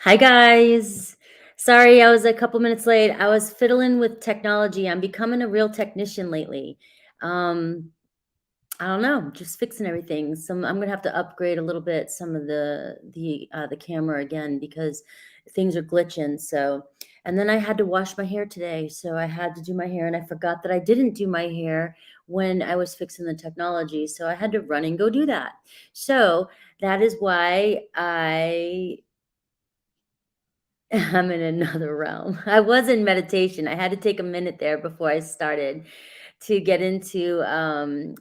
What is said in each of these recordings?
Hi guys. Sorry, I was a couple minutes late. I was fiddling with technology. I'm becoming a real technician lately. Um, I don't know, just fixing everything. I'm gonna have to upgrade a little bit some of the camera again because things are glitching. And then I had to wash my hair today, so I had to do my hair, and I forgot that I didn't do my hair when I was fixing the technology, so I had to run and go do that. So that is why I'm in another realm. I was in meditation. I had to take a minute there before I started to get into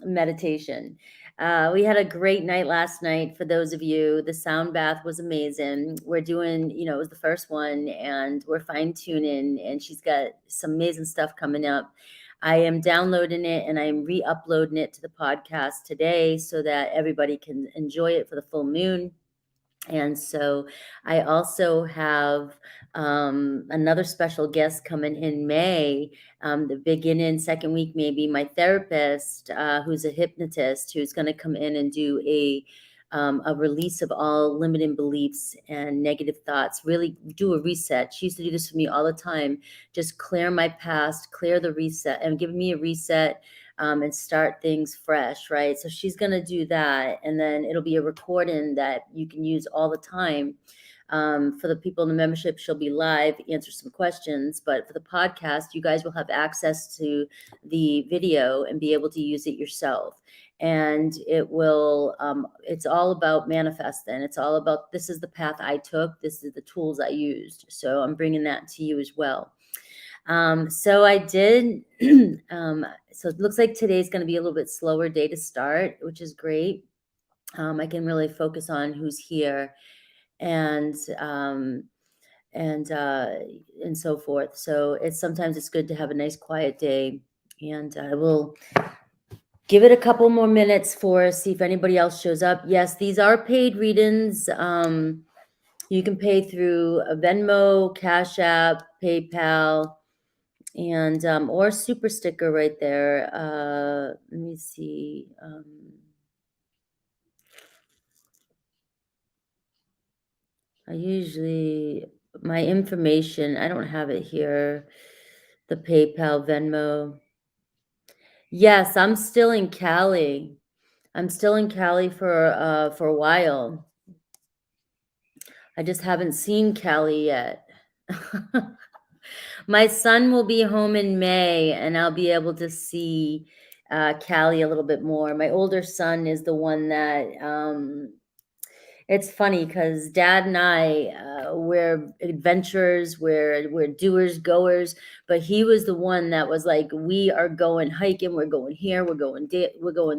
meditation. We had a great night last night for those of you. The sound bath was amazing. We're doing, it was the first one, and we're fine tuning, and she's got some amazing stuff coming up. I am downloading it and I am re uploading it to the podcast today so that everybody can enjoy it for the full moon. And so I also have another special guest coming in May, the beginning second week, maybe my therapist, who's a hypnotist, who's going to come in and do a release of all limiting beliefs and negative thoughts, really do a reset. She used to do this for me all the time, just clear my past, clear the reset, and give me a reset and start things fresh, right? So she's going to do that. And then it'll be a recording that you can use all the time. For the people in the membership, she'll be live, answer some questions. But for the podcast, you guys will have access to the video and be able to use it yourself. And it's all about manifesting. It's all about, this is the path I took. This is the tools I used. So I'm bringing that to you as well. So I did, so it looks like today's going to be a little bit slower day to start, which is great. I can really focus on who's here and so forth. So sometimes it's good to have a nice quiet day, and I will give it a couple more minutes see if anybody else shows up. Yes, these are paid readings. You can pay through a Venmo, Cash App, PayPal, and or super sticker right there. Let me see. My information, I don't have it here. The PayPal, Venmo. Yes, I'm still in Cali. I'm still in Cali for a while. I just haven't seen Cali yet. My son will be home in May, and I'll be able to see Cali a little bit more. My older son is the one that it's funny because Dad and I, we're adventurers, we're doers, goers, but he was the one that was like, we are going hiking, we're going here, we're going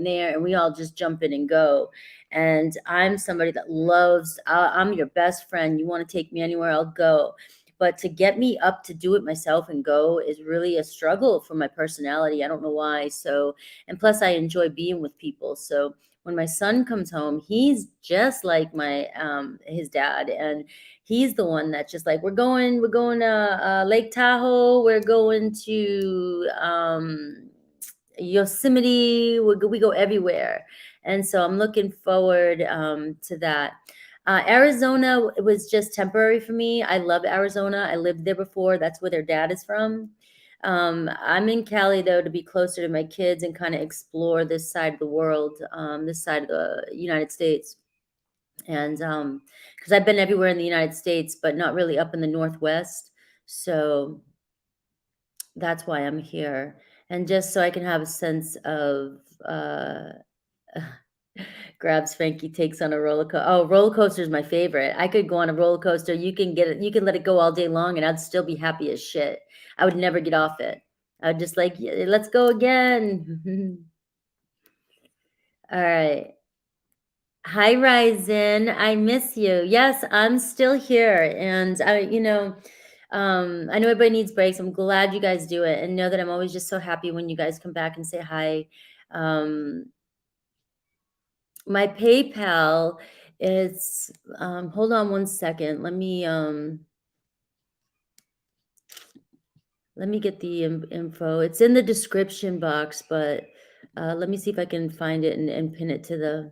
there, and we all just jump in and go. And I'm somebody that loves, I'm your best friend. You want to take me anywhere, I'll go. But to get me up to do it myself and go is really a struggle for my personality. I don't know why. So, and plus I enjoy being with people. So when my son comes home, he's just like his dad, and he's the one that's just like, we're going to Lake Tahoe, we're going to Yosemite, we go everywhere. And so I'm looking forward to that. Arizona, it was just temporary for me. I love Arizona. I lived there before. That's where their dad is from. I'm in Cali, though, to be closer to my kids and kind of explore this side of the world, this side of the United States. And because I've been everywhere in the United States, but not really up in the Northwest. So that's why I'm here. And just so I can have a sense of grabs Frankie, takes on a roller coaster. Oh, roller coaster is my favorite. I could go on a roller coaster. You can get it. You can let it go all day long, and I'd still be happy as shit. I would never get off it. I would just like, yeah, let's go again. All right. Hi, Ryzen. I miss you. Yes, I'm still here, and I know everybody needs breaks. I'm glad you guys do it, and know that I'm always just so happy when you guys come back and say hi. My PayPal is, hold on one second. Let me get the info. It's in the description box, but let me see if I can find it and pin it to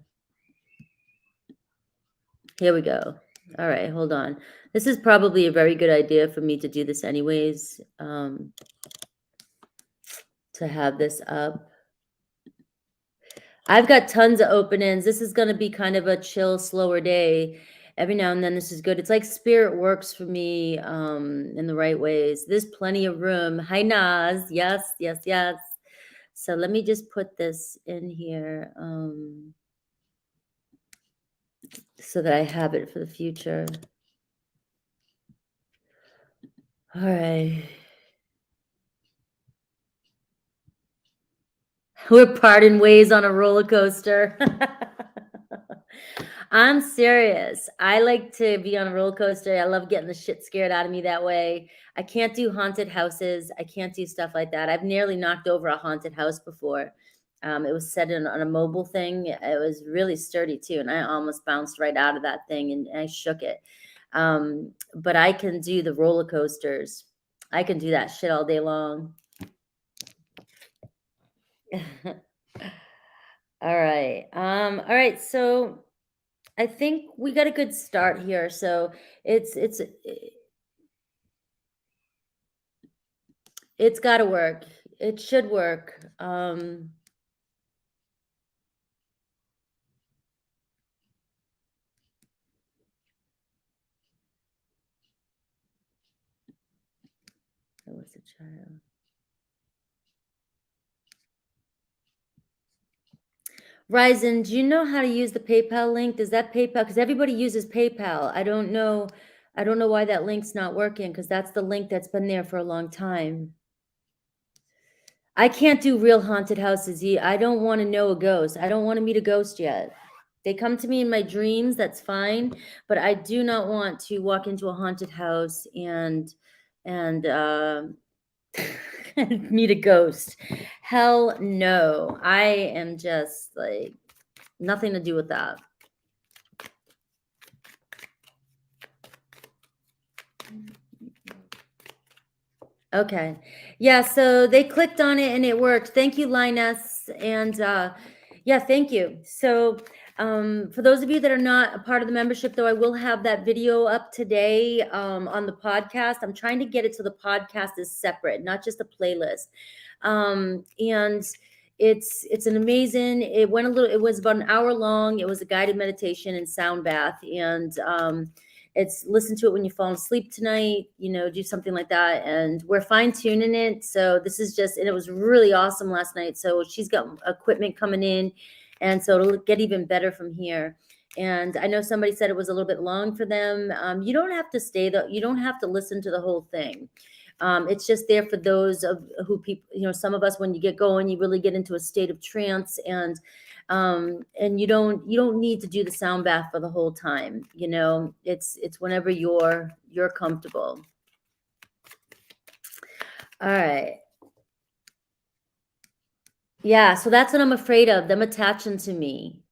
here we go. All right, hold on. This is probably a very good idea for me to do this anyways, to have this up. I've got tons of open-ends. This is gonna be kind of a chill, slower day. Every now and then, this is good. It's like spirit works for me, in the right ways. There's plenty of room. Hi, Naz. Yes, yes, yes. So let me just put this in here, so that I have it for the future. All right. We're parting ways on a roller coaster. I'm serious. I like to be on a roller coaster. I love getting the shit scared out of me that way. I can't do haunted houses. I can't do stuff like that. I've nearly knocked over a haunted house before. It was set in on a mobile thing. It was really sturdy too, and I almost bounced right out of that thing and I shook it. But I can do the roller coasters. I can do that shit all day long. All right. So I think we got a good start here. So it's it's got to work. It should work. I was a child. Ryzen, do you know how to use the PayPal link? Does that PayPal? Because everybody uses PayPal. I don't know. I don't know why that link's not working because that's the link that's been there for a long time. I can't do real haunted houses. I don't want to know a ghost. I don't want to meet a ghost yet. They come to me in my dreams, that's fine, but I do not want to walk into a haunted house and meet a ghost. Hell no. I am just like nothing to do with that. Okay. Yeah, so they clicked on it and it worked. Thank you, Linus. And yeah, thank you. So for those of you that are not a part of the membership, though, I will have that video up today on the podcast. I'm trying to get it so the podcast is separate, not just a playlist. And it's an amazing, it was about an hour long. It was a guided meditation and sound bath. And it's listen to it when you fall asleep tonight, do something like that. And we're fine tuning it. So this is just, and it was really awesome last night. So she's got equipment coming in. And so it'll get even better from here. And I know somebody said it was a little bit long for them. You don't have to you don't have to listen to the whole thing. It's just there for those of who people, some of us, when you get going, you really get into a state of trance and you don't need to do the sound bath for the whole time. It's whenever you're comfortable. All right. Yeah, so that's what I'm afraid of, them attaching to me.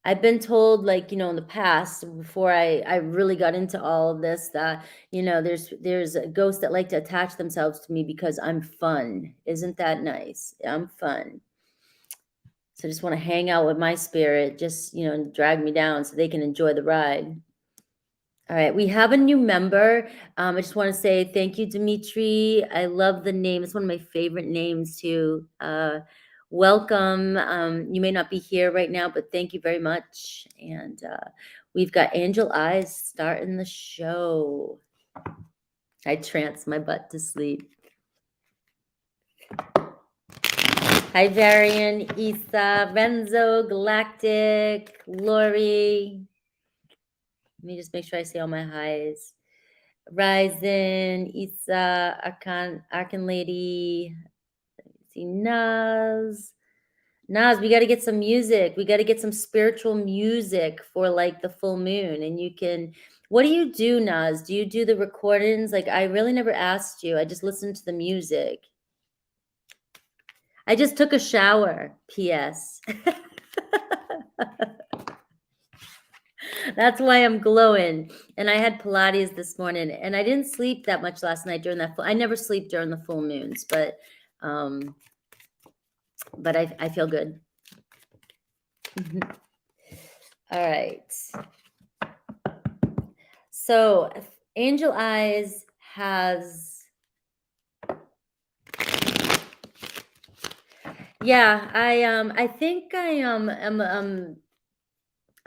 I've been told, like, in the past, before I really got into all of this, that, there's ghosts that like to attach themselves to me because I'm fun. Isn't that nice? I'm fun. So I just want to hang out with my spirit, just, drag me down so they can enjoy the ride. All right, we have a new member. I just want to say thank you, Dimitri. I love the name. It's one of my favorite names too. Welcome. You may not be here right now, but thank you very much. And we've got Angel Eyes starting the show. I trance my butt to sleep. Hi, Varian, Isa, Renzo, Galactic, Lori. Let me just make sure I say all my highs. Ryzen, Isa, Arkan Lady. See, Naz. Naz, we got to get some music. We got to get some spiritual music for like the full moon. And what do you do, Naz? Do you do the recordings? Like, I really never asked you. I just listened to the music. I just took a shower, P.S. That's why I'm glowing. And I had Pilates this morning, and I didn't sleep that much last night during that. I never sleep during the full moons, but I feel good. All right. So Angel Eyes has, yeah, I think I'm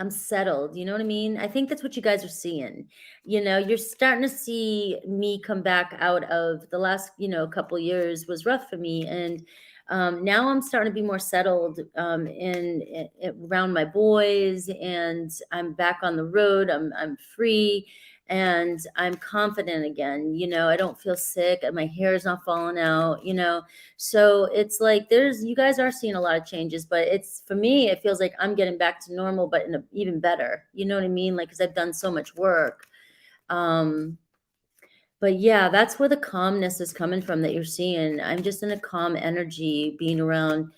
settled. You know what I mean? I think that's what you guys are seeing. You're starting to see me come back out of the last, couple years was rough for me. And now I'm starting to be more settled around my boys, and I'm back on the road. I'm free, and I'm confident again. I don't feel sick, and my hair is not falling out, so it's like you guys are seeing a lot of changes, but it's, for me, it feels like I'm getting back to normal, but in even better. You know what I mean? Like, because I've done so much work. But yeah, that's where the calmness is coming from that you're seeing. I'm just in a calm energy being around,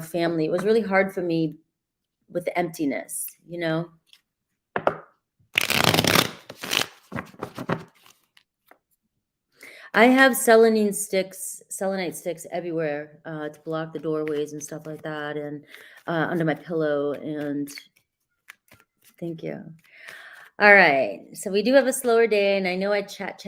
family. It was really hard for me with the emptiness, I have selenite sticks everywhere to block the doorways and stuff like that, and under my pillow. And thank you. All right, so we do have a slower day, and I know I chat.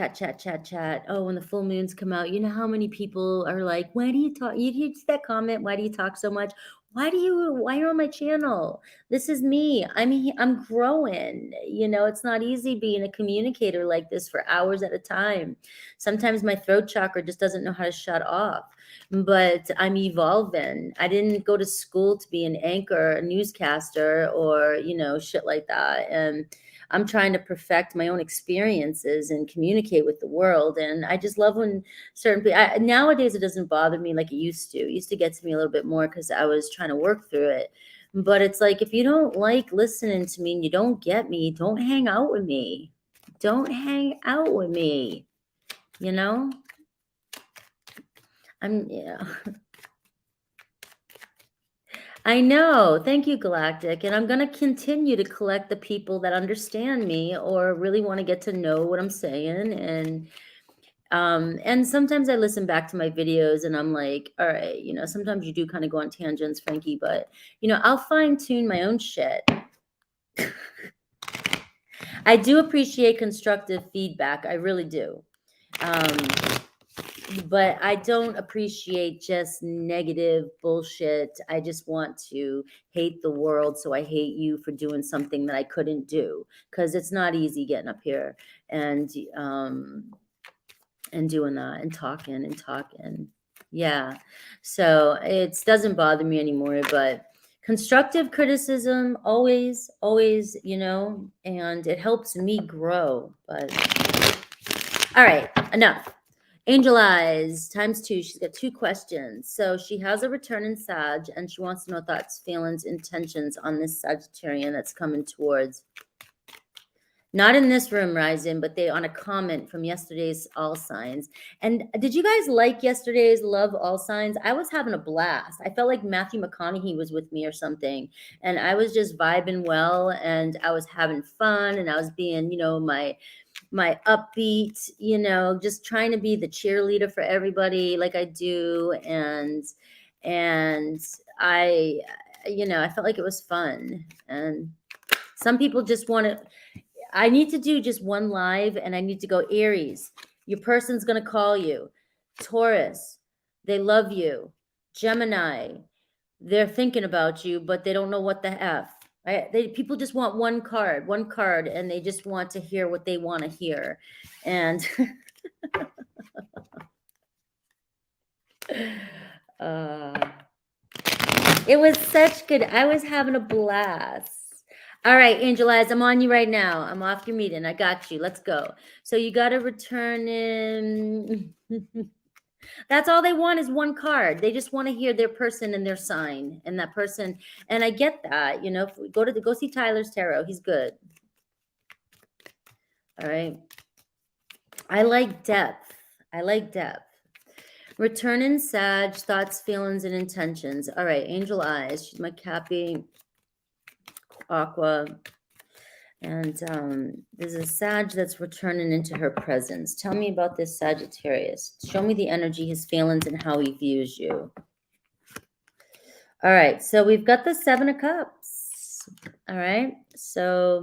Oh, when the full moons come out, you know how many people are like, "Why do you talk?" You see that comment? Why do you talk so much? Why you're on my channel? This is me. I'm growing. It's not easy being a communicator like this for hours at a time. Sometimes my throat chakra just doesn't know how to shut off. But I'm evolving. I didn't go to school to be an anchor, a newscaster, or shit like that. And I'm trying to perfect my own experiences and communicate with the world. And I just love when certain people, nowadays it doesn't bother me like it used to. It used to get to me a little bit more because I was trying to work through it. But it's like, if you don't like listening to me and you don't get me, don't hang out with me. Don't hang out with me. Yeah. I know. Thank you, Galactic. And I'm going to continue to collect the people that understand me or really want to get to know what I'm saying. And sometimes I listen back to my videos and I'm like, all right, sometimes you do kind of go on tangents, Frankie, but I'll fine tune my own shit. I do appreciate constructive feedback. I really do. But I don't appreciate just negative bullshit. I just want to hate the world. So I hate you for doing something that I couldn't do, because it's not easy getting up here and doing that and talking. Yeah. So it doesn't bother me anymore, but constructive criticism always, and it helps me grow. But all right, enough. Angel Eyes ×2. She's got 2 questions. So she has a return in Sag, and she wants to know thoughts, feelings, intentions on this Sagittarian that's coming towards. Not in this room, Rising, but they on a comment from yesterday's All Signs. And did you guys like yesterday's Love All Signs? I was having a blast. I felt like Matthew McConaughey was with me or something. And I was just vibing well, and I was having fun, and I was being, my upbeat, just trying to be the cheerleader for everybody like I do. And I felt like it was fun. And some people just I need to do just one live, and I need to go, Aries, your person's going to call you. Taurus, they love you. Gemini, they're thinking about you, but they don't know what the F. People just want one card, and they just want to hear what they want to hear. And it was such good. I was having a blast. All right, Angel Eyes, I'm on you right now. I'm off your meeting. I got you. Let's go. So you got to return in. That's all they want is one card. They just want to hear their person and their sign and that person. And I get that, if we go see Tyler's tarot, he's good. All right. I like depth. Return in Sag, thoughts, feelings, and intentions. All right, Angel Eyes. She's my Cappy, Aqua. And there's a Sag that's returning into her presence. Tell me about this Sagittarius. Show me the energy, his feelings, and how he views you. All right, so we've got the 7 of Cups. All right, so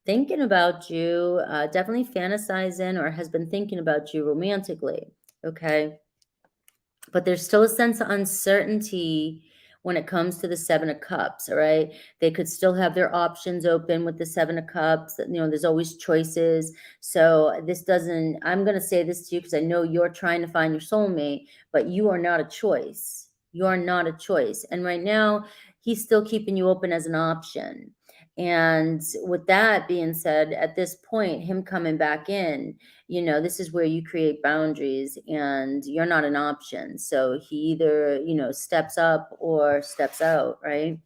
thinking about you, definitely fantasizing or has been thinking about you romantically. Okay. But there's still a sense of uncertainty when it comes to the 7 of Cups, all right? They could still have their options open with the 7 of Cups. You know, there's always choices. So this doesn't, I'm going to say this to you because I know you're trying to find your soulmate, but you are not a choice. You are not a choice. And right now, he's still keeping you open as an option. And with that being said, at this point, him coming back in, you know, this is where you create boundaries and you're not an option. So he either, you know, steps up or steps out, right?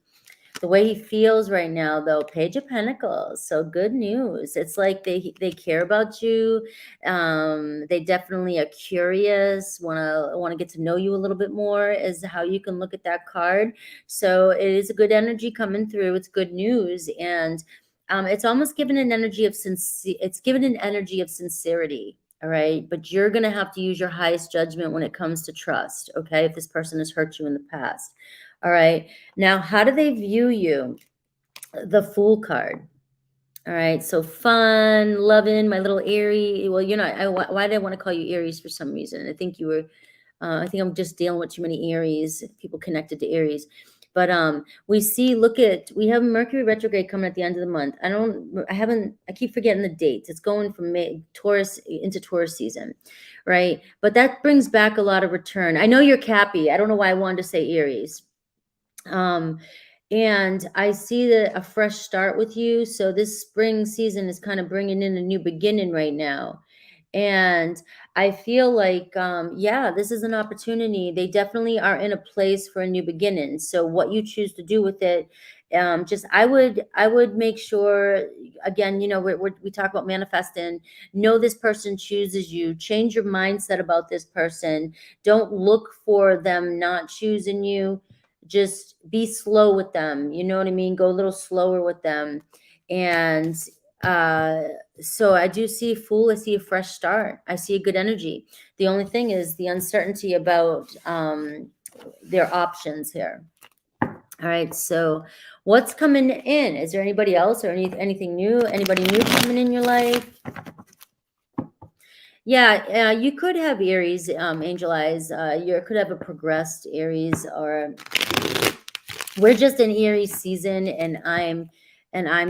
The way he feels right now, though, Page of Pentacles. So good news. It's like they care about you. They definitely are curious, want to get to know you a little bit more, is how you can look at that card. So it is a good energy coming through. It's good news. And it's almost given an energy of sincerity. All right. But you're going to have to use your highest judgment when it comes to trust. Okay. If this person has hurt you in the past. All right. Now, how do they view you? The Fool card. All right. So fun, loving, my little Aries. Well, you're not. Why did I want to call you Aries for some reason? I think you were. I think I'm just dealing with too many Aries, people connected to Aries. But we see, we have Mercury retrograde coming at the end of the month. I keep forgetting the dates. It's going from Taurus into Taurus season, right? But that brings back a lot of return. I know you're Cappy. I don't know why I wanted to say Aries. And I see that a fresh start with you. So this spring season is kind of bringing in a new beginning right now. And I feel like, yeah, this is an opportunity. They definitely are in a place for a new beginning. So what you choose to do with it, I would make sure, again, you know, we talk about manifesting. Know this person chooses you. Change your mindset about this person. Don't look for them not choosing you. Just be slow with them. You know what I mean? Go a little slower with them. And so I do see a Fool. I see a fresh start. I see a good energy. The only thing is the uncertainty about their options here. All right. So what's coming in? Is there anybody else or anything new? Anybody new coming in your life? Yeah, you could have Aries, Angel Eyes. You could have a progressed Aries, or we're just in Aries season, and I'm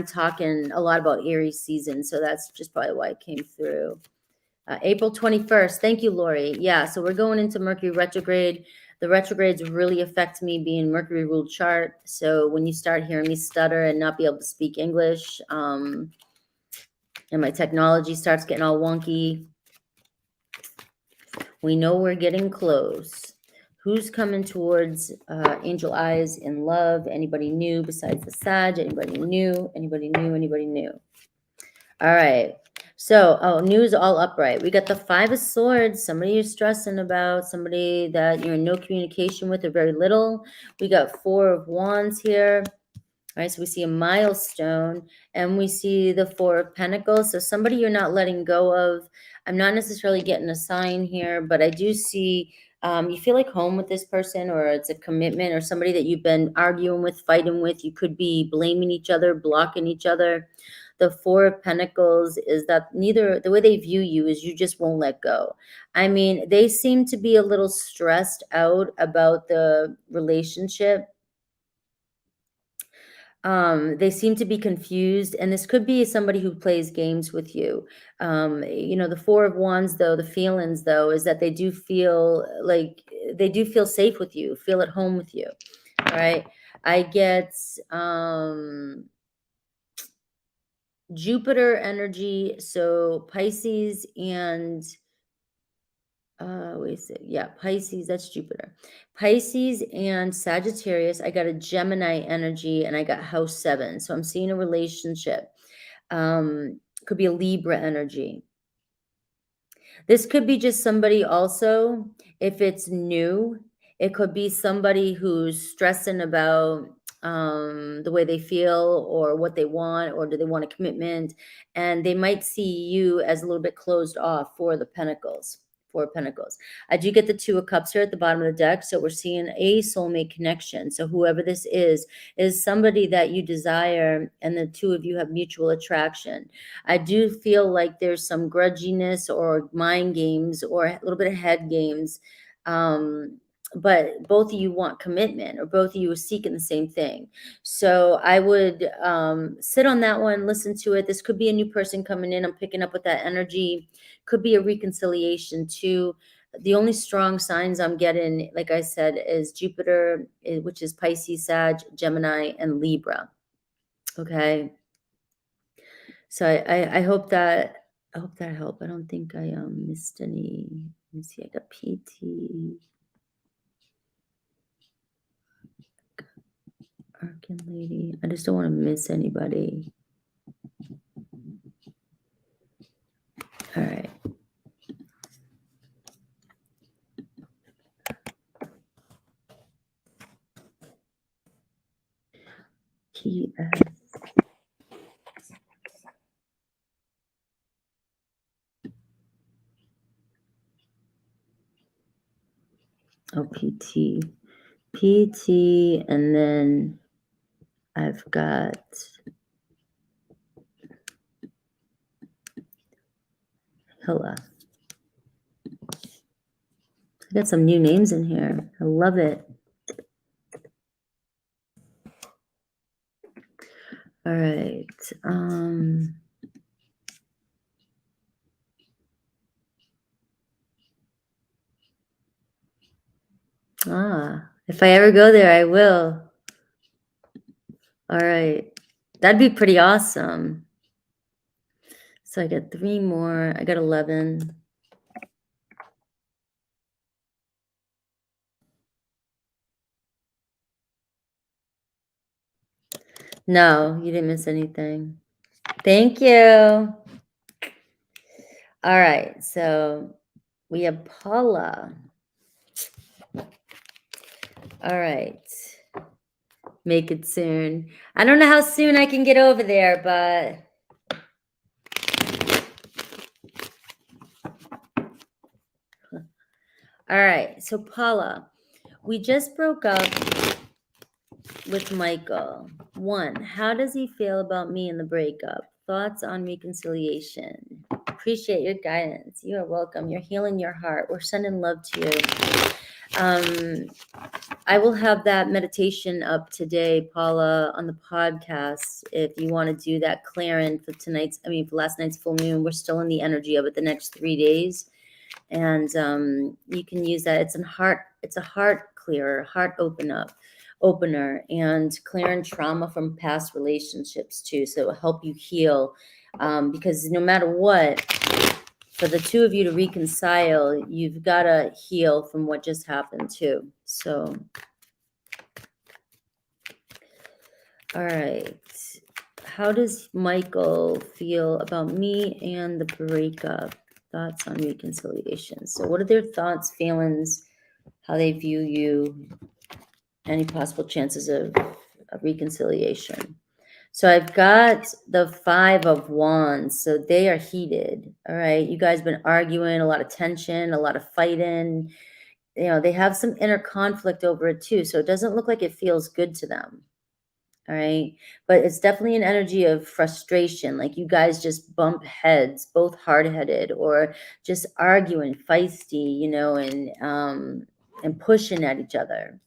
talking a lot about Aries season, so that's just probably why it came through. April 21st. Thank you, Lori. Yeah, so we're going into Mercury retrograde. The retrogrades really affect me being Mercury ruled chart. So when you start hearing me stutter and not be able to speak English, and my technology starts getting all wonky, we know we're getting close. Who's coming towards Angel Eyes in love? Anybody new besides the Sag? Anybody new? Anybody new? Anybody new? All right. So, news all upright. We got the 5 of Swords. Somebody you're stressing about. Somebody that you're in no communication with or very little. We got 4 of Wands here. All right, so we see a milestone, and we see the 4 of Pentacles. So somebody you're not letting go of. I'm not necessarily getting a sign here, but I do see you feel like home with this person, or it's a commitment, or somebody that you've been arguing with, fighting with. You could be blaming each other, blocking each other. The 4 of Pentacles is that the way they view you is you just won't let go. I mean, they seem to be a little stressed out about the relationship. They seem to be confused, and this could be somebody who plays games with you. You know, the 4 of Wands, though, the feelings, though, is that they do feel safe with you, feel at home with you. All right. I get Jupiter energy, so Pisces and wait a second. Yeah, Pisces, that's Jupiter. Pisces and Sagittarius. I got a Gemini energy, and I got house 7. So I'm seeing a relationship. Could be a Libra energy. This could be just somebody also, if it's new, it could be somebody who's stressing about the way they feel or what they want, or do they want a commitment, and they might see you as a little bit closed off for the Pentacles. Four of Pentacles. I do get the Two of Cups here at the bottom of the deck. So we're seeing a soulmate connection. So whoever this is somebody that you desire, and the two of you have mutual attraction. I do feel like there's some grudginess or mind games or a little bit of head games. But both of you want commitment, or both of you are seeking the same thing. So I would sit on that one, listen to it. This could be a new person coming in. I'm picking up with that energy. Could be a reconciliation too. The only strong signs I'm getting, like I said, is Jupiter, which is Pisces, Sag, Gemini, and Libra. Okay. So I hope that helped. I don't think I missed any. Let me see. I got PT. Arcan Lady. I just don't want to miss anybody. All right. PS. Oh, PT. PT, and then I've got Hilla. I got some new names in here. I love it. All right. If I ever go there, I will. All right. That'd be pretty awesome. So I got 3 more. I got 11. No, you didn't miss anything. Thank you. All right. So we have Paula. All right. Make it soon. I don't know how soon I can get over there, but all right. So Paula, we just broke up with Michael. 1, how does he feel about me in the breakup? Thoughts on reconciliation? Appreciate your guidance. You are welcome. You're healing your heart. We're sending love to you. I will have that meditation up today, Paula, on the podcast. If you want to do that clearing for for last night's full moon, we're still in the energy of it the next 3 days. And you can use that. It's a heart clearer, heart opener, and clearing trauma from past relationships too. So it will help you heal. Because no matter what, for the two of you to reconcile, you've got to heal from what just happened too. So, all right. How does Michael feel about me and the breakup? Thoughts on reconciliation. So what are their thoughts, feelings, how they view you, any possible chances of reconciliation? So I've got the 5 of Wands. So they are heated. All right. You guys been arguing, a lot of tension, a lot of fighting. You know, they have some inner conflict over it too. So it doesn't look like it feels good to them. All right. But it's definitely an energy of frustration. Like you guys just bump heads, both hard-headed, or just arguing, feisty, and pushing at each other.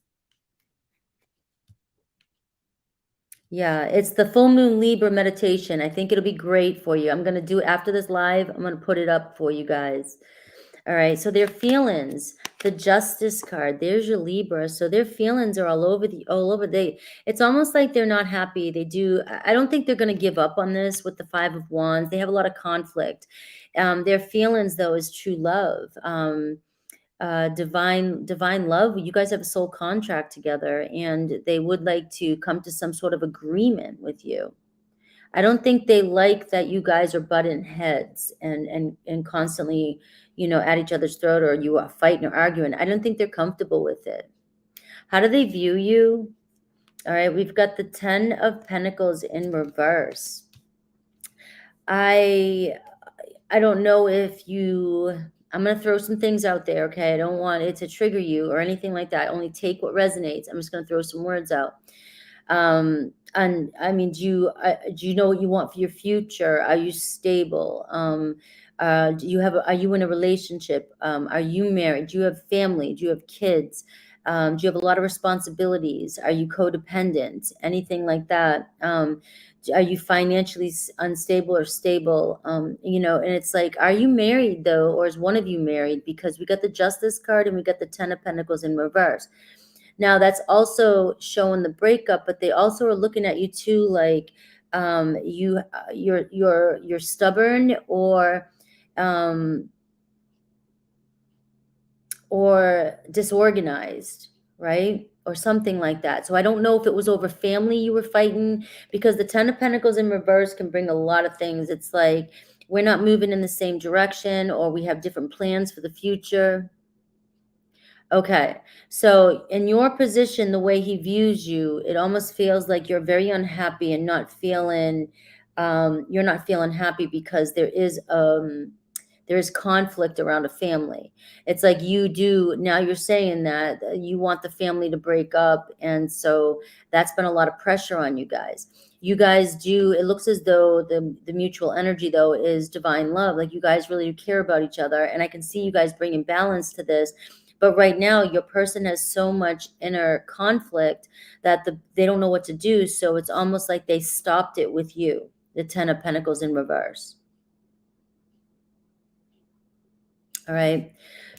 Yeah, it's the full moon Libra meditation. I think it'll be great for you. I'm going to do it after this live. I'm going to put it up for you guys. All right. So their feelings, the Justice card, there's your Libra. So their feelings are all over. It's almost like they're not happy. I don't think they're going to give up on this with the 5 of Wands. They have a lot of conflict. Their feelings though is true love. Divine love. You guys have a soul contract together, and they would like to come to some sort of agreement with you. I don't think they like that you guys are butting heads and constantly, at each other's throat, or you are fighting or arguing. I don't think they're comfortable with it. How do they view you? All right, we've got the 10 of Pentacles in reverse. I don't know if you I'm going to throw some things out there, okay? I don't want it to trigger you or anything like that. Only take what resonates. I'm just going to throw some words out. And I mean, do you know what you want for your future? Are you stable? Are you in a relationship? Are you married? Do you have family? Do you have kids? Do you have a lot of responsibilities? Are you codependent? Anything like that? Are you financially unstable or stable? And it's like, are you married though? Or is one of you married? Because we got the Justice card and we got the Ten of Pentacles in reverse. Now that's also showing the breakup, but they also are looking at you too, like you're stubborn um, or disorganized, right? Or something like that. So I don't know if it was over family you were fighting, because the Ten of Pentacles in reverse can bring a lot of things. It's like we're not moving in the same direction, or we have different plans for the future. Okay, so in your position, the way he views you, it almost feels like you're very unhappy and you're not feeling happy because there is conflict around a family. It's like now you're saying that you want the family to break up, and so that's been a lot of pressure on you guys. You guys it looks as though the mutual energy though is divine love. Like you guys really do care about each other, and I can see you guys bringing balance to this. But right now, your person has so much inner conflict that they don't know what to do. So it's almost like they stopped it with you, the Ten of Pentacles in reverse. All right.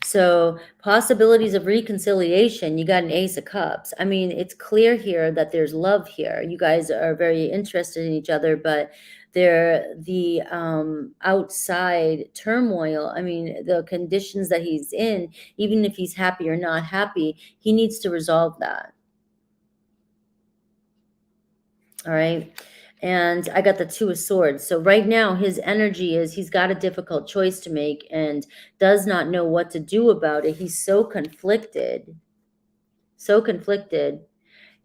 So possibilities of reconciliation. You got an Ace of Cups. I mean, it's clear here that there's love here. You guys are very interested in each other, but the outside turmoil, I mean, the conditions that he's in, even if he's happy or not happy, he needs to resolve that. All right. And I got the Two of Swords. So right now his energy is he's got a difficult choice to make and does not know what to do about it. He's so conflicted. So conflicted.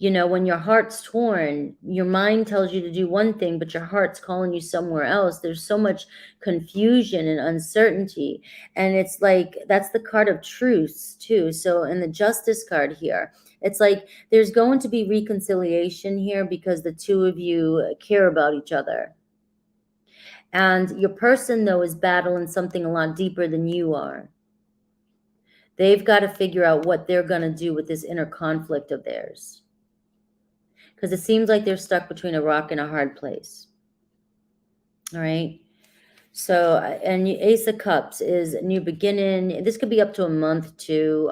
You know, when your heart's torn, your mind tells you to do one thing, but your heart's calling you somewhere else. There's so much confusion and uncertainty. And it's like, that's the card of truce too. So in the Justice card here, it's like there's going to be reconciliation here because the two of you care about each other. And your person, though, is battling something a lot deeper than you are. They've got to figure out what they're going to do with this inner conflict of theirs. Because it seems like they're stuck between a rock and a hard place. All right. So, and Ace of Cups is a new beginning. This could be up to a month too,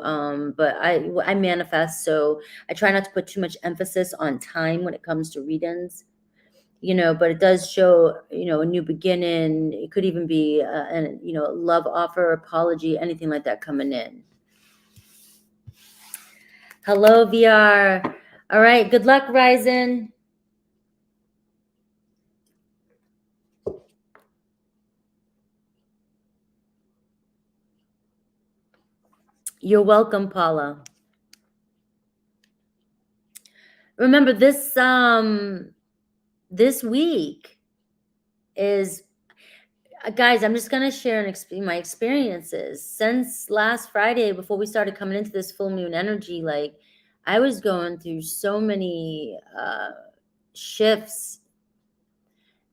but I manifest, so I try not to put too much emphasis on time when it comes to readings, but it does show, a new beginning. It could even be, love offer, apology, anything like that coming in. Hello, VR. All right, good luck, Ryzen. You're welcome, Paula. Remember this week is, guys, I'm just going to share my experiences. Since last Friday, before we started coming into this full moon energy, like I was going through so many shifts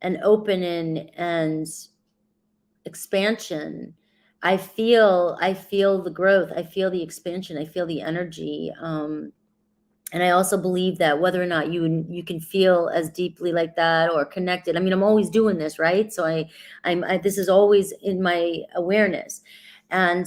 and opening and expansion. I feel the growth. I feel the expansion. I feel the energy. And I also believe that whether or not you can feel as deeply like that or connected. I mean, I'm always doing this, right? So this is always in my awareness. And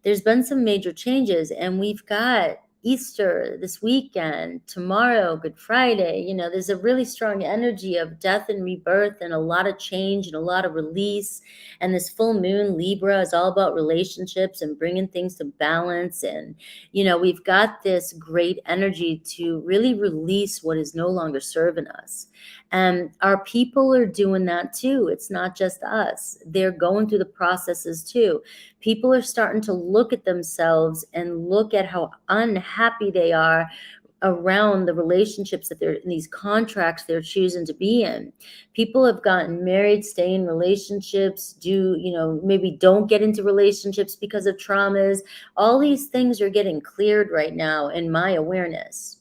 there's been some major changes, and we've got Easter this weekend, tomorrow, Good Friday. There's a really strong energy of death and rebirth and a lot of change and a lot of release. And this full moon, Libra, is all about relationships and bringing things to balance. And, we've got this great energy to really release what is no longer serving us. And our people are doing that too. It's not just us. They're going through the processes too. People are starting to look at themselves and look at how unhappy they are around the relationships that they're in, these contracts they're choosing to be in. People have gotten married, stay in relationships, maybe don't get into relationships because of traumas. All these things are getting cleared right now in my awareness.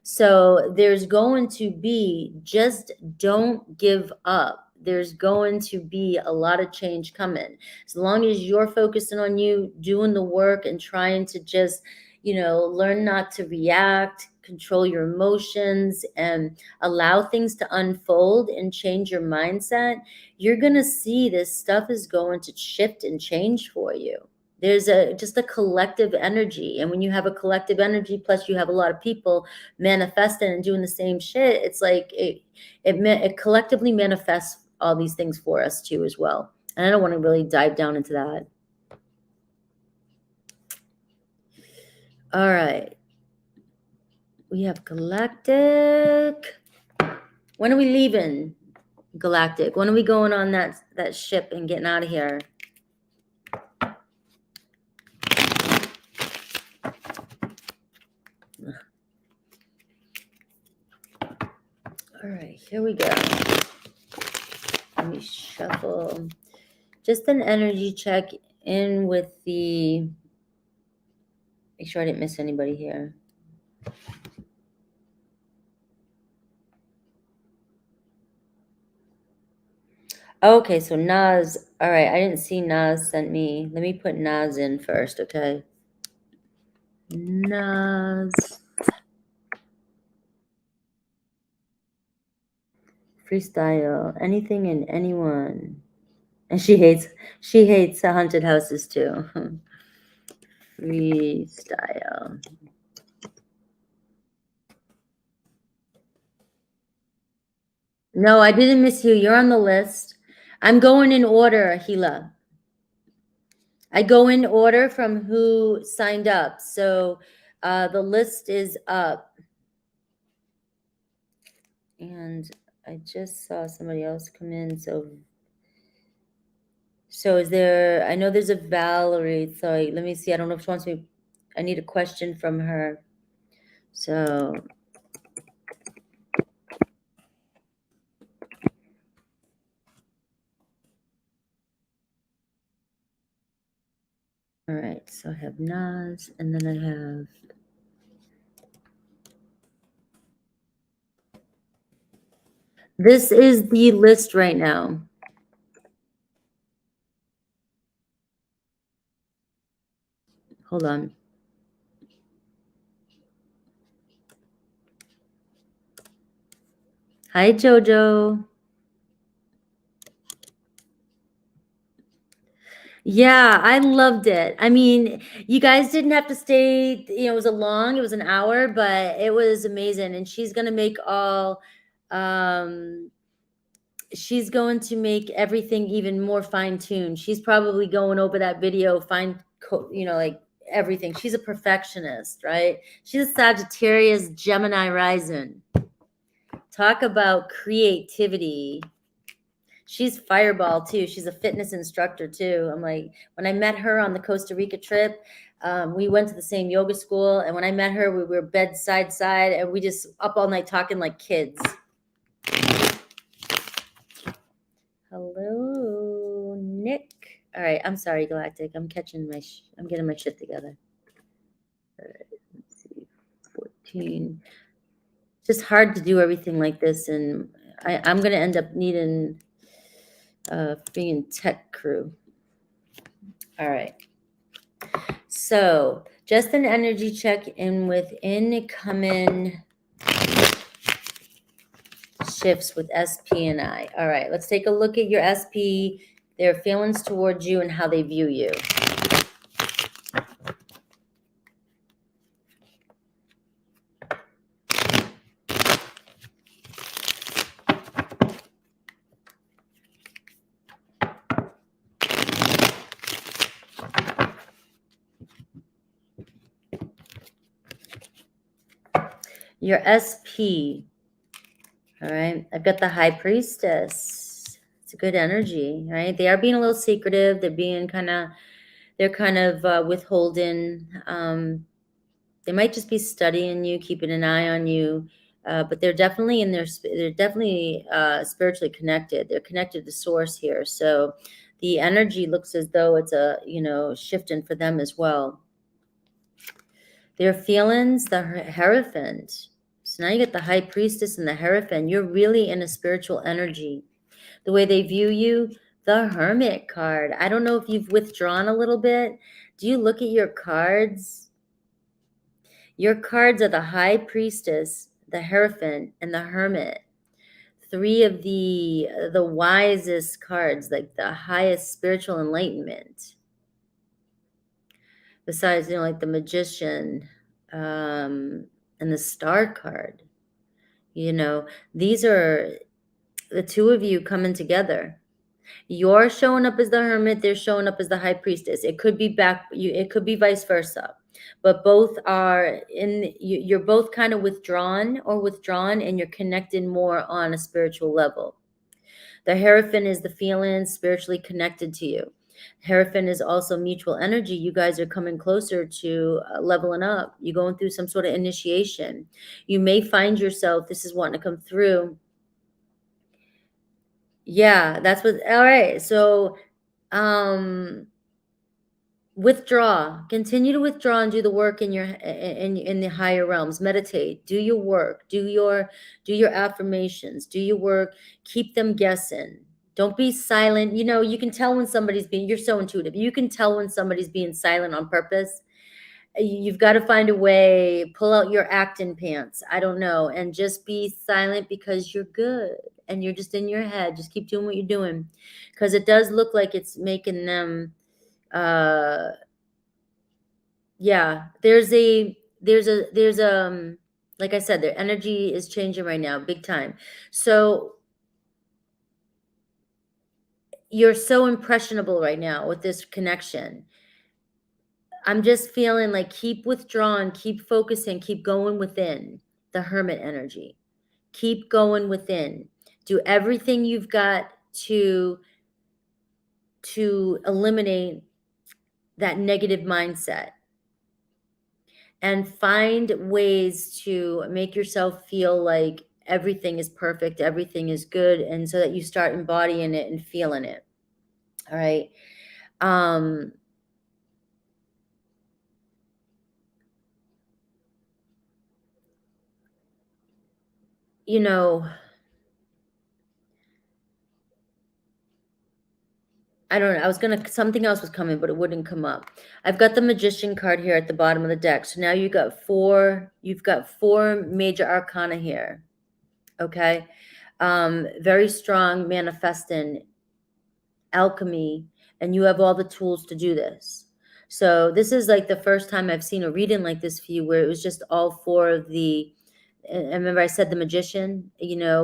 So there's going to be, just don't give up. There's going to be a lot of change coming. As long as you're focusing on you, doing the work and trying to just, learn not to react, control your emotions, and allow things to unfold and change your mindset, you're going to see this stuff is going to shift and change for you. There's just a collective energy. And when you have a collective energy, plus you have a lot of people manifesting and doing the same shit, it's like it collectively manifests all these things for us too as well. And I don't want to really dive down into that. All right. We have Galactic. When are we leaving, Galactic? When are we going on that ship and getting out of here? All right, here we go. Let me shuffle. Just an energy check in with the... Make sure I didn't miss anybody here. Okay, so Naz. All right, I didn't see Naz sent me. Let me put Naz in first, okay? Naz. Freestyle. Anything and anyone. And she hates haunted houses too. Freestyle. No, I didn't miss you. You're on the list. I'm going in order, Gila. I go in order from who signed up. So the list is up. And I just saw somebody else come in. So is there... I know there's a Valerie. So let me see. I don't know if she wants me... I need a question from her. So... All right, so I have Naz, and then I have... This is the list right now. Hold on. Hi, Jojo. Yeah, I loved it. I mean, you guys didn't have to stay, it was it was an hour, but it was amazing. And she's going to make she's going to make everything even more fine-tuned. She's probably going over that video, like everything. She's a perfectionist, right? She's a Sagittarius Gemini rising. Talk about creativity. She's fireball too. She's a fitness instructor too. I'm like, when I met her on the Costa Rica trip, we went to the same yoga school. And when I met her, we were bedside side and we just up all night talking like kids. Hello, Nick. All right. I'm sorry, Galactic. I'm getting my shit together. All right. Let's see. 14. Just hard to do everything like this. And I'm going to end up needing being tech crew. All right. So just an energy check in with incoming shifts with SP and I. All right, let's take a look at your SP, their feelings towards you and how they view you. Your SP. All right, I've got the High Priestess. It's a good energy, right? They are being a little secretive. They're being kind of withholding. They might just be studying you, keeping an eye on you, but they're definitely they're definitely spiritually connected. They're connected to source here. So the energy looks as though it's shifting for them as well. Their feelings, the Hierophant. So now you get the High Priestess and the Hierophant. You're really in a spiritual energy. The way they view you, the Hermit card. I don't know if you've withdrawn a little bit. Do you look at your cards? Your cards are the High Priestess, the Hierophant, and the Hermit. Three of the wisest cards, like the highest spiritual enlightenment. Besides, like the Magician and the Star card. These are the two of you coming together. You're showing up as the Hermit, they're showing up as the High Priestess. It could be it could be vice versa. But both are you're both kind of withdrawn, and you're connected more on a spiritual level. The Hierophant is the feelings, spiritually connected to you. Hierophant is also mutual energy. You guys are coming closer to leveling up. You're going through some sort of initiation. You may find yourself, this is wanting to come through. Yeah, that's what, all right. So, withdraw, continue to withdraw and do the work in the higher realms. Meditate, do your work, do your affirmations, do your work, keep them guessing. Don't be silent. You can tell when you're so intuitive. You can tell when somebody's being silent on purpose. You've got to find a way, pull out your acting pants, I don't know, and just be silent because you're good and you're just in your head. Just keep doing what you're doing, because it does look like it's making them yeah, there's like I said, their energy is changing right now, big time. So you're so impressionable right now with this connection. I'm just feeling like keep withdrawn, keep focusing, keep going within the Hermit energy. Keep going within. Do everything you've got to eliminate that negative mindset, and find ways to make yourself feel like everything is perfect, everything is good, and so that you start embodying it and feeling it. All right. I don't know. Something else was coming, but it wouldn't come up. I've got the Magician card here at the bottom of the deck. So now you've got four major arcana here. Okay. Very strong manifesting, alchemy, and you have all the tools to do this. So this is like the first time I've seen a reading like this for you, where it was just all four of the, and remember I said the Magician,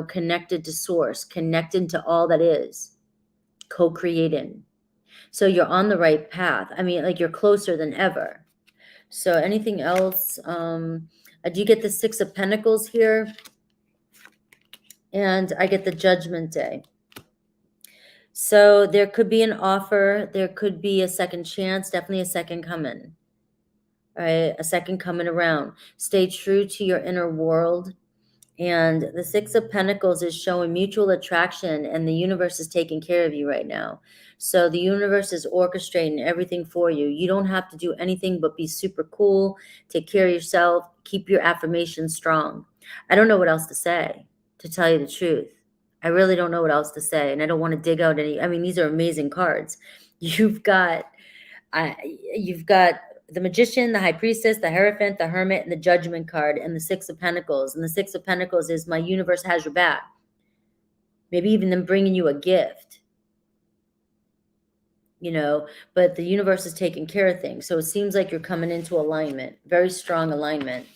connected to source, connected to all that is, co-creating. So you're on the right path. I mean, like, you're closer than ever. So anything else? I do get the Six of Pentacles here, and I get the Judgment Day. So there could be an offer. There could be a second chance, definitely a second coming. All right, a second coming around. Stay true to your inner world. And the Six of Pentacles is showing mutual attraction, and the universe is taking care of you right now. So the universe is orchestrating everything for you. You don't have to do anything but be super cool, take care of yourself, keep your affirmations strong. I don't know what else to say, to tell you the truth. I really don't know what else to say, and I don't want to dig out any. I mean, these are amazing cards. You've got the Magician, the High Priestess, the Hierophant, the Hermit, and the Judgment card, and the Six of Pentacles. And the Six of Pentacles is my universe has your back. Maybe even them bringing you a gift, but the universe is taking care of things. So it seems like you're coming into alignment, very strong alignment.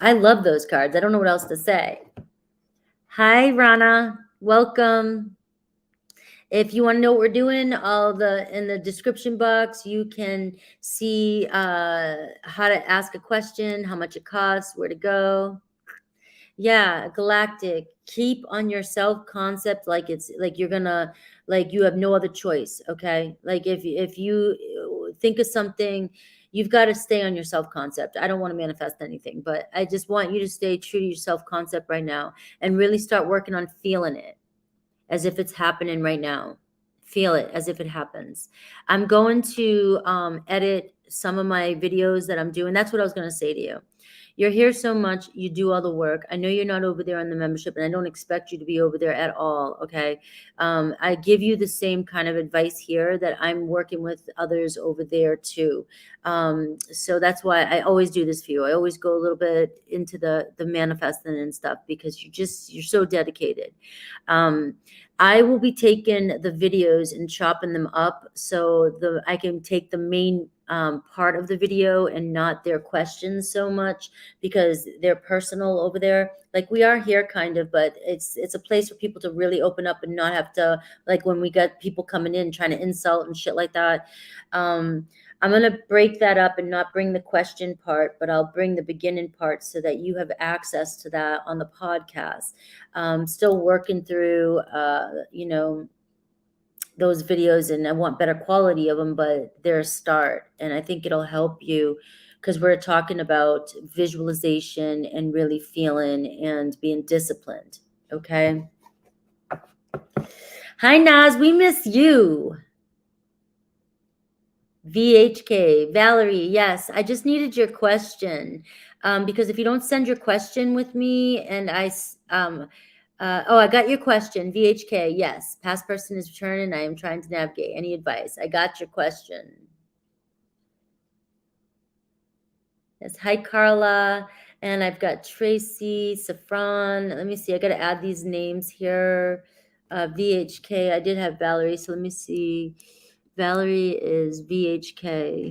I love those cards. I don't know what else to say. Hi, Rana. Welcome. If you want to know what we're doing, in the description box, you can see how to ask a question, how much it costs, where to go. Yeah, galactic. Keep on your self-concept like you're gonna, like you have no other choice, okay? Like if you think of something, you've got to stay on your self-concept. I don't want to manifest anything, but I just want you to stay true to your self-concept right now and really start working on feeling it as if it's happening right now. Feel it as if it happens. I'm going to edit some of my videos that I'm doing. That's what I was going to say to you. You're here so much. You do all the work. I know you're not over there on the membership, and I don't expect you to be over there at all. Okay. I give you the same kind of advice here that I'm working with others over there too. So that's why I always do this for you. I always go a little bit into the manifesting and stuff because you're so dedicated. I will be taking the videos and chopping them up so I can take the main part of the video and not their questions so much because they're personal over there. Like we are here kind of, but it's a place for people to really open up and not have to, like when we got people coming in trying to insult and shit like that. I'm going to break that up and not bring the question part, but I'll bring the beginning part so that you have access to that on the podcast. Still working through, those videos, and I want better quality of them, but they're a start. And I think it'll help you because we're talking about visualization and really feeling and being disciplined. Okay. Hi, Naz. We miss you. VHK, Valerie, yes, I just needed your question because if you don't send your question with me and I got your question, VHK, yes, past person is returning. I am trying to navigate. Any advice? I got your question. Yes, hi, Carla, and I've got Tracy, Safran. Let me see, I got to add these names here. VHK, I did have Valerie, so let me see. Valerie is VHK.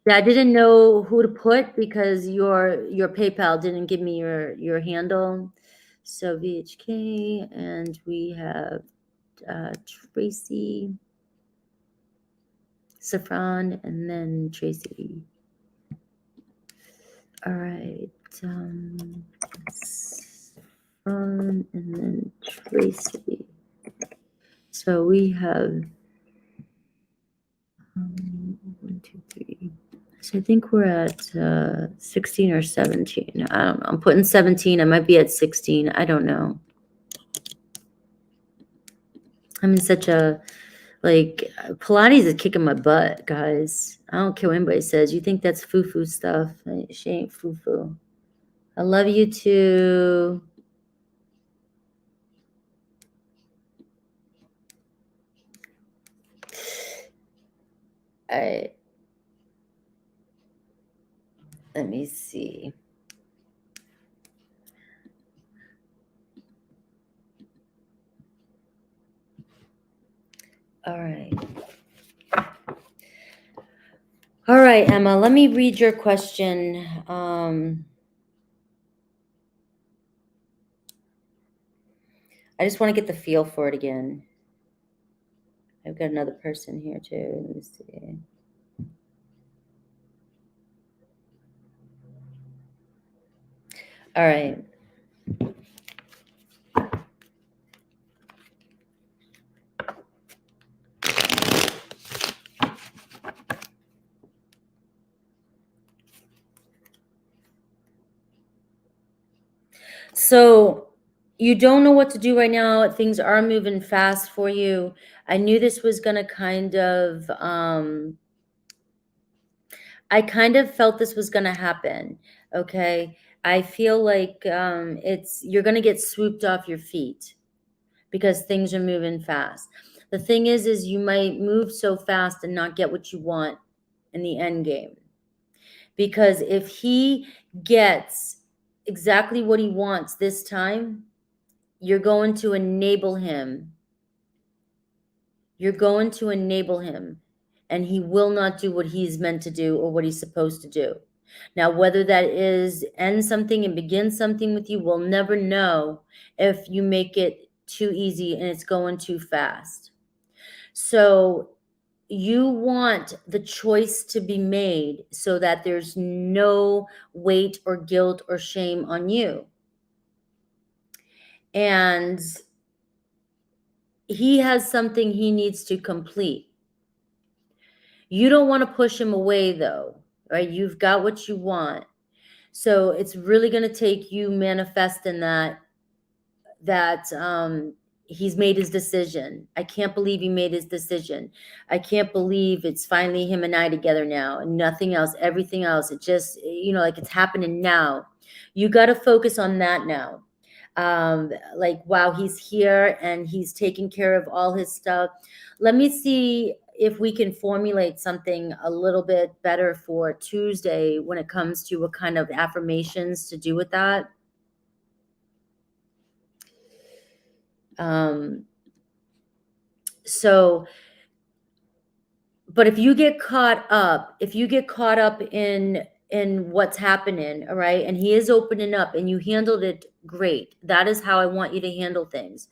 Yeah, I didn't know who to put because your PayPal didn't give me your handle. So VHK, and we have Tracy, Safran, and then Tracy. All right. Safran, and then Tracy. So we have 1, 2, 3. So I think we're at 16 or 17. I don't know. I'm putting 17. I might be at 16. I don't know. I'm in such a, Pilates is kicking my butt, guys. I don't care what anybody says. You think that's foo-foo stuff. She ain't foo-foo. I love you too. Let me see. All right. All right, Emma, let me read your question. I just want to get the feel for it again. I've got another person here too. Let me see. All right. So you don't know what to do right now. Things are moving fast for you. I knew this was going to I kind of felt this was going to happen. Okay. I feel like you're going to get swooped off your feet because things are moving fast. The thing is you might move so fast and not get what you want in the end game. Because if he gets exactly what he wants this time, you're going to enable him. You're going to enable him, and he will not do what he's meant to do or what he's supposed to do. Now, whether that is end something and begin something with you, we'll never know if you make it too easy and it's going too fast. So you want the choice to be made so that there's no weight or guilt or shame on you. And he has something he needs to complete. You don't want to push him away though, right? You've got what you want. So it's really going to take you manifesting that he's made his decision. I can't believe he made his decision. I can't believe it's finally him and I together now and nothing else, everything else. It just, like it's happening now. You got to focus on that now. Like, wow, he's here and he's taking care of all his stuff. Let me see if we can formulate something a little bit better for Tuesday when it comes to what kind of affirmations to do with that. So, but if you get caught up in what's happening, all right, and he is opening up and you handled it great, that is how I want you to handle things.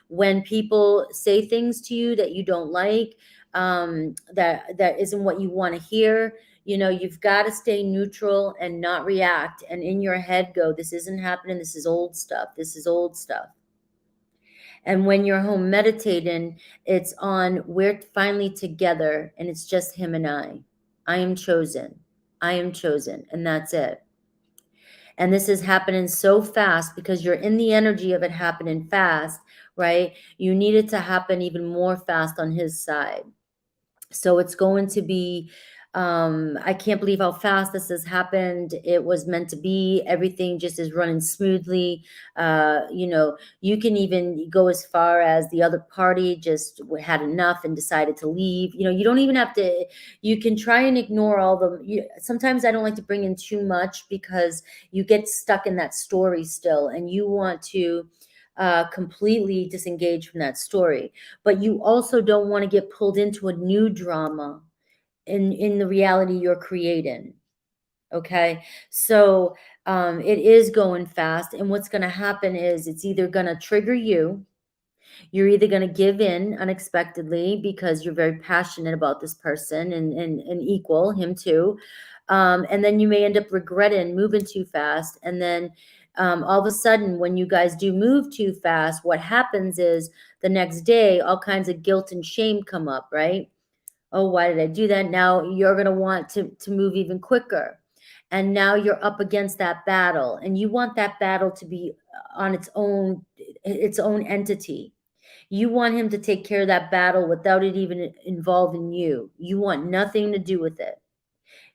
When people say things to you that you don't like, that isn't what you want to hear, you've got to stay neutral and not react, and in your head go, this isn't happening, this is old stuff, this is old stuff. And when you're home meditating, it's on, we're finally together and it's just him and I. I am chosen. I am chosen. And that's it. And this is happening so fast because you're in the energy of it happening fast, right? You need it to happen even more fast on his side. So it's going to be, I can't believe how fast this has happened. It was meant to be. Everything just is running smoothly. You can even go as far as the other party just had enough and decided to leave. You don't even have to, you can try and ignore all sometimes I don't like to bring in too much because you get stuck in that story still and you want to completely disengage from that story. But you also don't want to get pulled into a new drama in the reality you're creating. Okay. So it is going fast. And what's going to happen is it's either going to trigger you. You're either going to give in unexpectedly because you're very passionate about this person and equal him too. And then you may end up regretting moving too fast. And then all of a sudden, when you guys do move too fast, what happens is the next day, all kinds of guilt and shame come up, right? Oh, why did I do that? Now you're going to want to move even quicker. And now you're up against that battle. And you want that battle to be on its own entity. You want him to take care of that battle without it even involving you. You want nothing to do with it.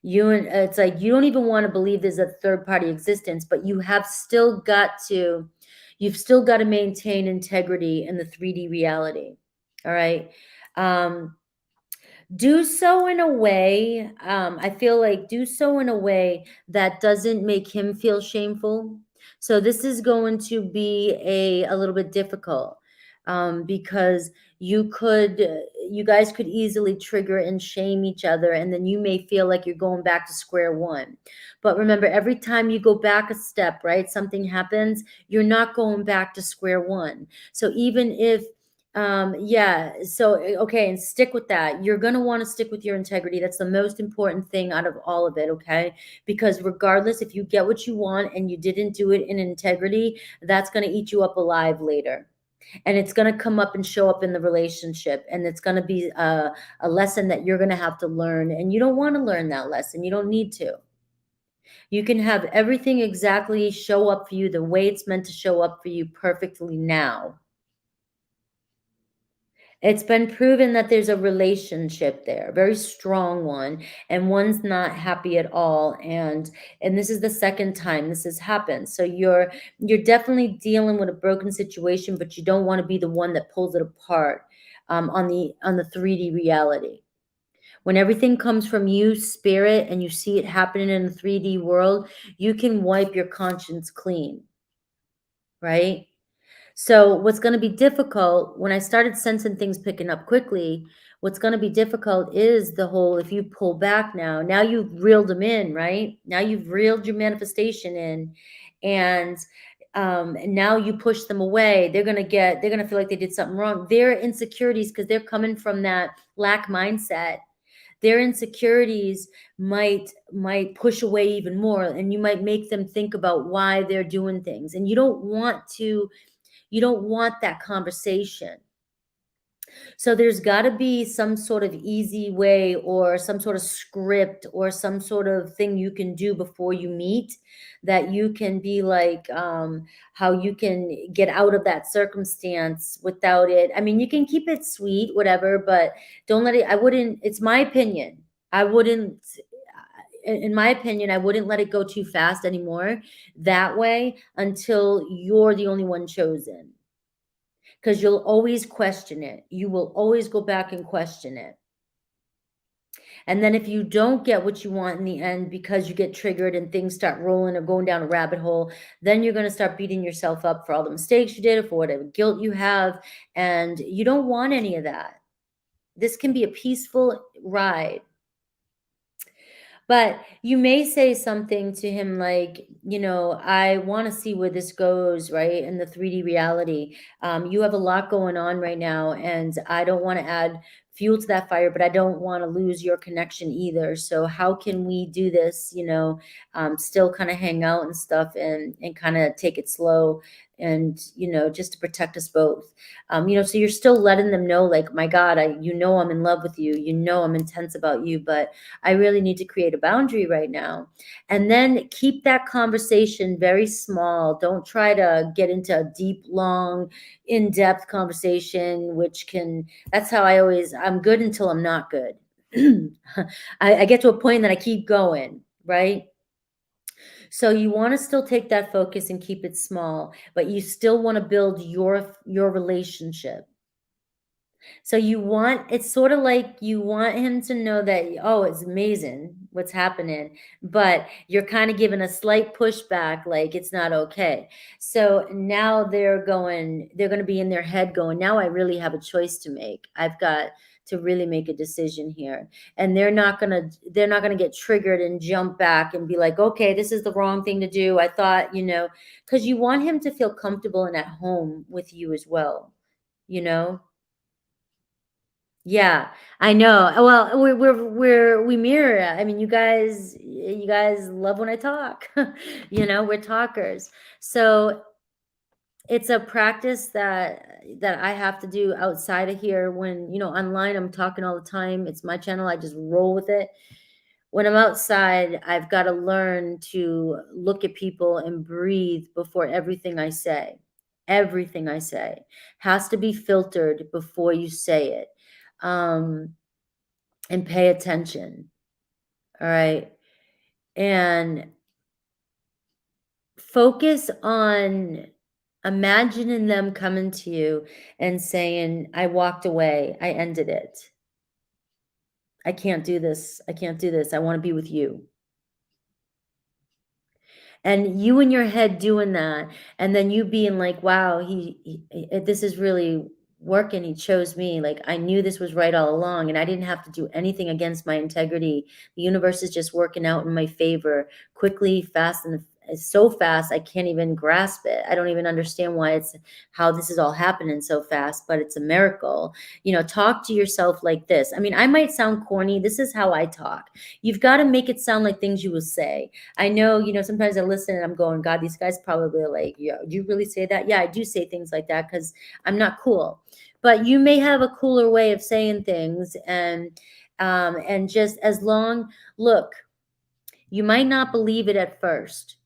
It's like you don't even want to believe there's a third party existence, but you've still got to maintain integrity in the 3D reality. All right. Do so in a way, I feel like do so in a way that doesn't make him feel shameful. So this is going to be a little bit difficult, because you guys could easily trigger and shame each other, and then you may feel like you're going back to square one. But remember, every time you go back a step, right, something happens, you're not going back to square one. So even if yeah, so okay, and stick with that. You're going to want to stick with your integrity. That's the most important thing out of all of it, okay? Because regardless, if you get what you want and you didn't do it in integrity, that's going to eat you up alive later. And it's going to come up and show up in the relationship, and it's going to be a lesson that you're going to have to learn, and you don't want to learn that lesson. You don't need to. You can have everything exactly show up for you the way it's meant to show up for you perfectly now. It's been proven that there's a relationship there, a very strong one, and one's not happy at all. And this is the second time this has happened. So you're definitely dealing with a broken situation, but you don't want to be the one that pulls it apart on the 3D reality. When everything comes from you, spirit, and you see it happening in the 3D world, you can wipe your conscience clean, right? So what's going to be difficult when I started sensing things picking up quickly, what's going to be difficult is the whole, if you pull back now you've reeled them in, right? Now you've reeled your manifestation in, and now you push them away. They're going to feel like they did something wrong. Their insecurities, because they're coming from that lack mindset, their insecurities might push away even more, and you might make them think about why they're doing things. And you don't want that conversation. So there's got to be some sort of easy way or some sort of script or some sort of thing you can do before you meet, that you can be like, how you can get out of that circumstance without it. I mean, you can keep it sweet, whatever, but don't let it, I wouldn't, it's my opinion. I wouldn't, in my opinion, I wouldn't let it go too fast anymore that way until you're the only one chosen, because you'll always question it. You will always go back and question it. And then if you don't get what you want in the end because you get triggered and things start rolling or going down a rabbit hole, then you're going to start beating yourself up for all the mistakes you did or for whatever guilt you have. And you don't want any of that. This can be a peaceful ride. But you may say something to him like, I want to see where this goes, right? In the 3D reality. You have a lot going on right now, and I don't want to add fuel to that fire, but I don't want to lose your connection either. So how can we do this, still kind of hang out and stuff, and kind of take it slow, and, just to protect us both. So you're still letting them know, like, my God, I'm in love with you. I'm intense about you, but I really need to create a boundary right now. And then keep that conversation very small. Don't try to get into a deep, long, in-depth conversation, that's how I'm good until I'm not good. I get to a point that I keep going, right? So you want to still take that focus and keep it small, but you still want to build your relationship. So it's sort of like you want him to know that, oh, it's amazing what's happening, but you're kind of giving a slight pushback, like it's not okay. So now they're going to be in their head going, now I really have a choice to make. I've got to really make a decision here. And they're not going to get triggered and jump back and be like, okay, this is the wrong thing to do. I thought, because you want him to feel comfortable and at home with you as well, you know? Yeah, I know. Well, we mirror. I mean, you guys love when I talk. We're talkers. So it's a practice that I have to do outside of here. When, online, I'm talking all the time. It's my channel. I just roll with it. When I'm outside, I've got to learn to look at people and breathe before everything I say. Everything I say has to be filtered before you say it. And pay attention. All right. And focus on imagining them coming to you and saying, I walked away. I ended it. I can't do this. I can't do this. I want to be with you. And you in your head doing that, and then you being like, wow, this is really working. He chose me. Like, I knew this was right all along, and I didn't have to do anything against my integrity. The universe is just working out in my favor quickly, fast, and it's so fast I can't even grasp it. I don't even understand how this is all happening so fast, but it's a miracle. Talk to yourself like this. I mean, I might sound corny. This is how I talk. You've got to make it sound like things you will say. I know, sometimes I listen and I'm going, God, these guys probably are like, yeah, do you really say that? Yeah, I do say things like that because I'm not cool. But you may have a cooler way of saying things, and just look, you might not believe it at first.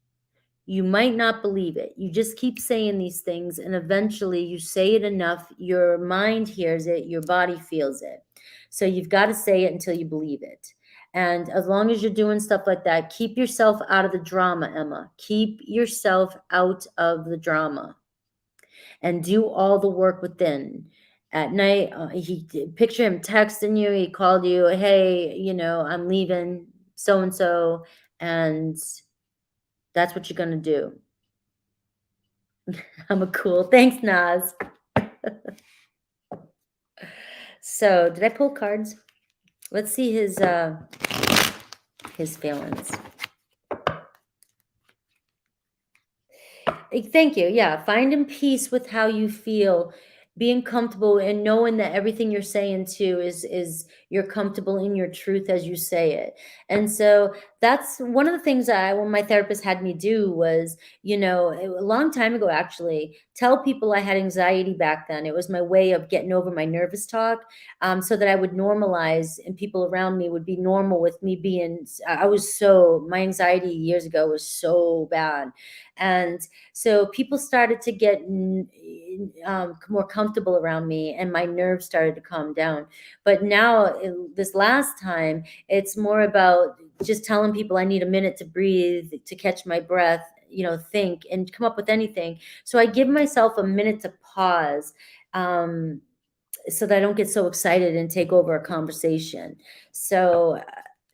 You might not believe it. You just keep saying these things, and eventually you say it enough, your mind hears it, your body feels it. So you've got to say it until you believe it. And as long as you're doing stuff like that, keep yourself out of the drama, Emma. Keep yourself out of the drama and do all the work within. At night, picture him texting you. He called you, hey, I'm leaving so-and-so, and that's what you're going to do. I'm a cool. Thanks, Naz. So, did I pull cards? Let's see his feelings. Thank you. Yeah, find him peace with how you feel. being comfortable and knowing that everything you're saying too is you're comfortable in your truth as you say it. And so that's one of the things when my therapist had me do was, a long time ago, actually, tell people I had anxiety back then. It was my way of getting over my nervous talk, so that I would normalize and people around me would be normal with me being, my anxiety years ago was so bad. And so people started to get more comfortable around me and my nerves started to calm down. But now, this last time, it's more about just telling people I need a minute to breathe, to catch my breath, think and come up with anything. So I give myself a minute to pause, so that I don't get so excited and take over a conversation. So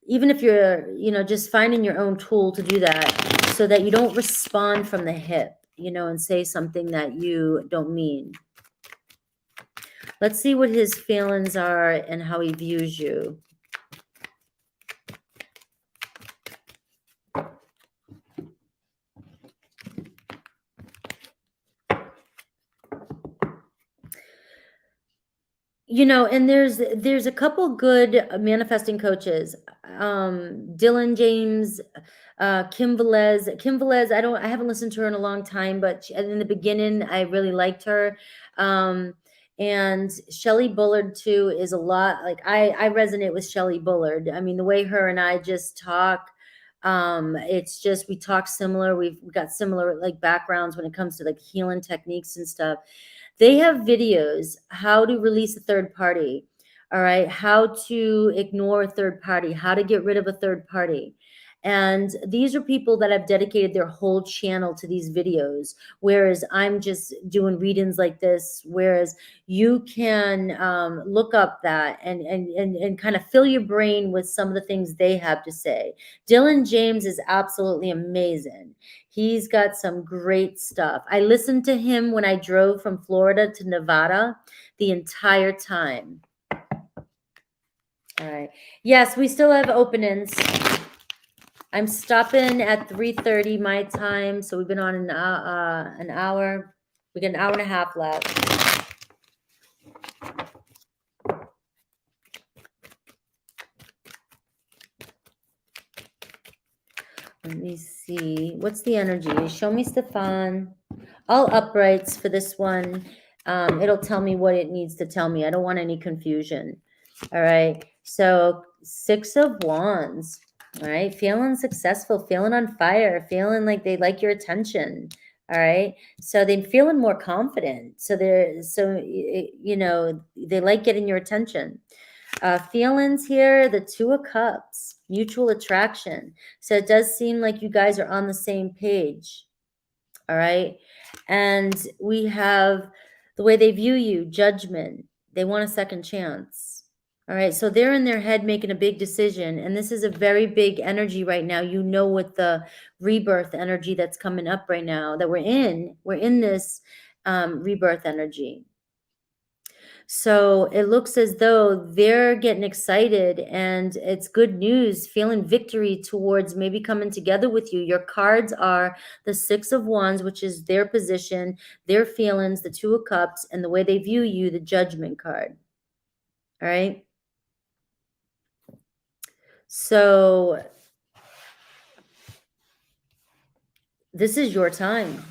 even if you're, just finding your own tool to do that so that you don't respond from the hip, and say something that you don't mean. Let's see what his feelings are and how he views you. And there's a couple good manifesting coaches. Dylan James, Kim Velez. I haven't listened to her in a long time, but in the beginning, I really liked her. And Shelley Bullard too is a lot like I resonate with Shelley Bullard. I mean, the way her and I just talk, it's just we talk similar. We've got similar like backgrounds when it comes to like healing techniques and stuff. They have videos how to release a third party, all right, how to ignore a third party, how to get rid of a third party. And these are people that have dedicated their whole channel to these videos, whereas I'm just doing readings like this. Whereas you can look up that and kind of fill your brain with some of the things they have to say. Dylan James is absolutely amazing. He's got some great stuff. I listened to him when I drove from Florida to Nevada the entire time. All right. Yes, we still have openings. I'm stopping at 3:30 my time, so we've been on an hour. We got an hour and a half left. Let me see. What's the energy? Show me, Stefan. All uprights for this one. It'll tell me what it needs to tell me. I don't want any confusion. All right. So 6 of Wands. All right. Feeling successful, feeling on fire, feeling like they like your attention. All right. So they're feeling more confident. So they like getting your attention. Feelings here, the 2 of Cups, mutual attraction. So it does seem like you guys are on the same page. All right. And we have the way they view you, judgment. They want a second chance. All right. So they're in their head making a big decision. And this is a very big energy right now. With the rebirth energy that's coming up right now that we're in this rebirth energy. So it looks as though they're getting excited and it's good news, feeling victory towards maybe coming together with you. Your cards are the 6 of Wands, which is their position, their feelings, the 2 of Cups, and the way they view you, the Judgment card. All right. So this is your time.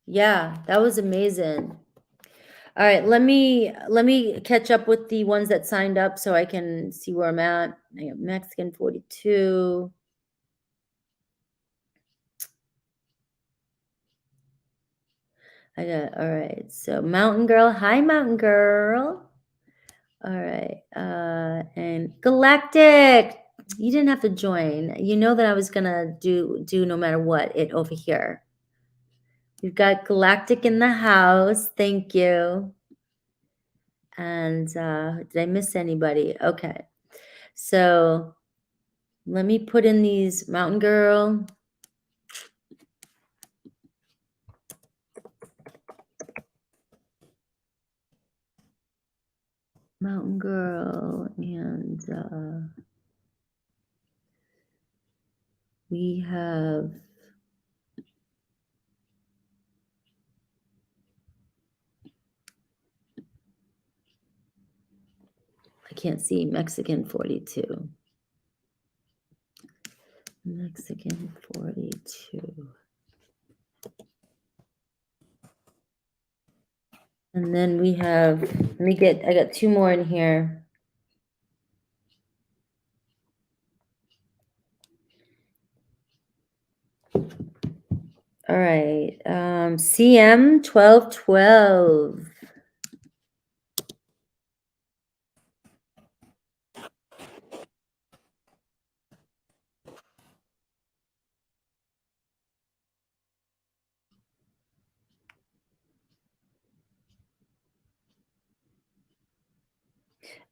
Yeah, that was amazing. All right, let me catch up with the ones that signed up so I can see where I'm at. I got Mexican 42. All right. So Mountain Girl. Hi, Mountain Girl. All right. And Galactic. You didn't have to join. You know that I was gonna do no matter what it over here. We've got Galactic in the house. Thank you. And did I miss anybody? Okay. So let me put in these Mountain Girl. Mountain Girl and we have can't see. Mexican 42. Mexican 42. And then we have, I got two more in here. All right. CM 1212.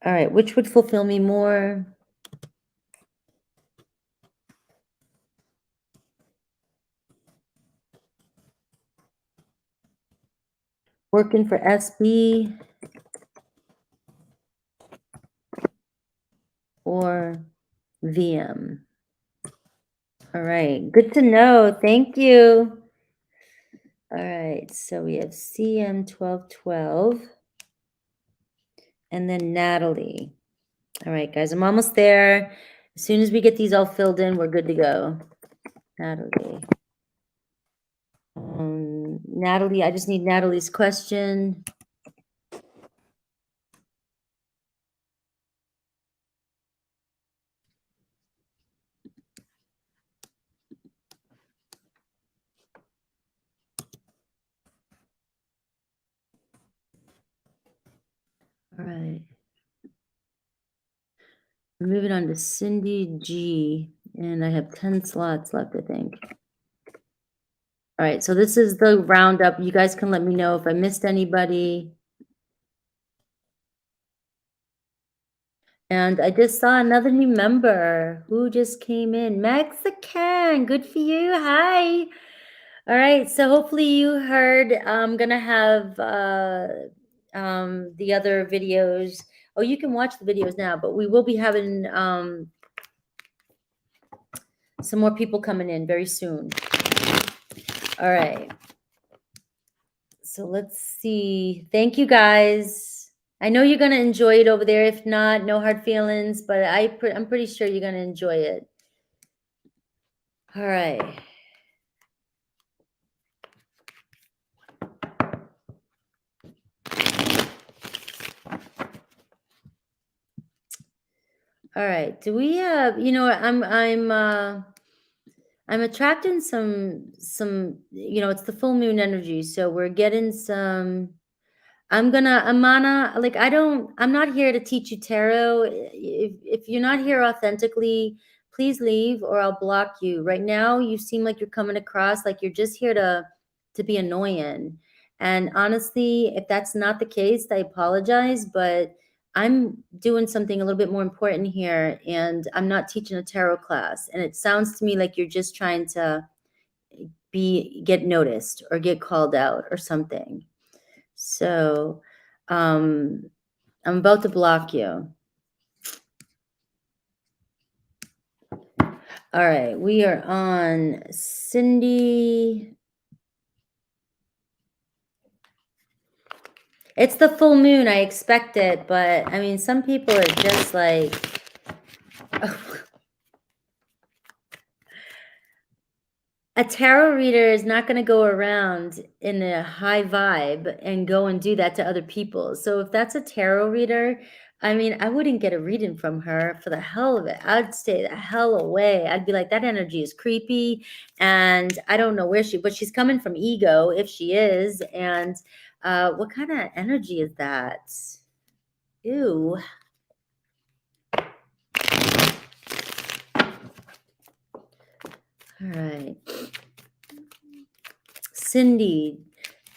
All right. Which would fulfill me more? Working for SB or VM? All right. Good to know. Thank you. All right. So we have CM 1212 and then Natalie. All right, guys. I'm almost there. As soon as we get these all filled in, we're good to go. Natalie. Natalie, I just need Natalie's question. All right. We're moving on to Cindy G. And I have 10 slots left, I think. All right. So this is the roundup. You guys can let me know if I missed anybody. And I just saw another new member who just came in. Mexican. Good for you. Hi. All right. So hopefully you heard. I'm going to have the other videos. Oh, you can watch the videos now, but we will be having some more people coming in very soon. All right. So let's see. Thank you, guys. I know you're going to enjoy it over there. If not, no hard feelings, but I'm pretty sure you're going to enjoy it. All right. All right. Do we have, I'm attracting some, it's the full moon energy. So we're getting some, Amana, like, I'm not here to teach you tarot. If you're not here authentically, please leave or I'll block you. Right now, you seem like you're coming across like you're just here to be annoying. And honestly, if that's not the case, I apologize, but I'm doing something a little bit more important here and I'm not teaching a tarot class. And it sounds to me like you're just trying to get noticed or get called out or something. So I'm about to block you. All right, we are on Cindy. It's the full moon. I expect it, but I mean, some people are just like, a tarot reader is not going to go around in a high vibe and go and do that to other people. So if that's a tarot reader, I mean, I wouldn't get a reading from her for the hell of it. I'd stay the hell away. I'd be like, that energy is creepy. And I don't know but she's coming from ego if she is. And what kind of energy is that? Ew. All right. Cindy,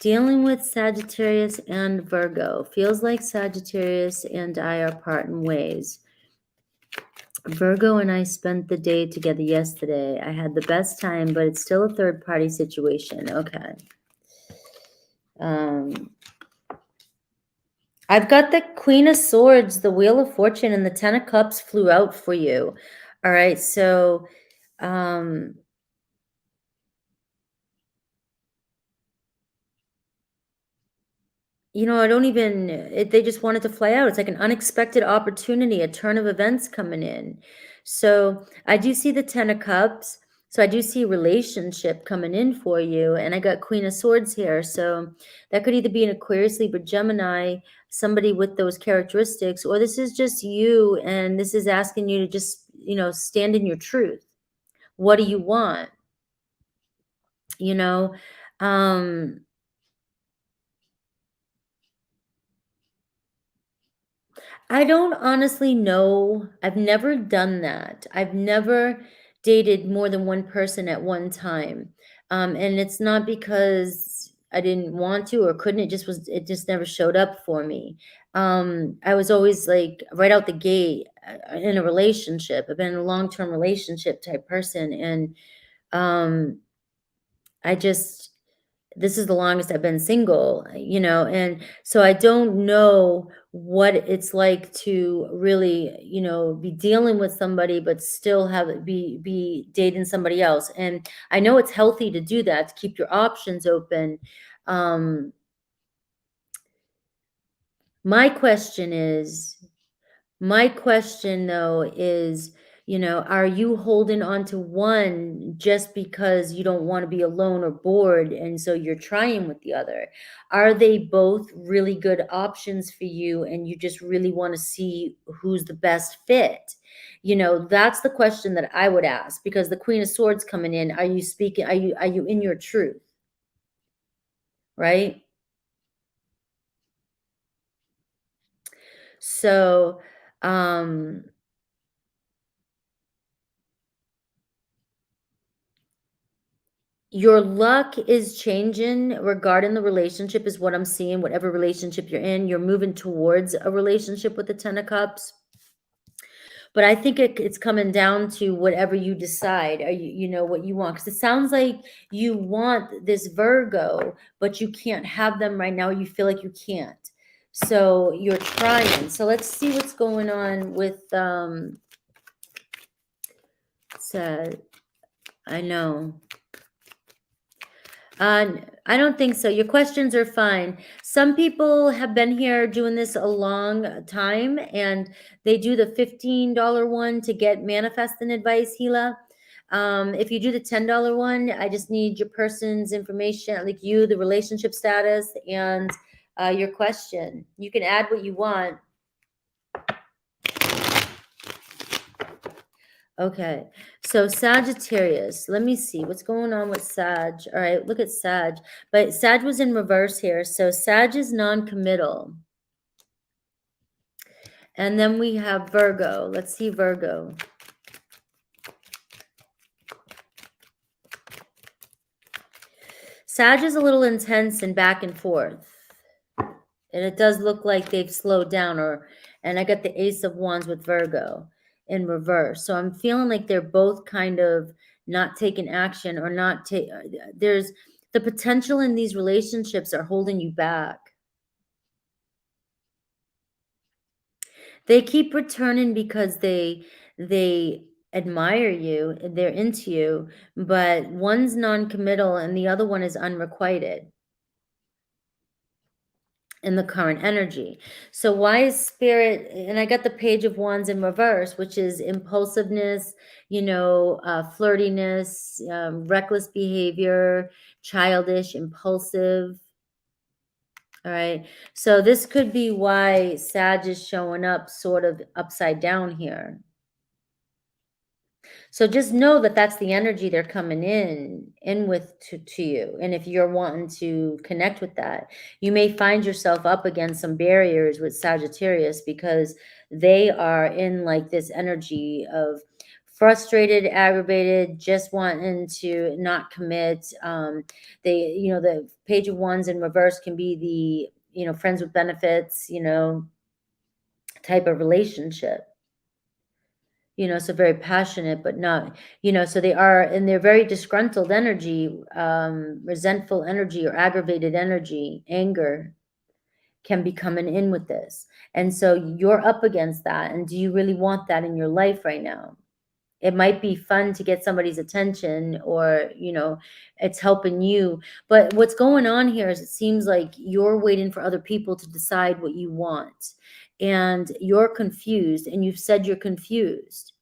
dealing with Sagittarius and Virgo. Feels like Sagittarius and I are parting ways. Virgo and I spent the day together yesterday. I had the best time, but it's still a third-party situation. Okay. I've got the Queen of Swords, the Wheel of Fortune, and the Ten of Cups flew out for you. All right, so I don't even they just wanted to fly out. It's like an unexpected opportunity, a turn of events coming in. So, I do see the 10 of cups. So, I do see relationship coming in for you, and I got Queen of Swords here. So, that could either be an Aquarius, Libra, Gemini, somebody with those characteristics, or this is just you and this is asking you to just, stand in your truth. What do you want? You know? Um I don't honestly know. I've never done that. I've never dated more than one person at one time. And it's not because I didn't want to or couldn't. It just never showed up for me. I was always like right out the gate in a relationship. I've been in a long-term relationship type person. And um, I just, this is the longest I've been single, and so I don't know what it's like to really, be dealing with somebody, but still have it be dating somebody else. And I know it's healthy to do that, to keep your options open. Um, my question is, my question though is, are you holding on to one just because you don't want to be alone or bored and so you're trying with the other? Are they both really good options for you and you just really want to see who's the best fit? That's the question that I would ask, because the Queen of Swords coming in, are you speaking, are you in your truth, right? So, um your luck is changing regarding the relationship is what I'm seeing. Whatever relationship you're in, you're moving towards a relationship with the 10 of cups. But I think it's coming down to whatever you decide. Are what you want? Because it sounds like you want this Virgo, but you can't have them right now. You feel like you can't. So you're trying. So let's see what's going on with so I know. I don't think so. Your questions are fine. Some people have been here doing this a long time, and they do the $15 one to get manifesting advice, Gila. If you do the $10 one, I just need your person's information, like you, the relationship status, and your question. You can add what you want. Okay, so Sagittarius, let me see what's going on with Sag. All right, look at Sag, but Sag was in reverse here. So Sag is non-committal. And then we have Virgo. Let's see Virgo. Sag is a little intense and back and forth. And it does look like they've slowed down, and I got the Ace of Wands with Virgo in reverse. So I'm feeling like they're both kind of not taking action or not take. There's the potential in these relationships are holding you back. They keep returning because they admire you, they're into you, but one's non-committal and the other one is unrequited in the current energy. So why is spirit, and I got the Page of Wands in reverse, which is impulsiveness, flirtiness, reckless behavior, childish, impulsive. All right. So this could be why Sag is showing up sort of upside down here. So just know that that's the energy they're coming in with to you. And if you're wanting to connect with that, you may find yourself up against some barriers with Sagittarius because they are in like this energy of frustrated, aggravated, just wanting to not commit. The Page of Wands in reverse can be the, friends with benefits, type of relationship. So very passionate, but not, so they are, and they're very disgruntled energy, resentful energy or aggravated energy, anger can be coming in with this. And so you're up against that. And do you really want that in your life right now? It might be fun to get somebody's attention, or, it's helping you. But what's going on here is it seems like you're waiting for other people to decide what you want. And you're confused, and you've said you're confused.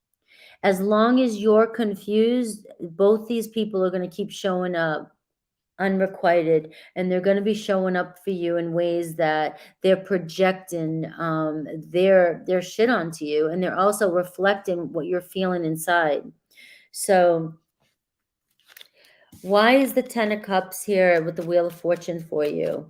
As long as you're confused, both these people are going to keep showing up unrequited, and they're going to be showing up for you in ways that they're projecting their shit onto you, and they're also reflecting what you're feeling inside. So why is the 10 of Cups here with the Wheel of Fortune for you?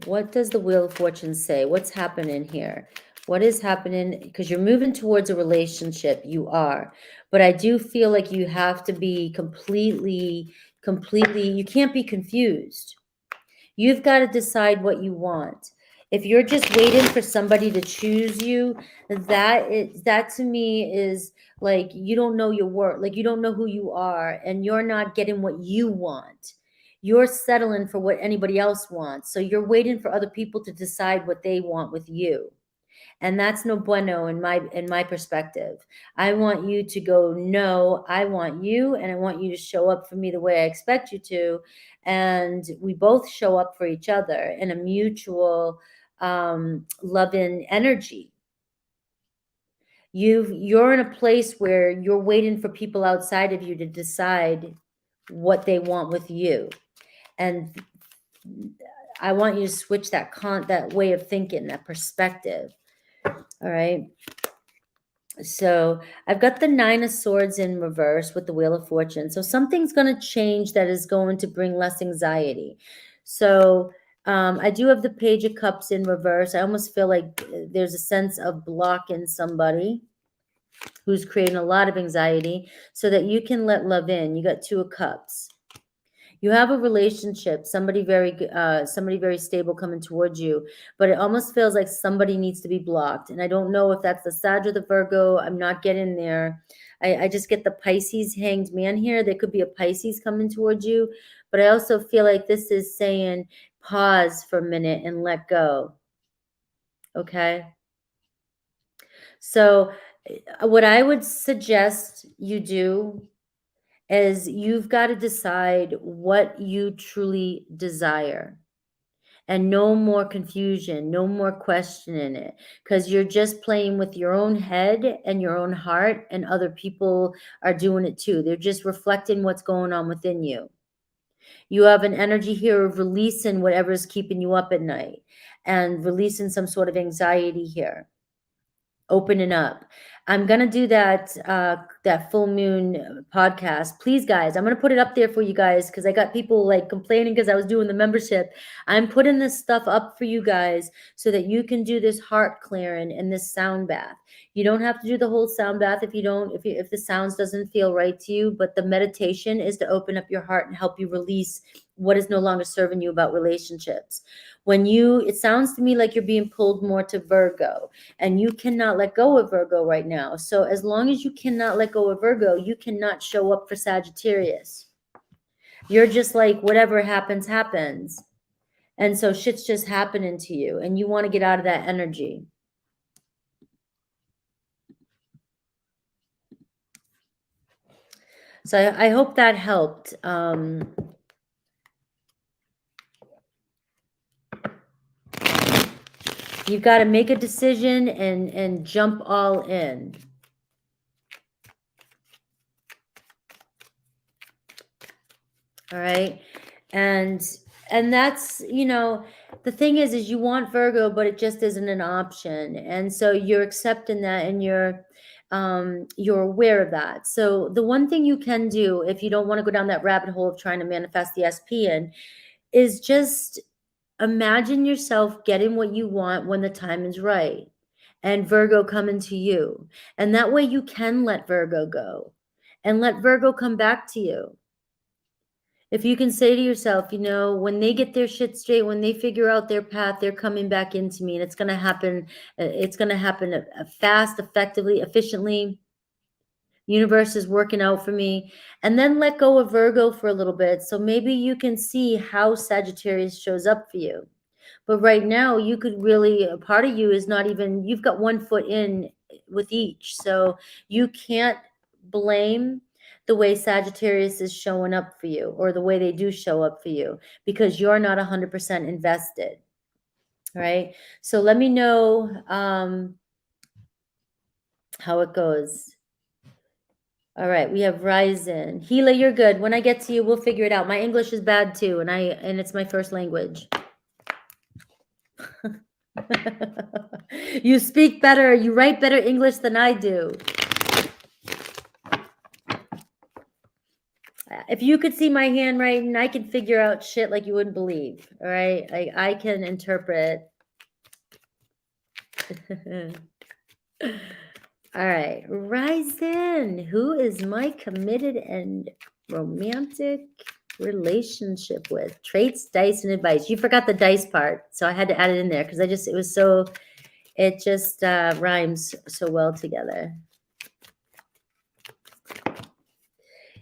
What does the Wheel of Fortune say? What's happening here? What is happening? Because you're moving towards a relationship. You are. But I do feel like you have to be completely, you can't be confused. You've got to decide what you want. If you're just waiting for somebody to choose you, that to me is like, you don't know your worth. Like, you don't know who you are, and you're not getting what you want. You're settling for what anybody else wants. So you're waiting for other people to decide what they want with you. And that's no bueno in my perspective. I want you to go, no, I want you, and I want you to show up for me the way I expect you to. And we both show up for each other in a mutual loving energy. You're in a place where you're waiting for people outside of you to decide what they want with you. And I want you to switch that way of thinking, that perspective. All right. So I've got the 9 of Swords in reverse with the Wheel of Fortune. So something's going to change that is going to bring less anxiety. So I do have the Page of Cups in reverse. I almost feel like there's a sense of blocking somebody who's creating a lot of anxiety so that you can let love in. You got 2 of Cups. You have a relationship, somebody very stable coming towards you, but it almost feels like somebody needs to be blocked. And I don't know if that's the Sag or the Virgo. I'm not getting there. I just get the Pisces Hanged Man here. There could be a Pisces coming towards you, but I also feel like this is saying pause for a minute and let go. Okay. So what I would suggest you do is you've got to decide what you truly desire, and no more confusion, no more questioning it, because you're just playing with your own head and your own heart, and other people are doing it too. They're just reflecting what's going on within you. You have an energy here of releasing whatever's keeping you up at night and releasing some sort of anxiety here. Opening up. I'm gonna do that full moon podcast. Please, guys, I'm gonna put it up there for you guys because I got people like complaining because I was doing the membership. I'm putting this stuff up for you guys so that you can do this heart clearing and this sound bath. You don't have to do the whole sound bath if if the sounds doesn't feel right to you, but the meditation is to open up your heart and help you release what is no longer serving you about relationships. It sounds to me like you're being pulled more to Virgo, and you cannot let go of Virgo right now. So as long as you cannot let go of Virgo, you cannot show up for Sagittarius. You're just like, whatever happens, happens. And so shit's just happening to you, and you want to get out of that energy. So I hope that helped. You've got to make a decision and jump all in. All right. And that's, the thing is you want Virgo, but it just isn't an option. And so you're accepting that, and you're aware of that. So the one thing you can do, if you don't want to go down that rabbit hole of trying to manifest the SPN, is just imagine yourself getting what you want when the time is right, and Virgo coming to you. And that way you can let Virgo go and let Virgo come back to you. If you can say to yourself, when they get their shit straight, when they figure out their path, they're coming back into me, and it's going to happen. It's going to happen fast, effectively, efficiently. Universe is working out for me. And then let go of Virgo for a little bit. So maybe you can see how Sagittarius shows up for you. But right now, you could really, a part of you is not even, you've got one foot in with each. So you can't blame the way Sagittarius is showing up for you, or the way they do show up for you, because you're not 100% invested. All right. So let me know how it goes. All right, we have Ryzen. Gila, you're good. When I get to you, we'll figure it out. My English is bad too, and it's my first language. You speak better, you write better English than I do. If you could see my handwriting, I can figure out shit like you wouldn't believe. All right, like I can interpret. All right, Ryzen, who is my committed and romantic relationship with? Traits, dice, and advice. You forgot the dice part, so I had to add it in there because it just rhymes so well together.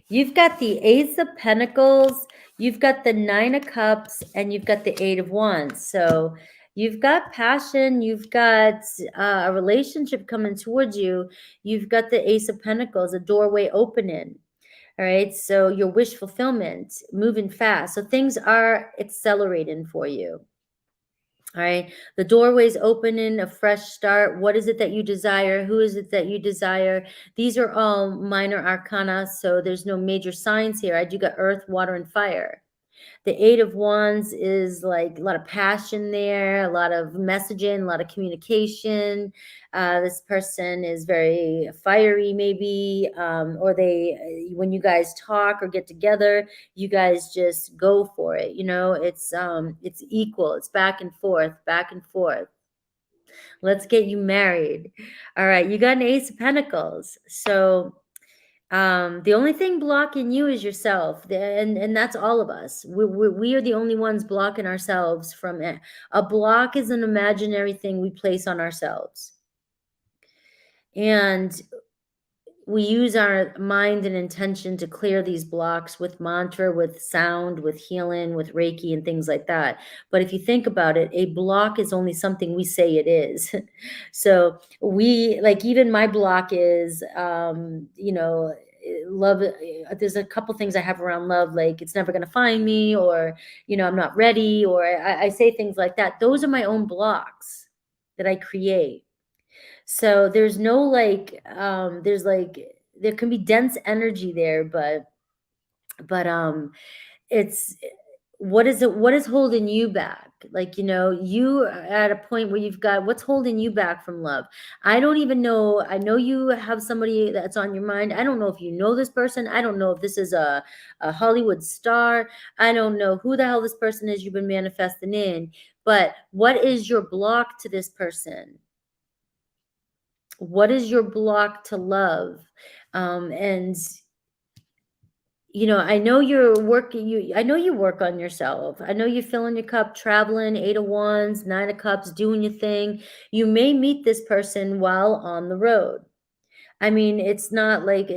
You've got the Ace of Pentacles, you've got the Nine of Cups, and you've got the Eight of Wands. So you've got passion, you've got a relationship coming towards you. You've got the Ace of Pentacles, a doorway opening. All right, so your wish fulfillment, moving fast. So things are accelerating for you. All right, the doorway's opening, a fresh start. What is it that you desire? Who is it that you desire? These are all minor arcana, so there's no major signs here. I do got earth, water, and fire. The Eight of Wands is like a lot of passion there, a lot of messaging, a lot of communication. This person is very fiery, maybe, or when you guys talk or get together, you guys just go for it. You know, it's equal. It's back and forth, back and forth. Let's get you married. All right, you got an Ace of Pentacles. So the only thing blocking you is yourself, and that's all of us. We are the only ones blocking ourselves from it. A block is an imaginary thing we place on ourselves, and we use our mind and intention to clear these blocks with mantra, with sound, with healing, with Reiki, and things like that. But if you think about it, a block is only something we say it is. So even my block is, love. There's a couple things I have around love, like it's never going to find me, or, I'm not ready, or I say things like that. Those are my own blocks that I create. So there's no there can be dense energy there, but it's what is holding you back? Like, you are at a point where you've got what's holding you back from love. I don't even know. I know you have somebody that's on your mind. I don't know if you know this person. I don't know if this is a Hollywood star. I don't know who the hell this person is you've been manifesting in. But what is your block to this person? What is your block to love? And I know you're working. I know you work on yourself. I know you're filling your cup, traveling, Eight of Wands, Nine of Cups, doing your thing. You may meet this person while on the road. I mean, it's not like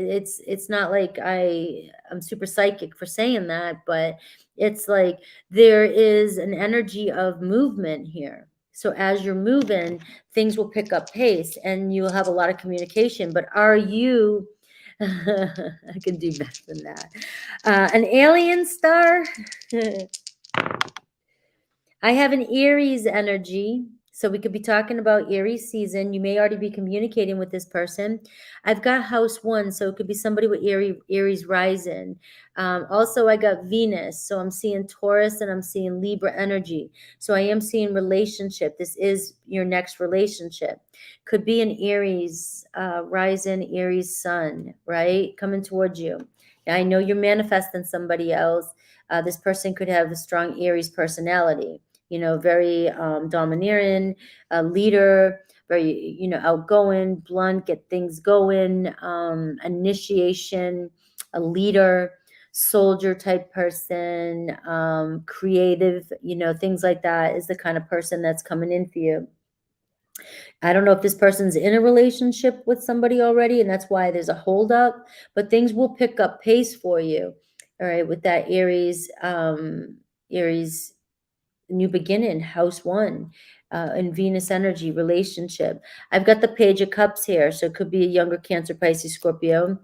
I'm super psychic for saying that, but it's like there is an energy of movement here. So as you're moving, things will pick up pace and you'll have a lot of communication. But are you, I can do better than that. An alien star? I have an Aries energy. So we could be talking about Aries season. You may already be communicating with this person. I've got house 1, so it could be somebody with Aries rising. Also, I got Venus, so I'm seeing Taurus and I'm seeing Libra energy. So I am seeing relationship. This is your next relationship. Could be an Aries rising, Aries sun, right? Coming towards you. Now, I know you're manifesting somebody else. This person could have a strong Aries personality. Very domineering, a leader, very, outgoing, blunt, get things going, initiation, a leader, soldier type person, creative, things like that is the kind of person that's coming in for you. I don't know if this person's in a relationship with somebody already, and that's why there's a holdup, but things will pick up pace for you. All right, with that Aries new beginning, house one, and Venus energy relationship. I've got the Page of Cups here, so it could be a younger Cancer, Pisces, Scorpio.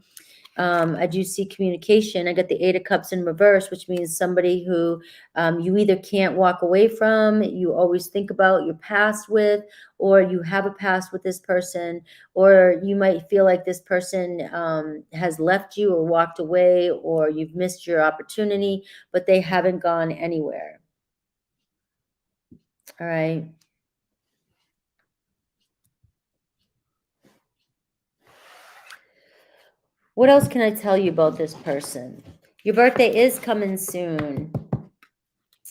I do see communication. I got the Eight of Cups in reverse, which means somebody who you either can't walk away from, you always think about your past with, or you have a past with this person, or you might feel like this person has left you or walked away, or you've missed your opportunity, but they haven't gone anywhere. All right. What else can I tell you about this person? Your birthday is coming soon.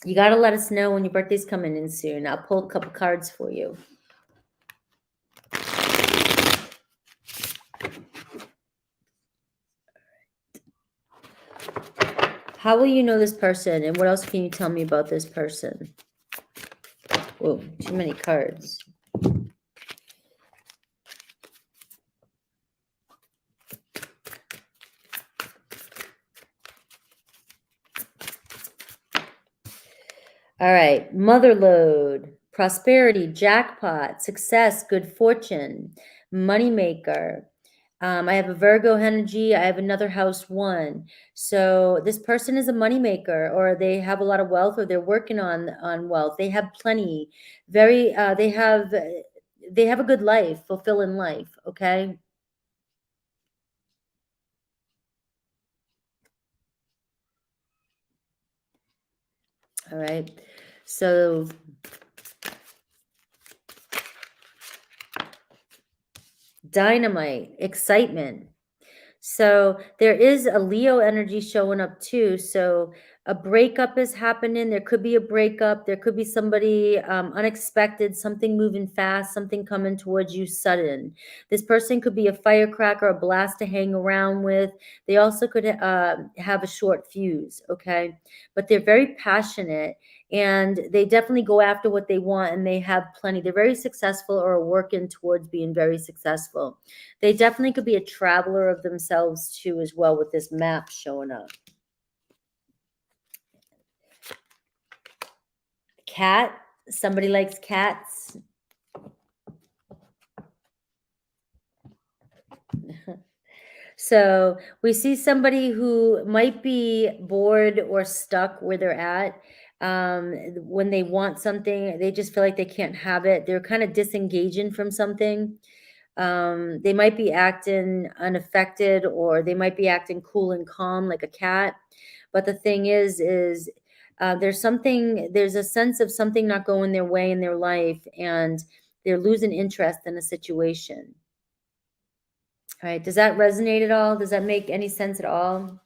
You got to let us know when your birthday's coming in soon. I'll pull a couple cards for you. How will you know this person, and what else can you tell me about this person? Whoa, too many cards. All right, motherlode, prosperity, jackpot, success, good fortune, moneymaker. I have a Virgo energy. I have another house one. So this person is a moneymaker, or they have a lot of wealth, or they're working on wealth. They have plenty. They have a good life, fulfilling life. Okay. All right. So dynamite, excitement. So there is a Leo energy showing up too. So a breakup is happening. There could be a breakup. There could be somebody unexpected, something moving fast, something coming towards you sudden. This person could be a firecracker, a blast to hang around with. They also could have a short fuse, okay? But they're very passionate, and they definitely go after what they want, and they have plenty. They're very successful, or are working towards being very successful. They definitely could be a traveler of themselves too, as well, with this map showing up. Cat, somebody likes cats. So we see somebody who might be bored or stuck where they're at. When they want something, they just feel like they can't have it. They're kind of disengaging from something. They might be acting unaffected, or they might be acting cool and calm like a cat. But the thing is there's a sense of something not going their way in their life, and they're losing interest in a situation. All right. Does that resonate at all? Does that make any sense at all?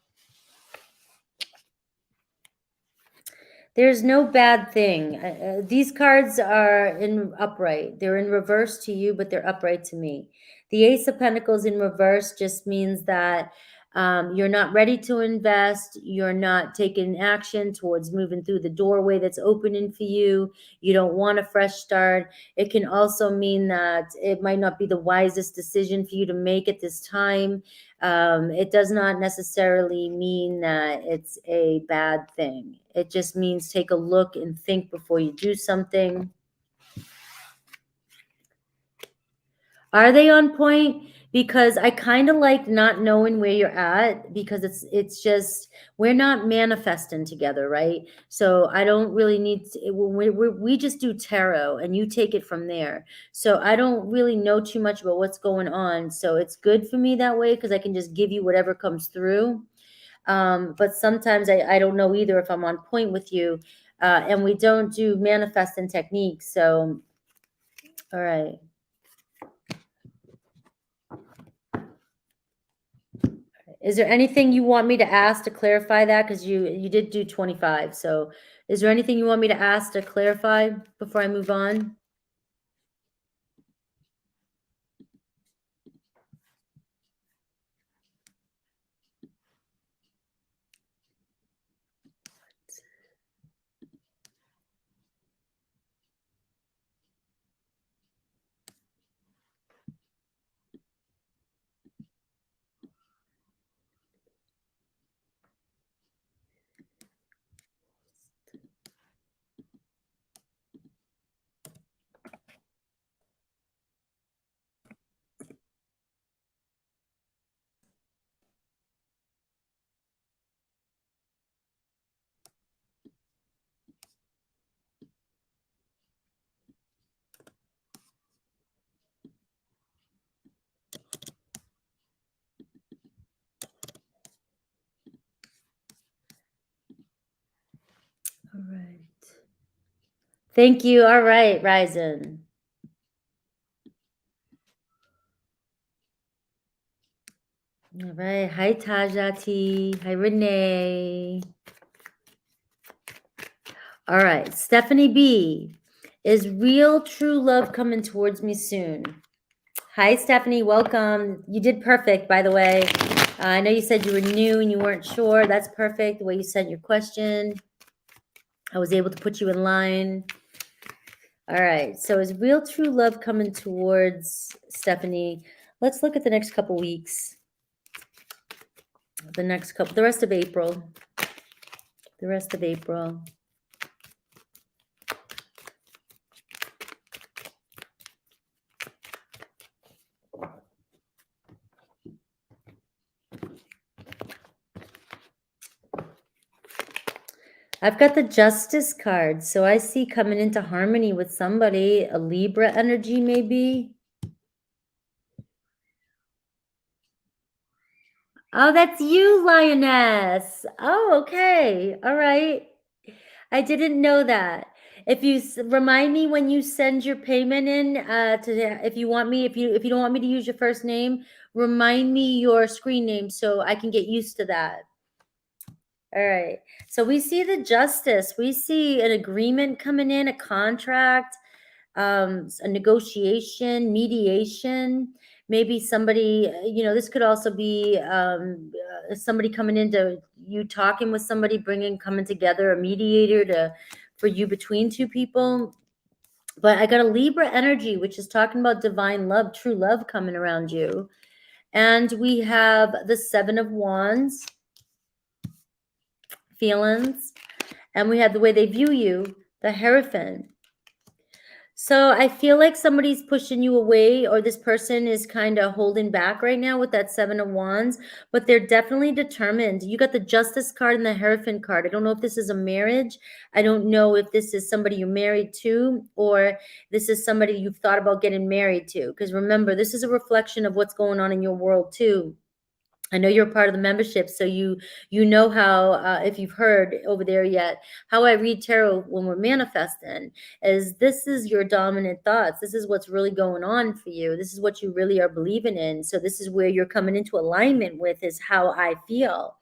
There's no bad thing. These cards are in upright. They're in reverse to you, but they're upright to me. The Ace of Pentacles in reverse just means that you're not ready to invest. You're not taking action towards moving through the doorway that's opening for you. You don't want a fresh start. It can also mean that it might not be the wisest decision for you to make at this time. It does not necessarily mean that it's a bad thing. It just means take a look and think before you do something. Are they on point? Because I kind of like not knowing where you're at, because it's just we're not manifesting together, right? So I don't really need to, we just do tarot, and you take it from there. So I don't really know too much about what's going on. So it's good for me that way, because I can just give you whatever comes through. But sometimes I don't know either if I'm on point with you. And we don't do manifesting techniques. So, all right. Is there anything you want me to ask to clarify that? Because you did do 25. So is there anything you want me to ask to clarify before I move on? Thank you. All right, Ryzen. All right. Hi, Taja T. Hi, Renee. All right. Stephanie B. Is real true love coming towards me soon? Hi, Stephanie. Welcome. You did perfect, by the way. I know you said you were new and you weren't sure. That's perfect. The way you sent your question, I was able to put you in line. All right. So is real true love coming towards Stephanie? Let's look at the next couple weeks. The rest of April. The rest of April. I've got the Justice card. So I see coming into harmony with somebody, a Libra energy maybe. Oh, that's you, Lioness. Oh, okay. All right. I didn't know that. If you remind me when you send your payment in, if you don't want me to use your first name, remind me your screen name so I can get used to that. All right. So we see the Justice. We see an agreement coming in, a contract, a negotiation, mediation. Maybe somebody, this could also be somebody coming into you talking with somebody, coming together, a mediator for you between two people. But I got a Libra energy, which is talking about divine love, true love coming around you. And we have the Seven of Wands, feelings, and we have the way they view you, the Hierophant. So I feel like somebody's pushing you away, or this person is kind of holding back right now with that Seven of Wands, but they're definitely determined. You got the Justice card and the Hierophant card. I don't know if this is a marriage. I don't know if this is somebody you're married to, or this is somebody you've thought about getting married to. Because remember, this is a reflection of what's going on in your world too. I know you're part of the membership, so you know how, if you've heard over there yet, how I read tarot when we're manifesting is this is your dominant thoughts. This is what's really going on for you. This is what you really are believing in. So this is where you're coming into alignment with is how I feel.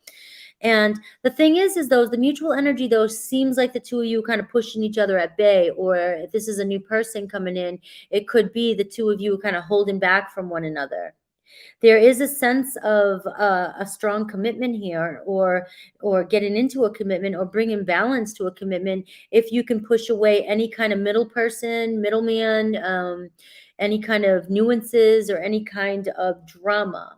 And the thing is though, the mutual energy though seems like the two of you kind of pushing each other at bay, or if this is a new person coming in, it could be the two of you kind of holding back from one another. There is a sense of a strong commitment here, or getting into a commitment, or bringing balance to a commitment if you can push away any kind of middleman, any kind of nuances or any kind of drama.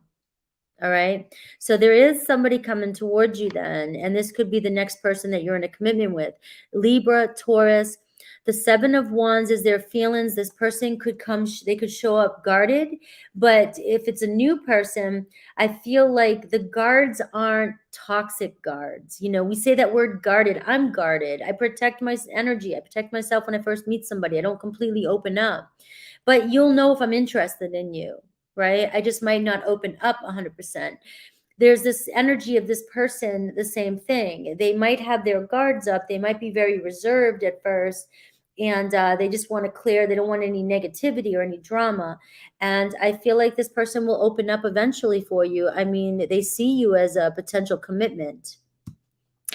All right. So there is somebody coming towards you then, and this could be the next person that you're in a commitment with. Libra, Taurus. The Seven of Wands is their feelings. This person could come, they could show up guarded, but if it's a new person, I feel like the guards aren't toxic guards. We say that word guarded. I'm guarded. I protect my energy. I protect myself when I first meet somebody. I don't completely open up, but you'll know if I'm interested in you, right? I just might not open up 100%. There's this energy of this person, the same thing. They might have their guards up. They might be very reserved at first, and they just want to clear. They don't want any negativity or any drama. And I feel like this person will open up eventually for you. I mean, they see you as a potential commitment.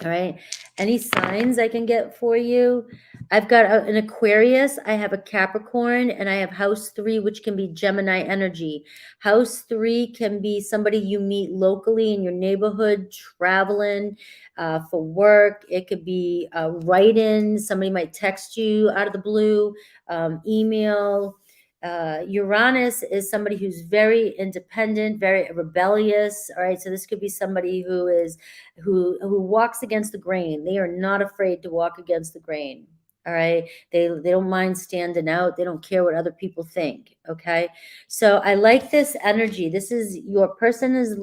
All right. Any signs I can get for you? I've got an Aquarius, I have a Capricorn, and I have house 3, which can be Gemini energy. House 3 can be somebody you meet locally in your neighborhood, traveling for work. It could be write-in. Somebody might text you out of the blue, email. Uranus is somebody who's very independent, very rebellious. All right. So this could be somebody who walks against the grain. They are not afraid to walk against the grain. All right. They don't mind standing out. They don't care what other people think. Okay. So I like this energy. This is your person is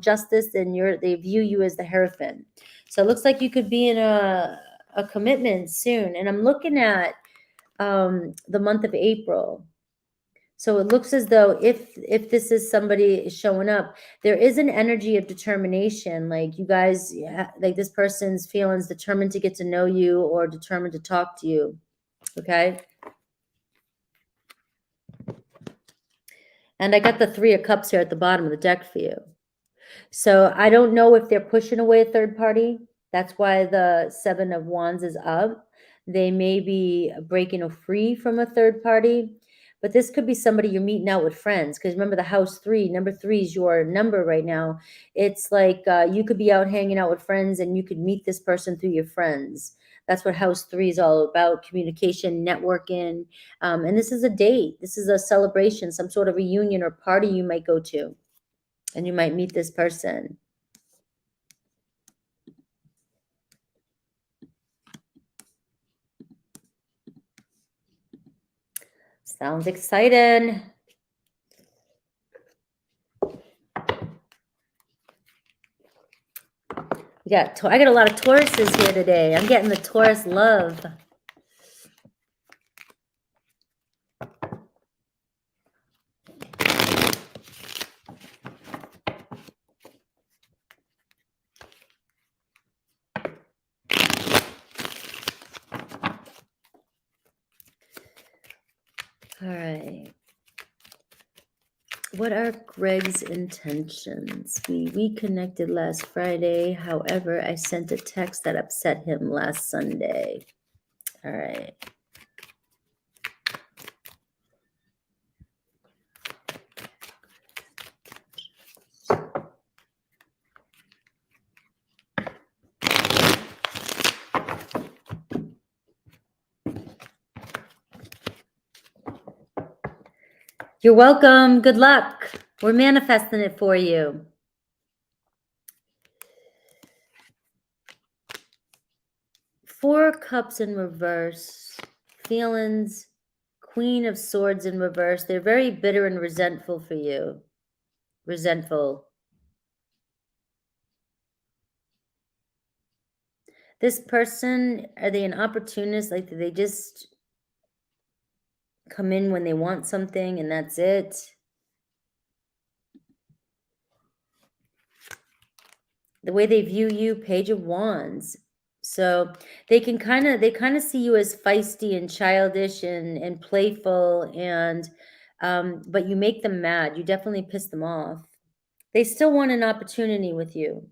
Justice, and they view you as the Hierophant. So it looks like you could be in a commitment soon. And I'm looking at the month of April. So it looks as though if this is somebody showing up, there is an energy of determination. Like you guys, like this person's feelings determined to get to know you or determined to talk to you. okay? And I got the 3 of Cups here at the bottom of the deck for you. So I don't know if they're pushing away a third party. That's why the 7 of Wands is up. They may be breaking free from a third party, but this could be somebody you're meeting out with friends. Because remember, the house 3, number 3 is your number right now. It's like you could be out hanging out with friends and you could meet this person through your friends. That's what house 3 is all about: communication, networking. And this is a date. This is a celebration, some sort of reunion or party you might go to. And you might meet this person. Sounds exciting. I got a lot of Tauruses here today. I'm getting the Taurus love. All right. What are Greg's intentions? We reconnected last Friday. However, I sent a text that upset him last Sunday. All right. You're welcome. Good luck. We're manifesting it for you. Four Cups in reverse. Feelings. Queen of Swords in reverse. They're very bitter and resentful for you. Resentful. This person, are they an opportunist? Like, do they just come in when they want something and that's it? The way they view you, Page of Wands. So they kind of see you as feisty and childish and playful, and but you make them mad. You definitely piss them off. They still want an opportunity with you.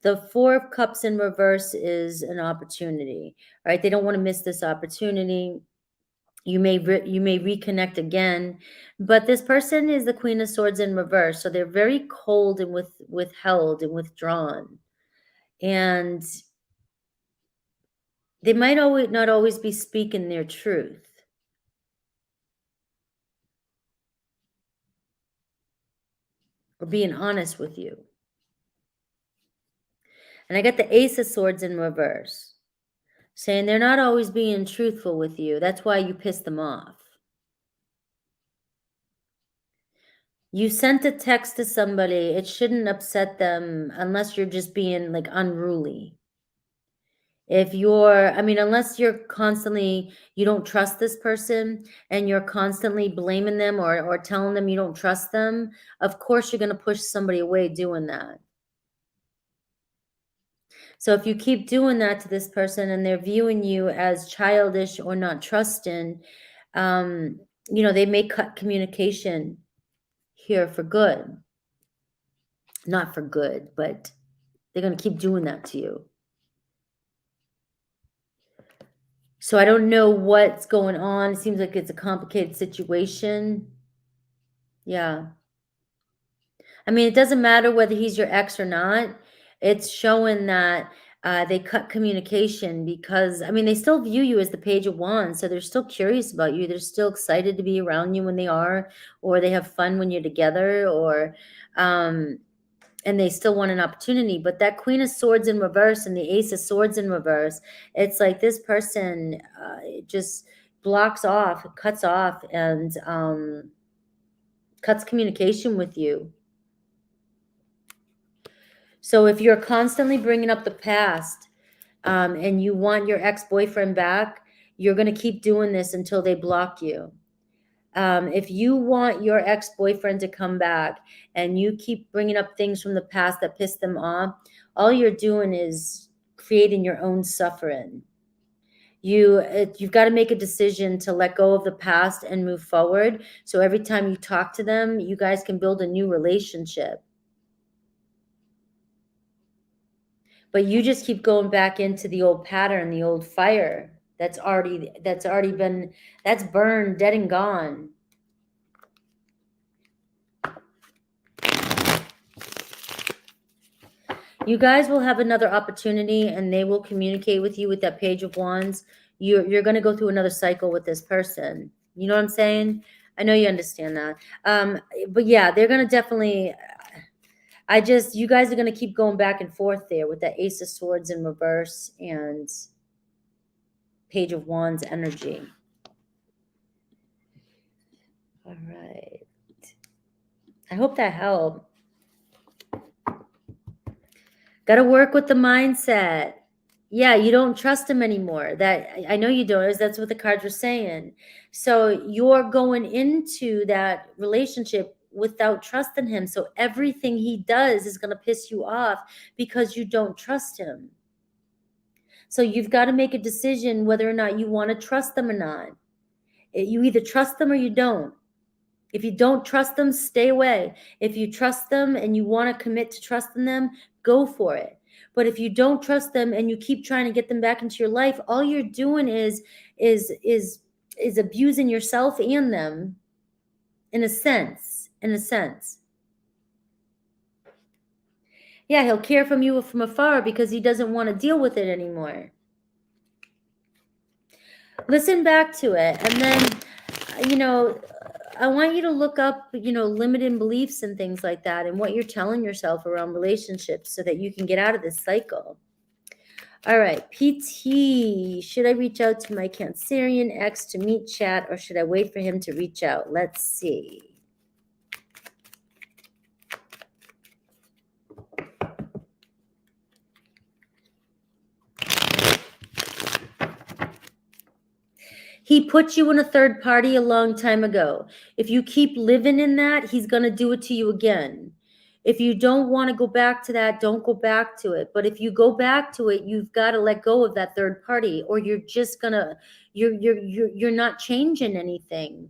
The Four of Cups in reverse is an opportunity, right? They don't want to miss this opportunity. You may reconnect again, but this person is the Queen of Swords in reverse, so they're very cold and withheld and withdrawn, and they might not always be speaking their truth. Or being honest with you. And I got the Ace of Swords in reverse, saying they're not always being truthful with you. That's why you piss them off. You sent a text to somebody. It shouldn't upset them unless you're just being like unruly. Unless you're constantly, you don't trust this person and you're constantly blaming them or telling them you don't trust them, of course you're going to push somebody away doing that. So if you keep doing that to this person and they're viewing you as childish or not trusting, they may cut communication here for good. Not for good, but they're going to keep doing that to you. So I don't know what's going on. It seems like it's a complicated situation. Yeah. I mean, it doesn't matter whether he's your ex or not. It's showing that they cut communication because, they still view you as the Page of Wands. So they're still curious about you. They're still excited to be around you when they are, or they have fun when you're together, or, and they still want an opportunity. But that Queen of Swords in reverse and the Ace of Swords in reverse, it's like this person just blocks off, cuts off, and cuts communication with you. So if you're constantly bringing up the past and you want your ex-boyfriend back, you're going to keep doing this until they block you. If you want your ex-boyfriend to come back and you keep bringing up things from the past that piss them off, all you're doing is creating your own suffering. You've got to make a decision to let go of the past and move forward. So every time you talk to them, you guys can build a new relationship. But you just keep going back into the old pattern, the old fire that's burned, dead and gone. You guys will have another opportunity, and they will communicate with you with that Page of Wands. You're going to go through another cycle with this person. You know what I'm saying? I know you understand that. But yeah, they're going to definitely, you guys are going to keep going back and forth there with that Ace of Swords in reverse and Page of Wands energy. All right. I hope that helped. Got to work with the mindset. Yeah, you don't trust him anymore. That I know you don't. That's what the cards were saying. So you're going into that relationship without trusting him. So everything he does is going to piss you off because you don't trust him. So you've got to make a decision whether or not you want to trust them or not. You either trust them or you don't. If you don't trust them, stay away. If you trust them and you want to commit to trusting them, go for it. But if you don't trust them and you keep trying to get them back into your life, all you're doing is abusing yourself and them in a sense. Yeah, he'll care from you from afar because he doesn't want to deal with it anymore. Listen back to it, and then, I want you to look up, limiting beliefs and things like that and what you're telling yourself around relationships so that you can get out of this cycle. All right, PT, should I reach out to my Cancerian ex to meet, chat, or should I wait for him to reach out? Let's see. He put you in a third party a long time ago. If you keep living in that, he's going to do it to you again. If you don't want to go back to that, don't go back to it. But if you go back to it, you've got to let go of that third party, or you're just going to, you're not changing anything.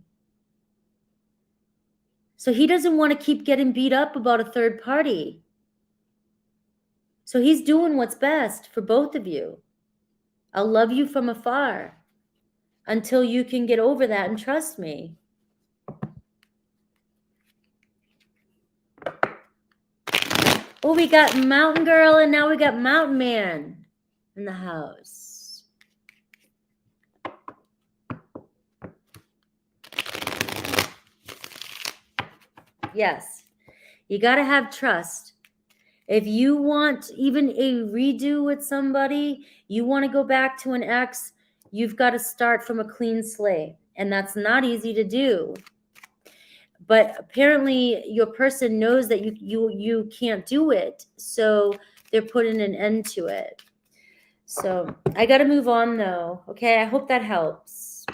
So he doesn't want to keep getting beat up about a third party. So he's doing what's best for both of you. I'll love you from afar until you can get over that and trust me. Oh, we got Mountain Girl and now we got Mountain Man in the house. Yes, you got to have trust. If you want even a redo with somebody, you want to go back to an ex, you've got to start from a clean slate. And that's not easy to do. But apparently your person knows that you can't do it. So they're putting an end to it. So I got to move on though. Okay, I hope that helps.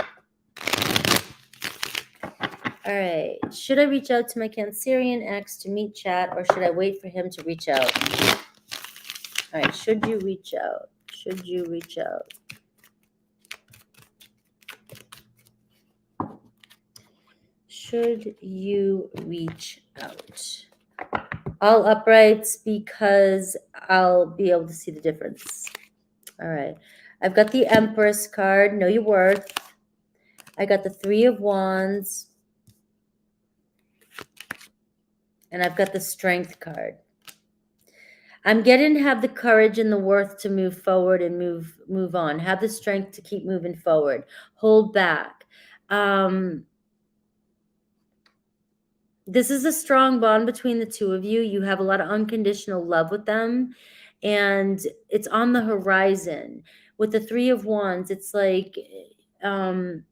All right. Should I reach out to my Cancerian ex to meet, chat, or should I wait for him to reach out? All right. Should you reach out? Should you reach out? Should you reach out? All uprights because I'll be able to see the difference. All right. I've got the Empress card. Know your worth. I got the Three of Wands. And I've got the Strength card. I'm getting have the courage and the worth to move forward and move on. Have the strength to keep moving forward. Hold back. This is a strong bond between the two of you. You have a lot of unconditional love with them. And it's on the horizon. With the Three of Wands, it's like the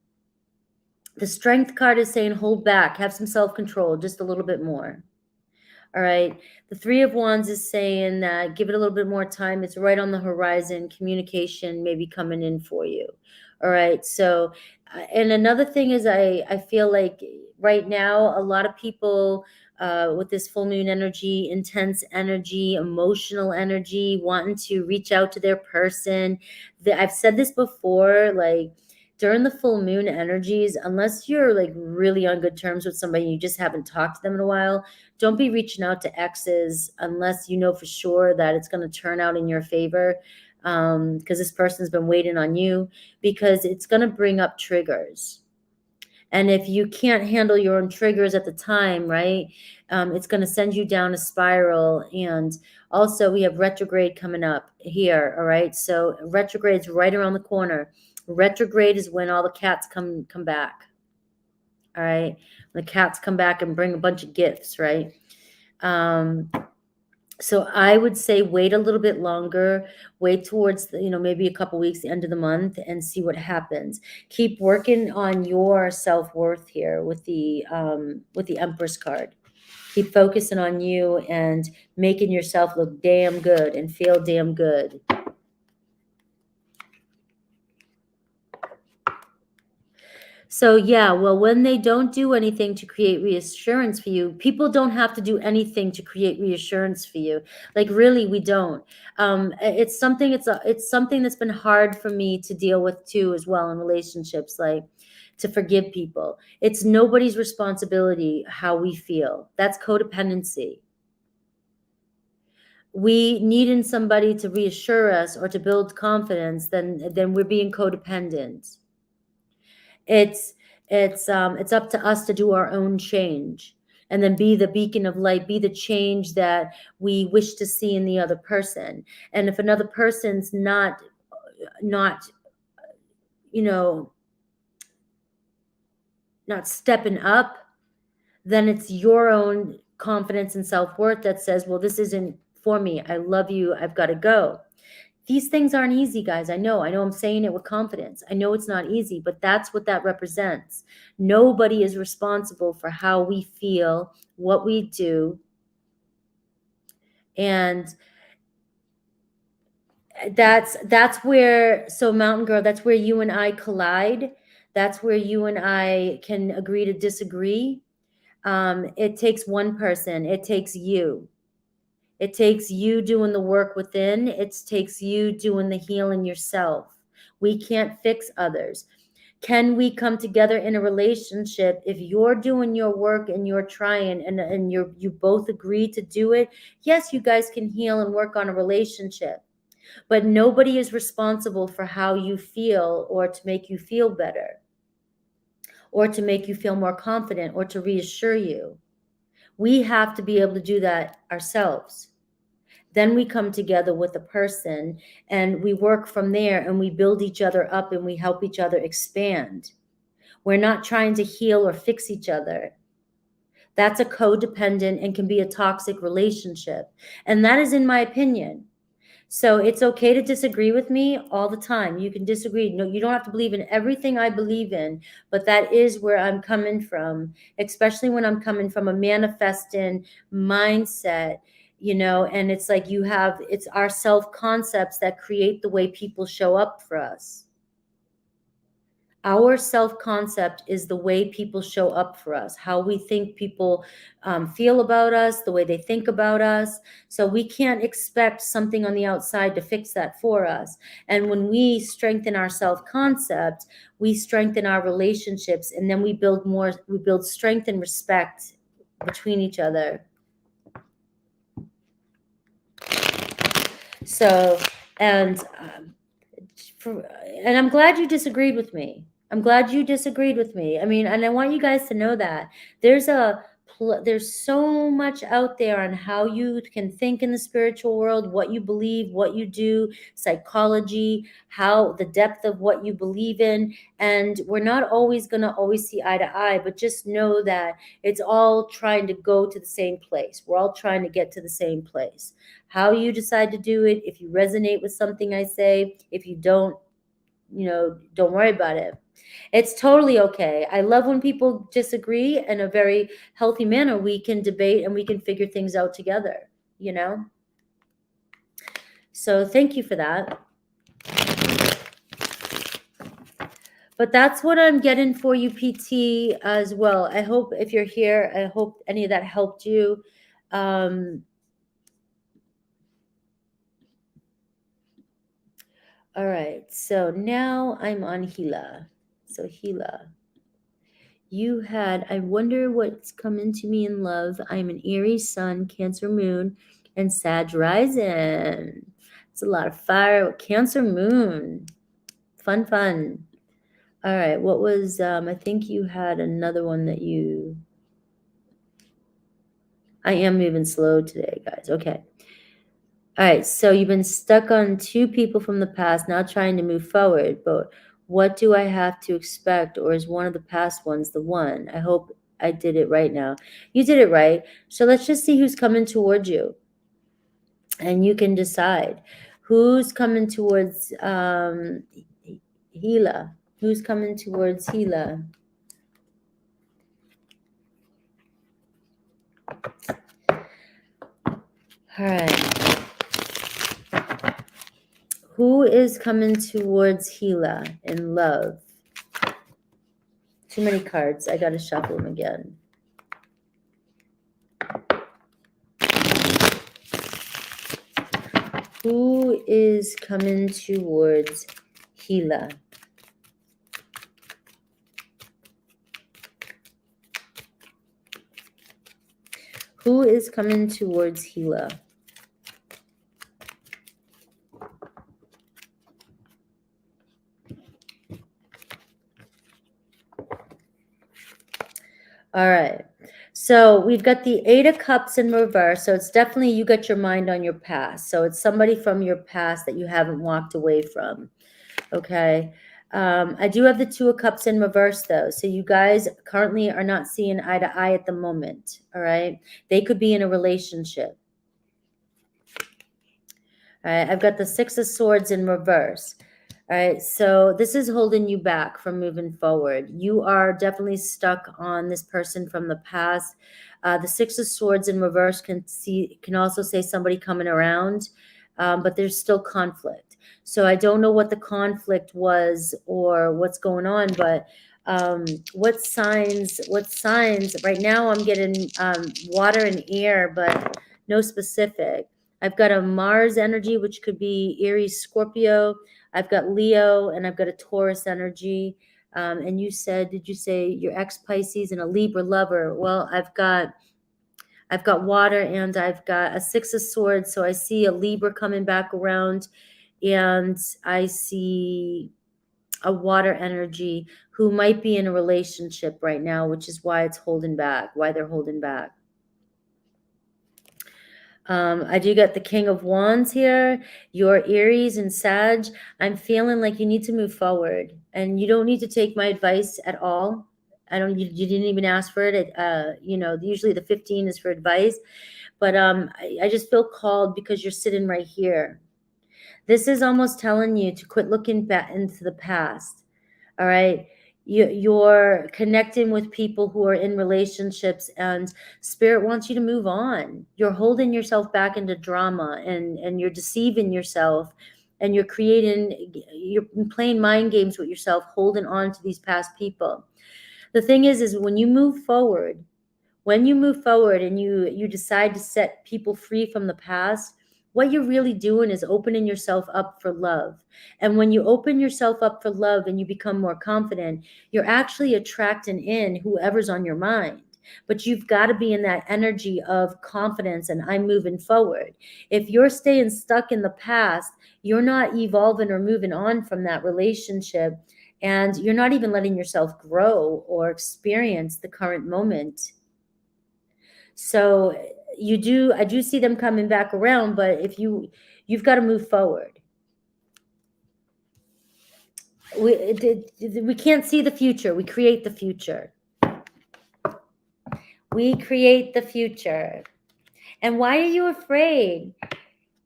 Strength card is saying hold back. Have some self-control, just a little bit more. All right. The Three of Wands is saying that give it a little bit more time. It's right on the horizon. Communication may be coming in for you. All right. So, and another thing is I feel like right now, a lot of people with this full moon energy, intense energy, emotional energy, wanting to reach out to their person. I've said this before, like during the full moon energies, unless you're like really on good terms with somebody, you just haven't talked to them in a while, don't be reaching out to exes unless you know for sure that it's going to turn out in your favor, because this person's been waiting on you, because it's going to bring up triggers. And if you can't handle your own triggers at the time, right, it's going to send you down a spiral. And also we have retrograde coming up here. All right. So retrograde's right around the corner. Retrograde is when all the cats come back. All right. The cats come back and bring a bunch of gifts, right? So I would say wait a little bit longer, wait towards the, maybe a couple weeks, the end of the month, and see what happens. Keep working on your self-worth here with the Empress card. Keep focusing on you and making yourself look damn good and feel damn good. So yeah, well, when they don't do anything to create reassurance for you, people don't have to do anything to create reassurance for you. Like really, we don't. It's something. It's something that's been hard for me to deal with too, as well in relationships. Like to forgive people. It's nobody's responsibility how we feel. That's codependency. We needing somebody to reassure us or to build confidence, then we're being codependent. It's up to us to do our own change and then be the beacon of light, be the change that we wish to see in the other person. And if another person's not stepping up, then it's your own confidence and self-worth that says, well, this isn't for me. I love you. I've got to go. These things aren't easy, guys. I know I'm saying it with confidence. I know it's not easy, but that's what that represents. Nobody is responsible for how we feel, what we do. And that's where, so Mountain Girl, that's where you and I collide. That's where you and I can agree to disagree. It takes one person. It takes you. It takes you doing the work within. It takes you doing the healing yourself. We can't fix others. Can we come together in a relationship if you're doing your work and you're trying and you both agree to do it? Yes, you guys can heal and work on a relationship, but nobody is responsible for how you feel or to make you feel better or to make you feel more confident or to reassure you. We have to be able to do that ourselves. Then we come together with a person and we work from there and we build each other up and we help each other expand. We're not trying to heal or fix each other. That's a codependent and can be a toxic relationship. And that is in my opinion. So it's okay to disagree with me all the time. You can disagree. No, you don't have to believe in everything I believe in, but that is where I'm coming from, especially when I'm coming from a manifesting mindset, and it's like it's our self-concepts that create the way people show up for us. Our self-concept is the way people show up for us, how we think people feel about us, the way they think about us. So we can't expect something on the outside to fix that for us. And when we strengthen our self-concept, we strengthen our relationships, and then we build strength and respect between each other. So, and I'm glad you disagreed with me. I mean, and I want you guys to know that there's so much out there on how you can think in the spiritual world, what you believe, what you do, psychology, how the depth of what you believe in. And we're not always going to always see eye to eye, but just know that it's all trying to go to the same place. We're all trying to get to the same place. How you decide to do it, if you resonate with something I say, if you don't, don't worry about it. It's totally okay. I love when people disagree in a very healthy manner. We can debate and we can figure things out together, So thank you for that. But that's what I'm getting for you, PT, as well. I hope if you're here, I hope any of that helped you. All right, so now I'm on Gila. So Gila, you had, I wonder what's coming to me in love. I'm an Aries sun, Cancer moon, and Sag rising. It's a lot of fire with Cancer moon. Fun, fun. All right, what was, I think you had another one that you, I am moving slow today, guys. Okay. All right, so you've been stuck on two people from the past, now trying to move forward, but what do I have to expect, or is one of the past ones the one? I hope I did it right now. You did it right. So let's just see who's coming towards you, and you can decide who's coming towards Gila. Who's coming towards Gila? All right. Who is coming towards Gila in love? Too many cards. I got to shuffle them again. Who is coming towards Gila? Who is coming towards Gila? All right. So we've got the Eight of Cups in reverse. So it's definitely you got your mind on your past. So it's somebody from your past that you haven't walked away from. Okay. I do have the Two of Cups in reverse, though. So you guys currently are not seeing eye to eye at the moment. All right. They could be in a relationship. All right. I've got the Six of Swords in reverse. All right, so this is holding you back from moving forward. You are definitely stuck on this person from the past. The Six of Swords in reverse can also say somebody coming around, but there's still conflict. So I don't know what the conflict was or what's going on, but what signs? Right now I'm getting water and air, but no specific. I've got a Mars energy, which could be Aries, Scorpio. I've got Leo and I've got a Taurus energy. And you said, did you say your ex Pisces and a Libra lover? Well, I've got water and I've got a Six of Swords. So I see a Libra coming back around, and I see a water energy who might be in a relationship right now, which is why it's holding back, why they're holding back. I do get the King of Wands here. Your Aries and Sag. I'm feeling like you need to move forward, and you don't need to take my advice at all. You didn't even ask for it. Usually the 15 is for advice, but I just feel called because you're sitting right here. This is almost telling you to quit looking back into the past. All right. You're connecting with people who are in relationships, and spirit wants you to move on. You're holding yourself back into drama, and you're deceiving yourself, and you're playing mind games with yourself, holding on to these past people. The thing is when you move forward, and you decide to set people free from the past, what you're really doing is opening yourself up for love. And when you open yourself up for love and you become more confident, you're actually attracting in whoever's on your mind. But you've got to be in that energy of confidence and I'm moving forward. If you're staying stuck in the past, you're not evolving or moving on from that relationship. And you're not even letting yourself grow or experience the current moment. So I do see them coming back around, but if you've got to move forward. We can't see the future. We create the future. We create the future. And why are you afraid?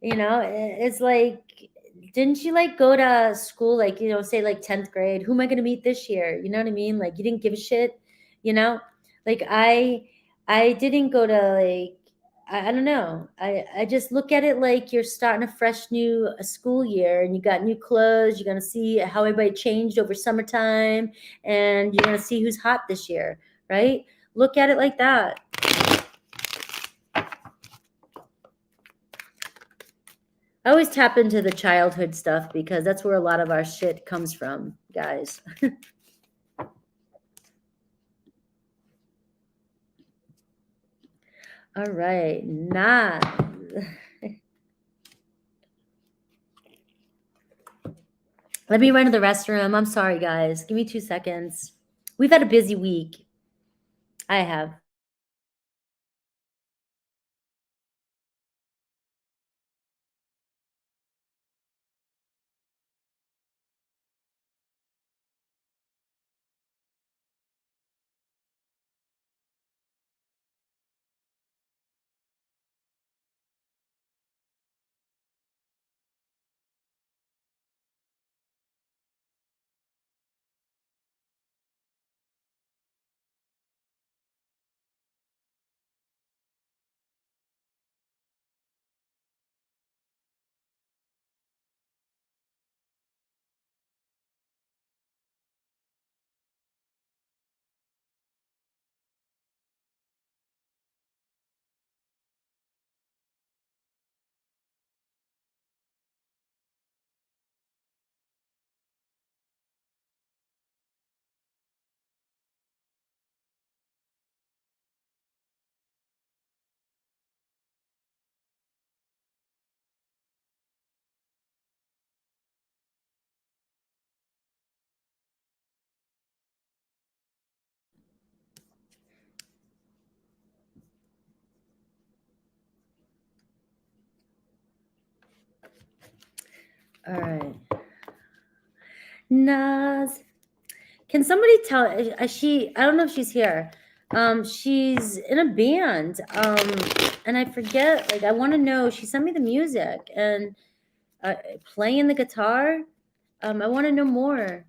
It's like, didn't you go to school, say 10th grade? Who am I going to meet this year? You know what I mean? Like, you didn't give a shit, like I didn't go to I don't know. I just look at it like you're starting a fresh new school year, and you got new clothes. You're gonna see how everybody changed over summertime, and you're gonna see who's hot this year, right? Look at it like that. I always tap into the childhood stuff because that's where a lot of our shit comes from, guys. All right, Nas. Let me run to the restroom. I'm sorry, guys. Give me 2 seconds. We've had a busy week. I have. All right. Nas. Can somebody tell she I don't know if she's here. She's in a band. And I forget, like I want to know, she sent me the music and playing the guitar. I want to know more.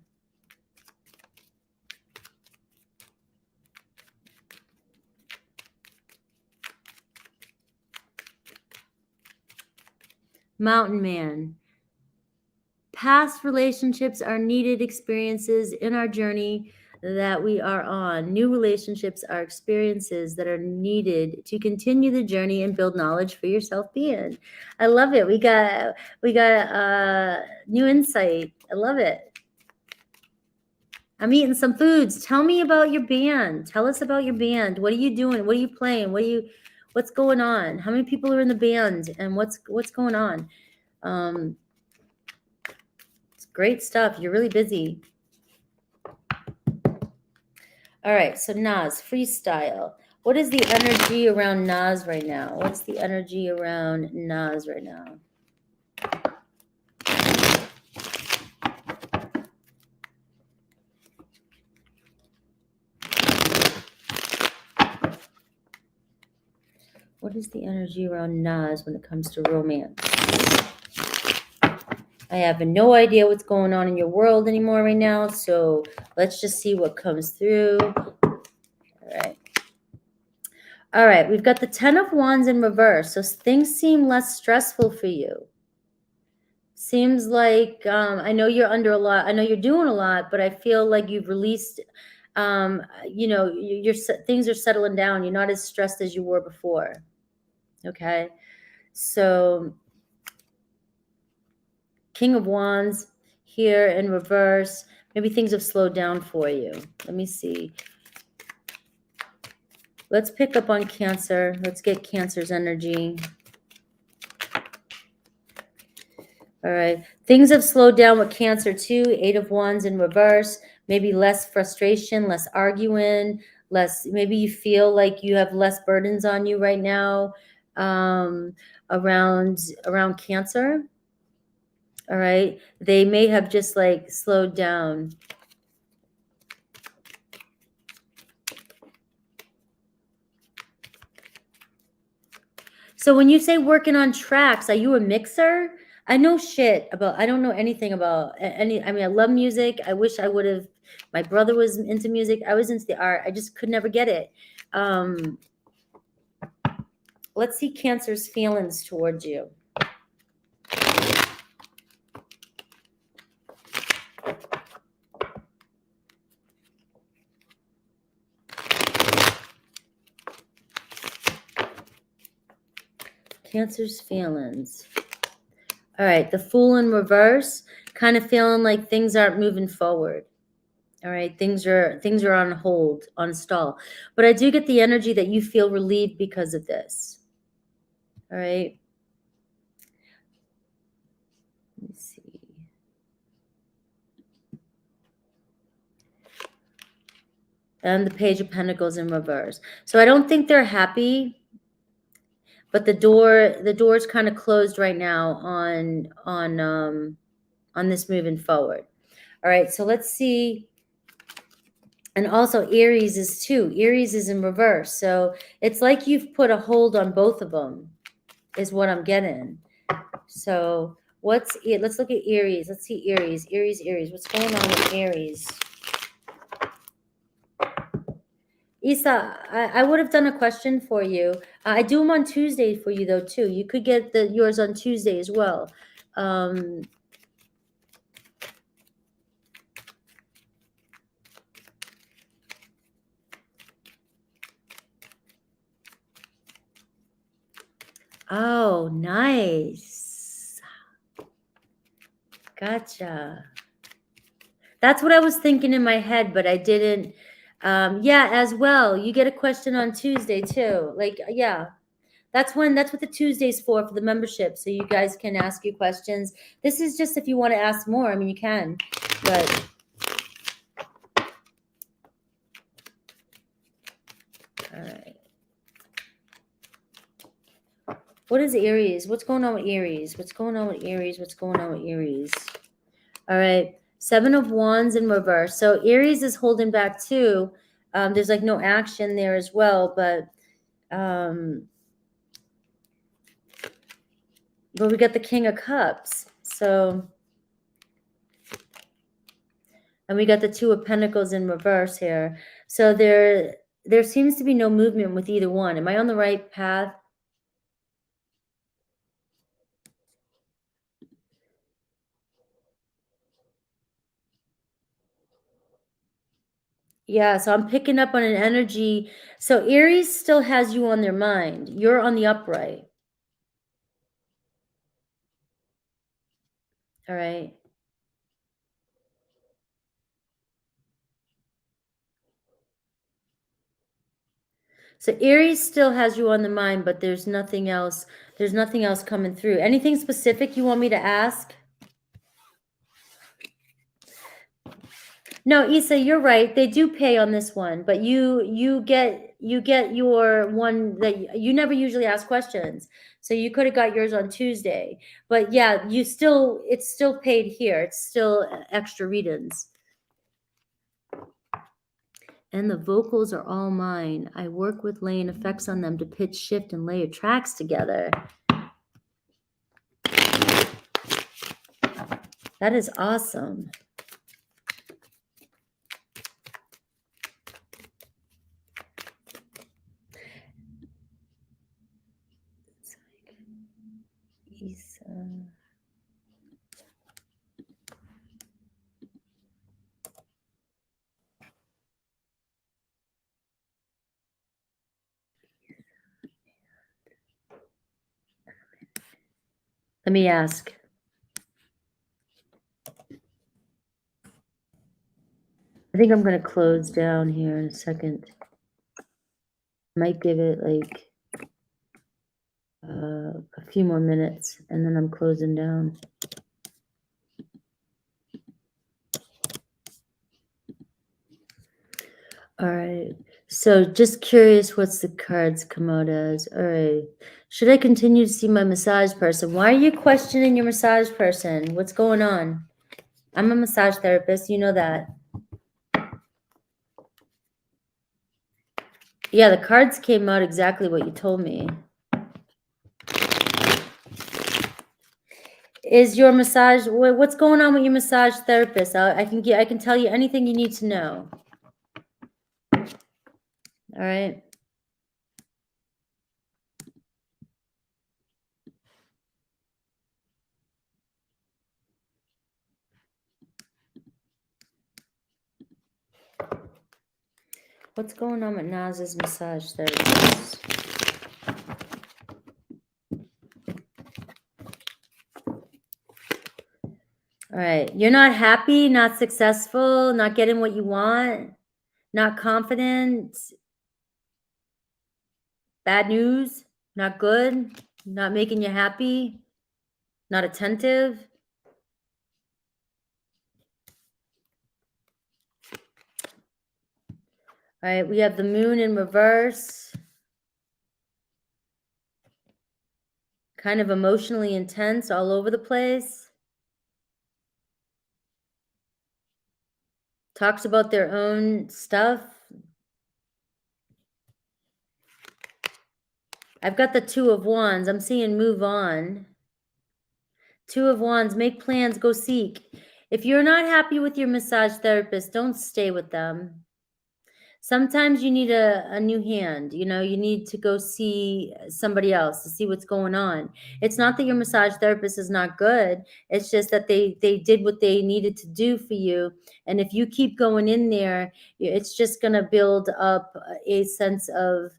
Mountain Man. Past relationships are needed experiences in our journey that we are on. New relationships are experiences that are needed to continue the journey and build knowledge for your self-being. I love it. We got new insight. I love it. I'm eating some foods. Tell me about your band. Tell us about your band. What are you doing? What are you playing? What's going on? How many people are in the band? And what's going on? It's great stuff. You're really busy. All right, so Nas, freestyle. What is the energy around Nas right now? What's the energy around Nas right now? What is the energy around Nas when it comes to romance? I have no idea what's going on in your world anymore right now, so let's just see what comes through. All right, we've got the 10 of Wands in reverse, so things seem less stressful for you. Seems like I know you're under a lot. I know you're doing a lot, but I feel like you've released. Things are settling down. You're not as stressed as you were before. Okay, so King of Wands here in reverse. Maybe things have slowed down for you. Let me see. Let's pick up on Cancer. Let's get Cancer's energy. All right. Things have slowed down with Cancer too. 8 of Wands in reverse. Maybe less frustration, less arguing, maybe you feel like you have less burdens on you right now around Cancer. All right. They may have just like slowed down. So when you say working on tracks, are you a mixer? I don't know anything about any. I mean, I love music. I wish I would have. My brother was into music. I was into the art. I just could never get it. let's see Cancer's feelings towards you. Cancer's feelings. All right, the Fool in reverse, kind of feeling like things aren't moving forward. All right, things are on hold, on stall. But I do get the energy that you feel relieved because of this. All right. Let me see. And the Page of Pentacles in reverse. So I don't think they're happy. But the door's kind of closed right now on this moving forward. All right, so let's see. And also Aries is too. Aries is in reverse. So it's like you've put a hold on both of them, is what I'm getting. So let's look at Aries. Let's see Aries. Aries. What's going on with Aries? Isa, I would have done a question for you. I do them on Tuesday for you, though, too. You could get yours on Tuesday as well. Oh, nice. Gotcha. That's what I was thinking in my head, but I didn't. Yeah, as well. You get a question on Tuesday, too. Like, yeah. That's what the Tuesday's for the membership, so you guys can ask you questions. This is just if you want to ask more. I mean, you can, but all right. What is Aries? What's going on with Aries? What's going on with Aries? What's going on with Aries? All right. 7 of Wands in reverse. So Aries is holding back too. There's like no action there as well, but we got the King of Cups. So, and we got the 2 of Pentacles in reverse here. So there seems to be no movement with either one. Am I on the right path? Yeah, so I'm picking up on an energy. So Aries still has you on their mind. You're on the upright. All right. So Aries still has you on the mind, but there's nothing else. There's nothing else coming through. Anything specific you want me to ask? No, Issa, you're right. They do pay on this one, but you get your one that you never usually ask questions. So you could have got yours on Tuesday. But yeah, it's still paid here. It's still extra readings. And the vocals are all mine. I work with laying effects on them to pitch, shift, and layer tracks together. That is awesome. Let me ask. I think I'm going to close down here in a second. Might give it like a few more minutes, and then I'm closing down. All right. So just curious, what's the cards come out as? All right. Should I continue to see my massage person? Why are you questioning your massage person? What's going on? I'm a massage therapist. You know that. Yeah, the cards came out exactly what you told me. Is your massage, what's going on with your massage therapist? I can tell you anything you need to know. All right. What's going on with Naz's massage therapist? All right. You're not happy, not successful, not getting what you want, not confident, bad news, not good, not making you happy, not attentive. All right. We have the moon in reverse. Kind of emotionally intense, all over the place. Talks about their own stuff. I've got the Two of Wands. I'm seeing move on. Two of Wands, make plans, go seek. If you're not happy with your massage therapist, don't stay with them. Sometimes you need a new hand. You know, you need to go see somebody else to see what's going on. It's not that your massage therapist is not good. It's just that they did what they needed to do for you. And if you keep going in there, it's just going to build up a sense of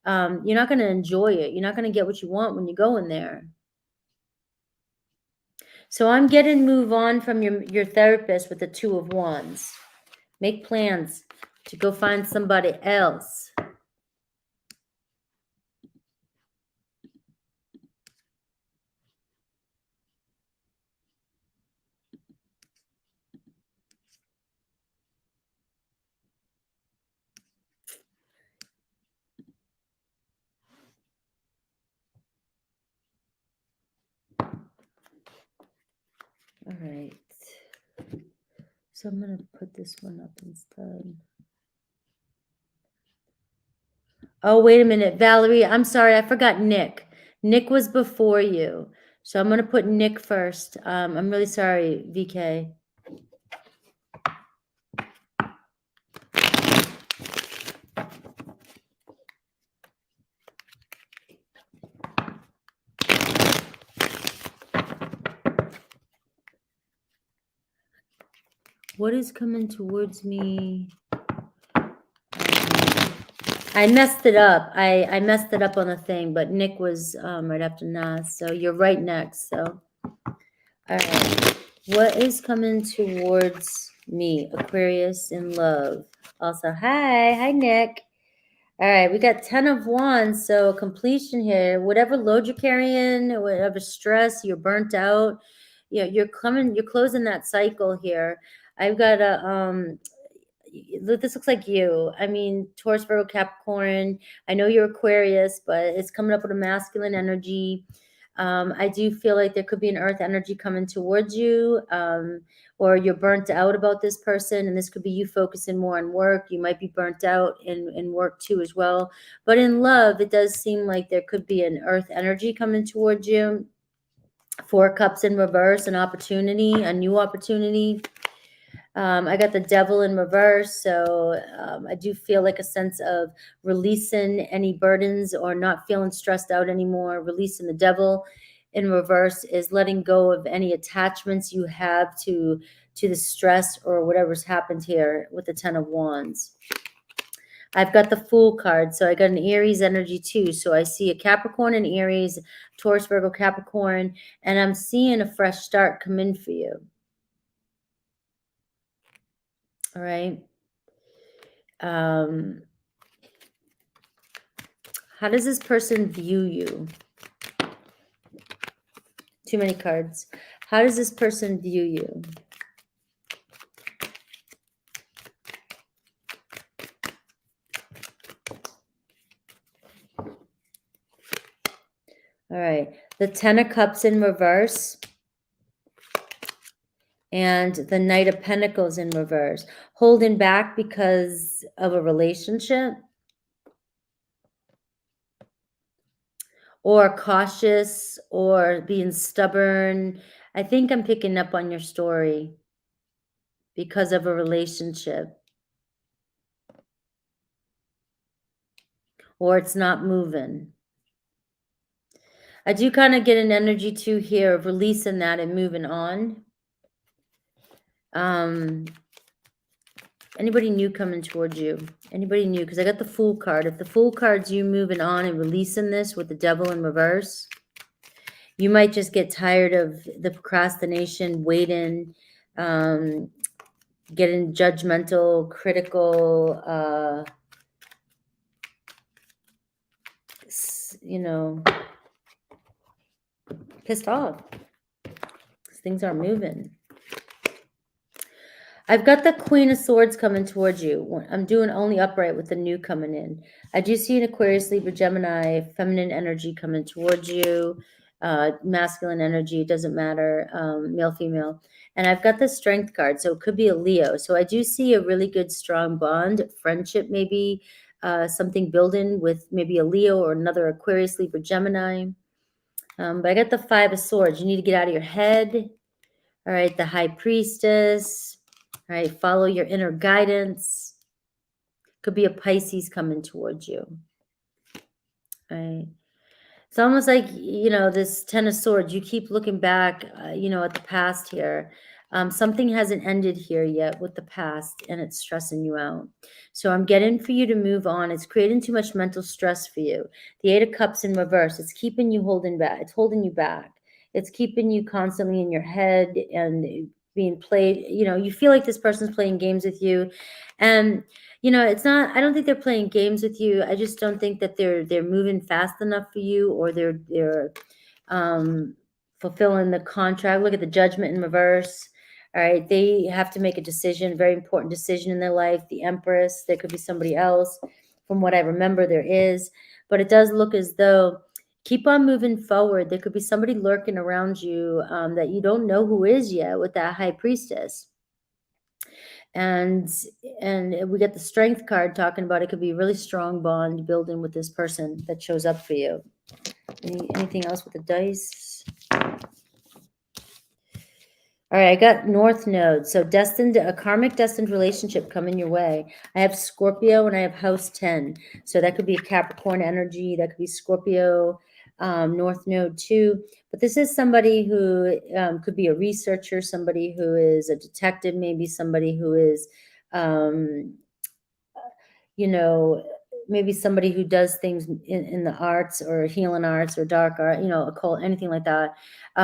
you're not going to enjoy it. You're not going to get what you want when you go in there. So I'm getting move on from your therapist with the Two of Wands. Make plans to go find somebody else. All right. So I'm going to put this one up instead. Oh, wait a minute. Valerie, I'm sorry. I forgot Nick. Nick was before you. So I'm going to put Nick first. I'm really sorry, VK. What is coming towards me? I messed it up. I messed it up on the thing, but Nick was right after Nas. So you're right next. So, all right. What is coming towards me? Aquarius in love. Also, hi, Nick. All right, we got 10 of Wands, so completion here. Whatever load you're carrying, whatever stress, you're burnt out. You know, you're closing that cycle here. I've got a this looks like you. I mean, Taurus, Virgo, Capricorn. I know you're Aquarius, but it's coming up with a masculine energy. I do feel like there could be an earth energy coming towards you, or you're burnt out about this person, and this could be you focusing more on work. You might be burnt out in work too as well. But in love, it does seem like there could be an earth energy coming towards you. Four Cups in reverse, an opportunity, a new opportunity. I got the Devil in reverse, so I do feel like a sense of releasing any burdens or not feeling stressed out anymore. Releasing the Devil in reverse is letting go of any attachments you have to the stress or whatever's happened here with the Ten of Wands. I've got the Fool card, so I got an Aries energy too. So I see a Capricorn and Aries, Taurus, Virgo, Capricorn, and I'm seeing a fresh start come in for you. All right. How does this person view you? Too many cards. How does this person view you? All right. The Ten of Cups in reverse. And the Knight of Pentacles in reverse. Holding back because of a relationship. Or cautious or being stubborn. I think I'm picking up on your story because of a relationship. Or it's not moving. I do kind of get an energy too here of releasing that and moving on. Anybody new coming towards you? Anybody new? Because I got the Fool card. If the Fool card's you moving on and releasing this with the Devil in reverse, you might just get tired of the procrastination, waiting, getting judgmental, critical, you know, pissed off. Things aren't moving. I've got the Queen of Swords coming towards you. I'm doing only upright with the new coming in. I do see an Aquarius, Libra, Gemini, feminine energy coming towards you, masculine energy, it doesn't matter, male, female. And I've got the Strength card, so it could be a Leo. So I do see a really good, strong bond, friendship maybe, something building with maybe a Leo or another Aquarius, Libra, Gemini. But I got the Five of Swords. You need to get out of your head. All right, the High Priestess. All right, follow your inner guidance. Could be a Pisces coming towards you. All right. It's almost like, this Ten of Swords, you keep looking back, at the past here. Something hasn't ended here yet with the past, and it's stressing you out. So I'm getting for you to move on. It's creating too much mental stress for you. The Eight of Cups in reverse, it's keeping you holding back. It's holding you back. It's keeping you constantly in your head and being played. You feel like this person's playing games with you. And it's not, I don't think they're playing games with you. I just don't think that they're moving fast enough for you, or they're fulfilling the contract. Look at the Judgment in reverse. All right, they have to make a decision, very important decision in their life. The Empress, there could be somebody else. From what I remember, there is. But it does look as though keep on moving forward. There could be somebody lurking around you that you don't know who is yet with that High Priestess. And we get the Strength card talking about it could be a really strong bond building with this person that shows up for you. Anything else with the dice? All right, I got North Node. So a karmic destined relationship coming your way. I have Scorpio and I have House 10. So that could be a Capricorn energy. That could be Scorpio, North Node 2. But this is somebody who could be a researcher, somebody who is a detective, maybe somebody who is, maybe somebody who does things in the arts or healing arts or dark art, occult, anything like that.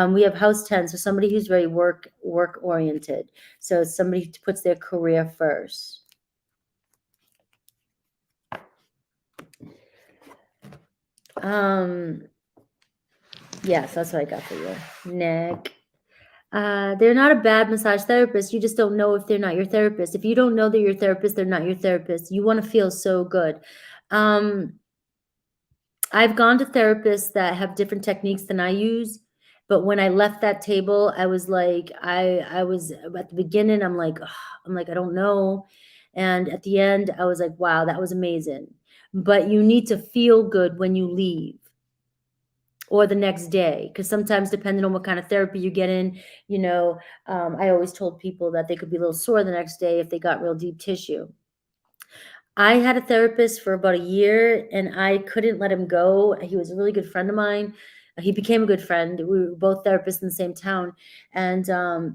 We have House 10, so somebody who's very work oriented. So somebody who puts their career first. Yes, that's what I got for you. Nick. They're not a bad massage therapist. You just don't know if they're not your therapist. If you don't know they're your therapist, they're not your therapist. You want to feel so good. I've gone to therapists that have different techniques than I use, but when I left that table, I was like, I was at the beginning, I'm like, I don't know. And at the end, I was like, wow, that was amazing. But you need to feel good when you leave or the next day, because sometimes depending on what kind of therapy you get in, I always told people that they could be a little sore the next day if they got real deep tissue. I had a therapist for about a year and I couldn't let him go. He was a really good friend of mine. He became a good friend. We were both therapists in the same town. And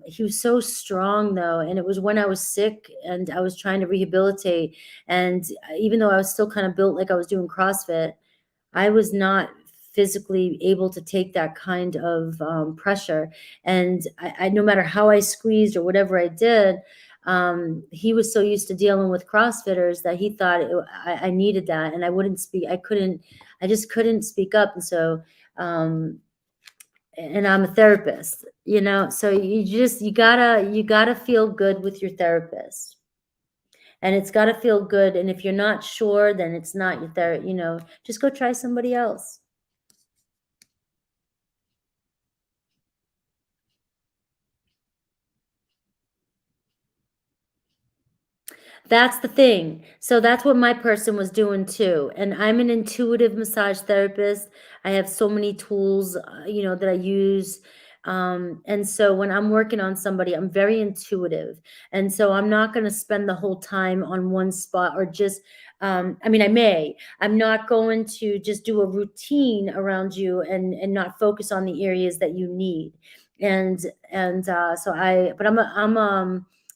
he was so strong, though. And it was when I was sick and I was trying to rehabilitate. And even though I was still kind of built like I was doing CrossFit, I was not physically able to take that kind of pressure. And I no matter how I squeezed or whatever I did, he was so used to dealing with CrossFitters that he thought I needed that, and I wouldn't speak. I just couldn't speak up. And so, and I'm a therapist, so you gotta feel good with your therapist, and it's gotta feel good. And if you're not sure, then it's not your therapist, just go try somebody else. That's the thing. So that's what my person was doing too. And I'm an intuitive massage therapist. I have so many tools, that I use. And so when I'm working on somebody, I'm very intuitive. And so I'm not going to spend the whole time on one spot or just, I may. I'm not going to just do a routine around you and not focus on the areas that you need. But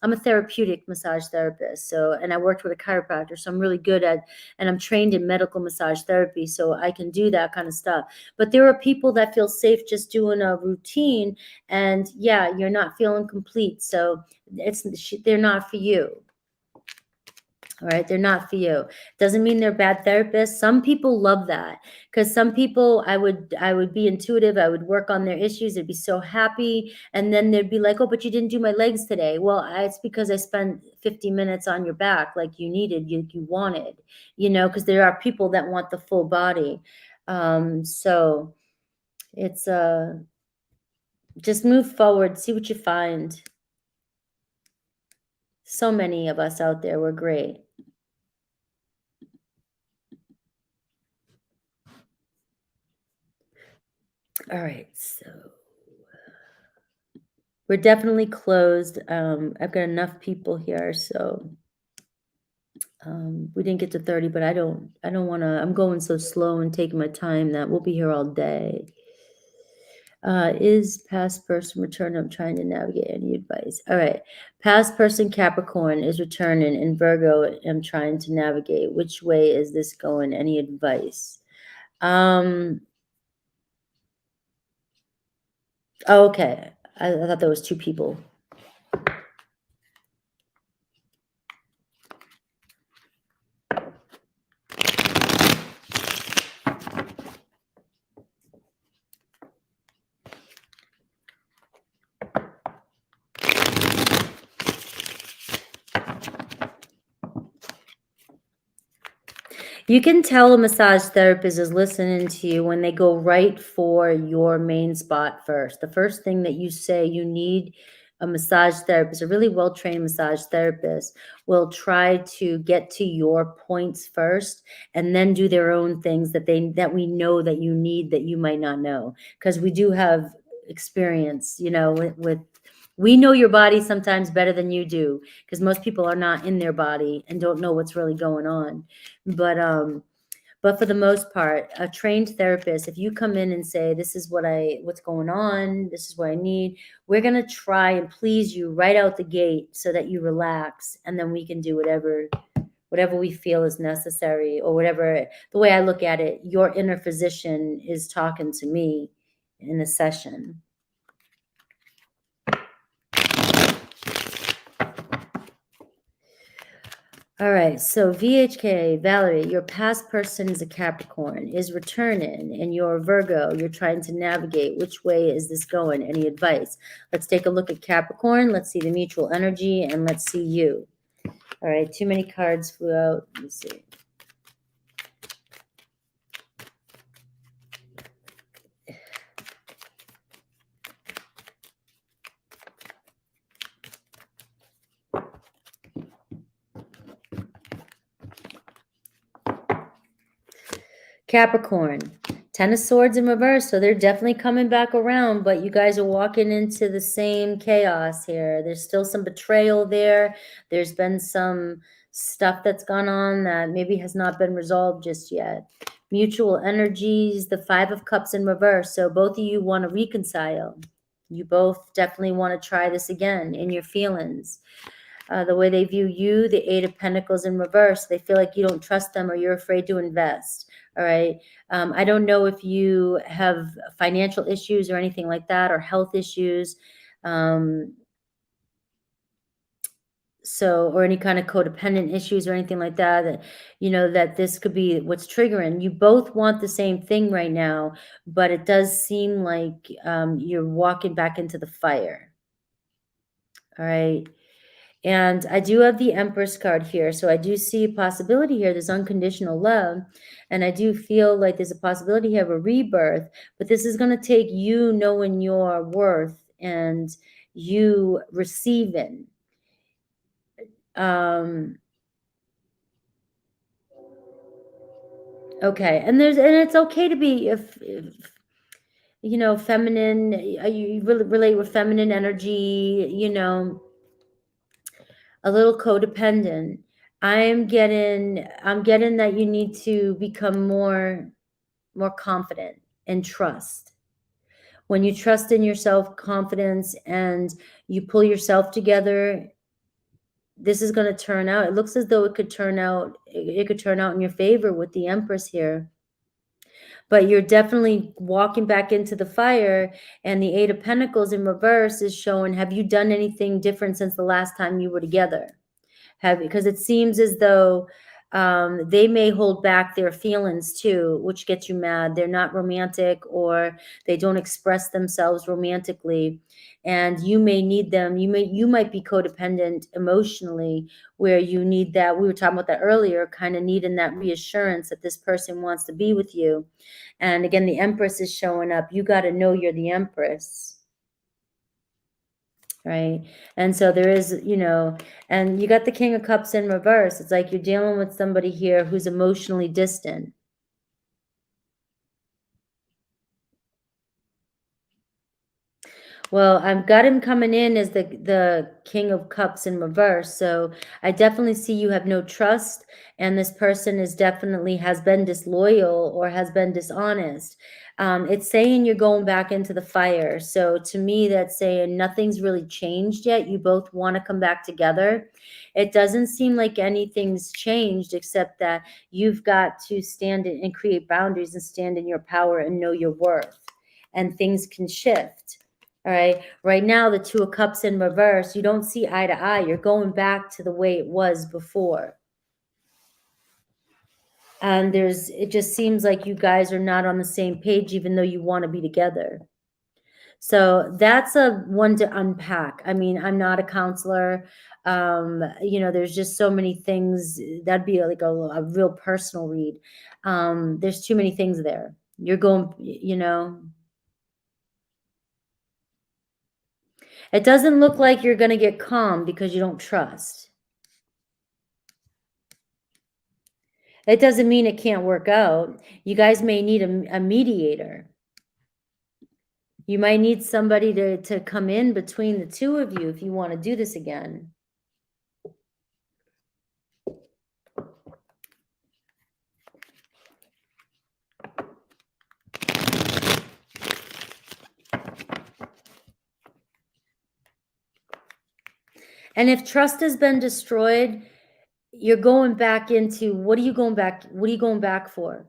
I'm a therapeutic massage therapist. So, and I worked with a chiropractor. So I'm really good at, and I'm trained in medical massage therapy. So I can do that kind of stuff. But there are people that feel safe just doing a routine, and yeah, you're not feeling complete. So they're not for you. All right, they're not for you. Doesn't mean they're bad therapists. Some people love that, because some people, I would be intuitive. I would work on their issues. They'd be so happy, and then they'd be like, "Oh, but you didn't do my legs today." Well, it's because I spent 50 minutes on your back, like you needed, you wanted, because there are people that want the full body. So it's just move forward, see what you find. So many of us out there, we're great. All right, so we're definitely closed. I've got enough people here, so we didn't get to 30, but I don't want to. I'm going so slow and taking my time that we'll be here all day. Is past person return? I'm trying to navigate any advice. All right, past person Capricorn is returning, and Virgo, I'm trying to navigate. Which way is this going? Any advice? Oh, okay. I thought there was two people. You can tell a massage therapist is listening to you when they go right for your main spot first. The first thing that you say, you need a massage therapist, a really well-trained massage therapist will try to get to your points first, and then do their own things that we know that you need, that you might not know, because we do have experience, with we know your body sometimes better than you do, because most people are not in their body and don't know what's really going on. But for the most part, a trained therapist, if you come in and say, this is what's going on, this is what I need, we're going to try and please you right out the gate so that you relax, and then we can do whatever we feel is necessary, or whatever. The way I look at it, your inner physician is talking to me in a session. All right, so VHK, Valerie, your past person is a Capricorn, is returning, and you're a Virgo. You're trying to navigate. Which way is this going? Any advice? Let's take a look at Capricorn. Let's see the mutual energy, and let's see you. All right, too many cards flew out. Let me see. Capricorn, 10 of Swords in reverse, so they're definitely coming back around, but you guys are walking into the same chaos here. There's still some betrayal there. There's been some stuff that's gone on that maybe has not been resolved just yet. Mutual energies, the 5 of Cups in reverse, so both of you want to reconcile. You both definitely want to try this again in your feelings. The way they view you, the 8 of Pentacles in reverse, they feel like you don't trust them, or you're afraid to invest. All right. I don't know if you have financial issues or anything like that, or health issues. Or any kind of codependent issues or anything like that, that this could be what's triggering. You both want the same thing right now, but it does seem like you're walking back into the fire. All right. And I do have the Empress card here. So I do see a possibility here. There's unconditional love. And I do feel like there's a possibility here of a rebirth. But this is going to take you knowing your worth and you receiving. Okay. And it's okay to be, if feminine, you really relate with feminine energy, a little codependent. I'm getting that you need to become more confident and trust. When you trust in yourself, confidence, and you pull yourself together, this is going to turn out. It looks as though it could turn out. It could turn out in your favor with the Empress here. But you're definitely walking back into the fire, and the Eight of Pentacles in reverse is showing, have you done anything different since the last time you were together? Because it seems as though they may hold back their feelings too, which gets you mad. They're not romantic, or they don't express themselves romantically, and you may need them. You might be codependent emotionally, where you need that. We were talking about that earlier, kind of needing that reassurance that this person wants to be with you. And again, the Empress is showing up. You got to know you're the Empress. Right. And so there is, and you got the King of Cups in reverse. It's like you're dealing with somebody here who's emotionally distant. Well, I've got him coming in as the King of Cups in reverse. So I definitely see you have no trust, and this person is definitely has been disloyal or has been dishonest. It's saying you're going back into the fire. So to me, that's saying nothing's really changed yet. You both want to come back together. It doesn't seem like anything's changed, except that you've got to stand and create boundaries and stand in your power and know your worth, and things can shift. All right. Right now, the Two of Cups in reverse, you don't see eye to eye. You're going back to the way it was before. And it just seems like you guys are not on the same page, even though you want to be together. So that's a one to unpack. I mean, I'm not a counselor. There's just so many things. That'd be like a real personal read. There's too many things there. You're going, it doesn't look like you're going to get calm because you don't trust. It doesn't mean it can't work out. You guys may need a mediator. You might need somebody to come in between the two of you if you want to do this again. And if trust has been destroyed, you're going back into, what are you going back for?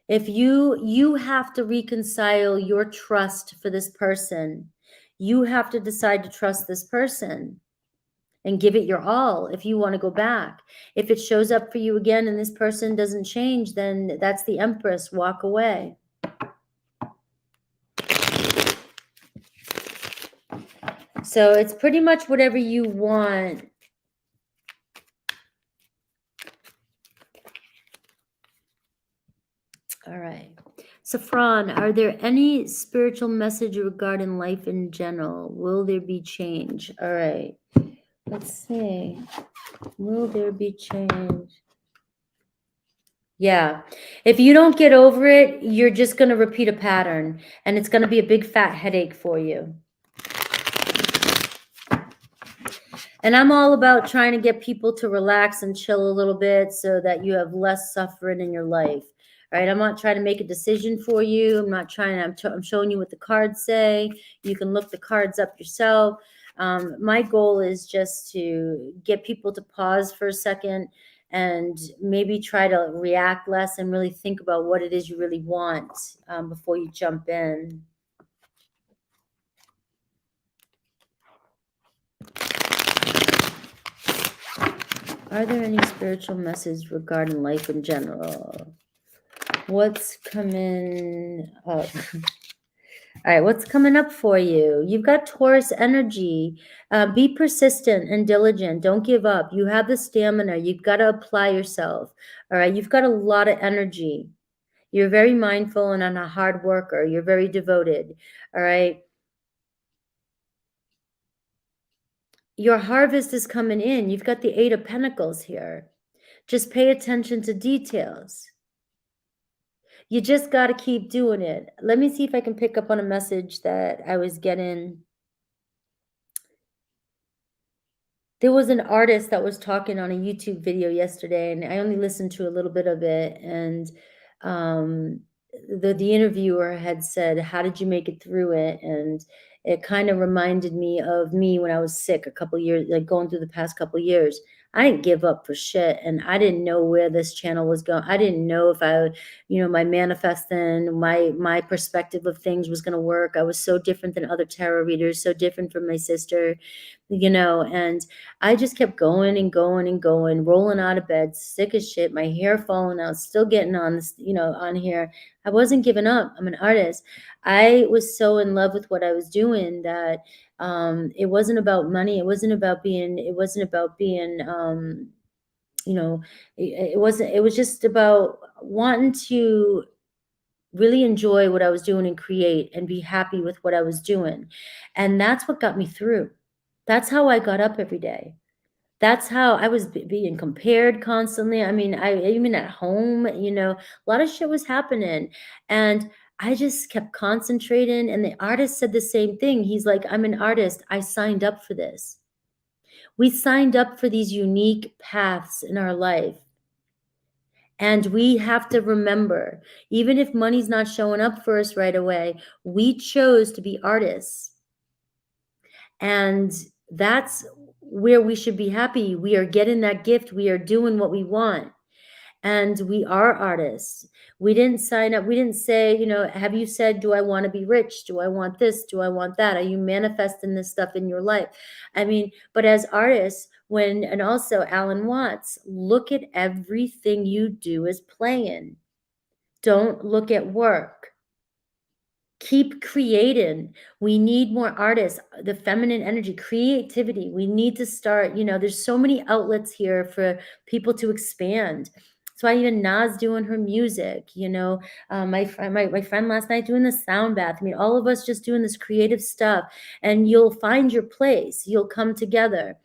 If you have to reconcile your trust for this person, you have to decide to trust this person and give it your all if you want to go back. If it shows up for you again and this person doesn't change, then that's the Empress. Walk away. So it's pretty much whatever you want. All right. So, Fran, are there any spiritual message regarding life in general? Will there be change? All right. Let's see. Will there be change? Yeah. If you don't get over it, you're just going to repeat a pattern, and it's going to be a big fat headache for you. And I'm all about trying to get people to relax and chill a little bit so that you have less suffering in your life. All right. I'm not trying to make a decision for you. I'm not trying to, I'm showing you what the cards say. You can look the cards up yourself. My goal is just to get people to pause for a second and maybe try to react less and really think about what it is you really want before you jump in. Are there any spiritual messages regarding life in general? What's coming up? All right, what's coming up for you? You've got Taurus energy. Be persistent and diligent. Don't give up. You have the stamina. You've got to apply yourself. All right, you've got a lot of energy. You're very mindful and a hard worker. You're very devoted. All right. Your harvest is coming in. You've got the Eight of Pentacles here. Just pay attention to details. You just got to keep doing it. Let me see if I can pick up on a message that I was getting. There was an artist that was talking on a YouTube video yesterday, and I only listened to a little bit of it. And the interviewer had said, "How did you make it through it?" And it kind of reminded me of me when I was sick a couple years, like going through the past couple years. I didn't give up for shit, and I didn't know where this channel was going. I didn't know if I would, my manifesting, my perspective of things was going to work. I was so different than other tarot readers, so different from my sister, and I just kept going and going and going, rolling out of bed, sick as shit, my hair falling out, still getting on this, on here. I wasn't giving up. I'm an artist. I was so in love with what I was doing that it wasn't about money. It wasn't about being, it was just about wanting to really enjoy what I was doing and create and be happy with what I was doing. And that's what got me through. That's how I got up every day. That's how I was being compared constantly. I mean, even at home, a lot of shit was happening, and I just kept concentrating. And the artist said the same thing. He's like, I'm an artist. I signed up for this. We signed up for these unique paths in our life. And we have to remember, even if money's not showing up for us right away, we chose to be artists. And that's where we should be happy. We are getting that gift. We are doing what we want. And we are artists. We didn't sign up. We didn't say, have you said, do I want to be rich? Do I want this? Do I want that? Are you manifesting this stuff in your life? I mean, but as artists, and also Alan Watts, look at everything you do as playing. Don't look at work. Keep creating. We need more artists, the feminine energy, creativity. We need to start, there's so many outlets here for people to expand. So even Nas doing her music, my friend last night doing the sound bath. I mean, all of us just doing this creative stuff, and you'll find your place. You'll come together.